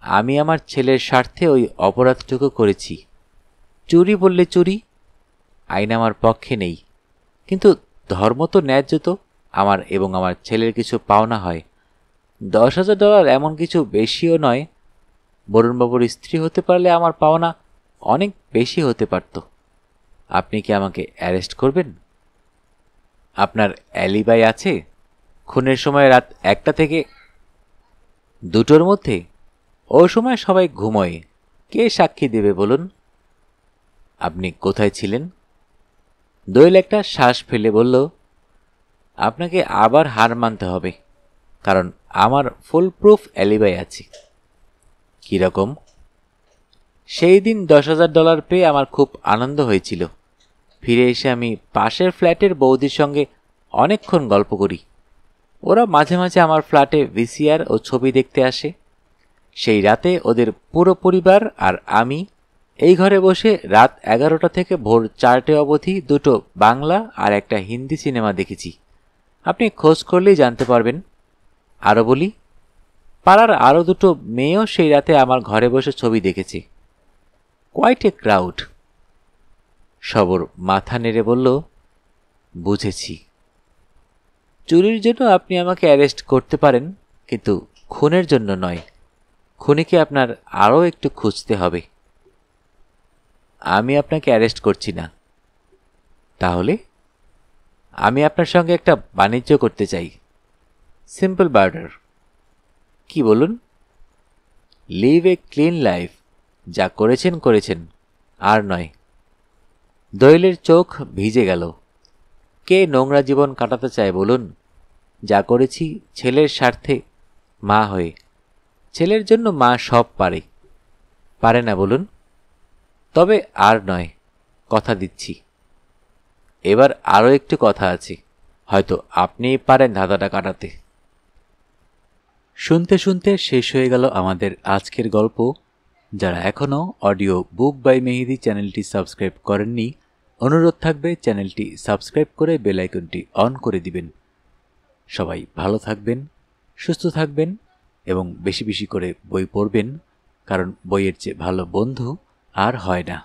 Speaker 1: আমি আমার ছেলের স্বার্থে ওই অপরাধটুকু করেছি। চুরি বললে চুরি, আইন আমার পক্ষে নেই, কিন্তু ধর্ম তো ন্যায্য তো। আমার এবং আমার ছেলের কিছু পাওনা হয়। $10,000 এমন কিছু বেশিও নয়। বরুণবাবুর স্ত্রী হতে পারলে আমার পাওনা অনেক বেশি হতে পারত। আপনি কি আমাকে অ্যারেস্ট করবেন? আপনার অ্যালিবাই আছে? খুনের সময় রাত 1টা থেকে 2টোর মধ্যে? ও সময় সবাই ঘুমোয়, কে সাক্ষী দেবে বলুন? আপনি কোথায় ছিলেন? দোয়েল একটা শ্বাস ফেলে বলল, আপনাকে আবার হার মানতে হবে, কারণ আমার ফুল প্রুফ অ্যালিবাই আছে। কীরকম? সেই দিন $10,000 পেয়ে আমার খুব আনন্দ হয়েছিল। ফিরে এসে আমি পাশের ফ্ল্যাটের বৌদির সঙ্গে অনেকক্ষণ গল্প করি। ওরা মাঝে মাঝে আমার ফ্ল্যাটে ভিসিআর ও ছবি দেখতে আসে। সেই রাতে ওদের পুরো পরিবার আর আমি এই ঘরে বসে রাত 11টা থেকে ভোর 4টে অবধি দুটো বাংলা আর একটা হিন্দি সিনেমা দেখেছি। আপনি খোঁজ করলেই জানতে পারবেন। আরও বলি, পাড়ার আরও দুটো মেয়েও সেই রাতে আমার ঘরে বসে ছবি দেখেছে। Quite a crowd. সবর মাথা নেড়ে বলল, বুঝেছি। চুরির জন্য আপনি আমাকে অ্যারেস্ট করতে পারেন, কিন্তু খুনের জন্য নয়। খুনিকে আপনার আরও একটু খুঁজতে হবে। আমি আপনাকে অ্যারেস্ট করছি না। তাহলে? আমি আপনার সঙ্গে একটা বাণিজ্য করতে চাই। Simple barter. কি বলুন? Live a clean life. যা করেছেন করেছেন, আর নয়। দোয়েলের চোখ ভিজে গেল। কে নোংরা জীবন কাটাতে চায় বলুন? যা করেছি ছেলের স্বার্থে, মা হয়ে। ছেলের জন্য মা সব পারে। পারে না বলুন? তবে আর নয়, কথা দিচ্ছি। এবার আরও একটু কথা আছে, হয়তো আপনিই পারেন ধাঁধাটা কাটাতে। শুনতে শুনতে শেষ হয়ে গেল আমাদের আজকের গল্প। যারা এখনও অডিও বুক বাই মেহেদি চ্যানেলটি সাবস্ক্রাইব করেননি, অনুরোধ থাকবে চ্যানেলটি সাবস্ক্রাইব করে বেল আইকনটি অন করে দিবেন। সবাই ভালো থাকবেন, সুস্থ থাকবেন এবং বেশি বেশি করে বই পড়বেন, কারণ বইয়ের চেয়ে ভালো বন্ধু আর হয় না।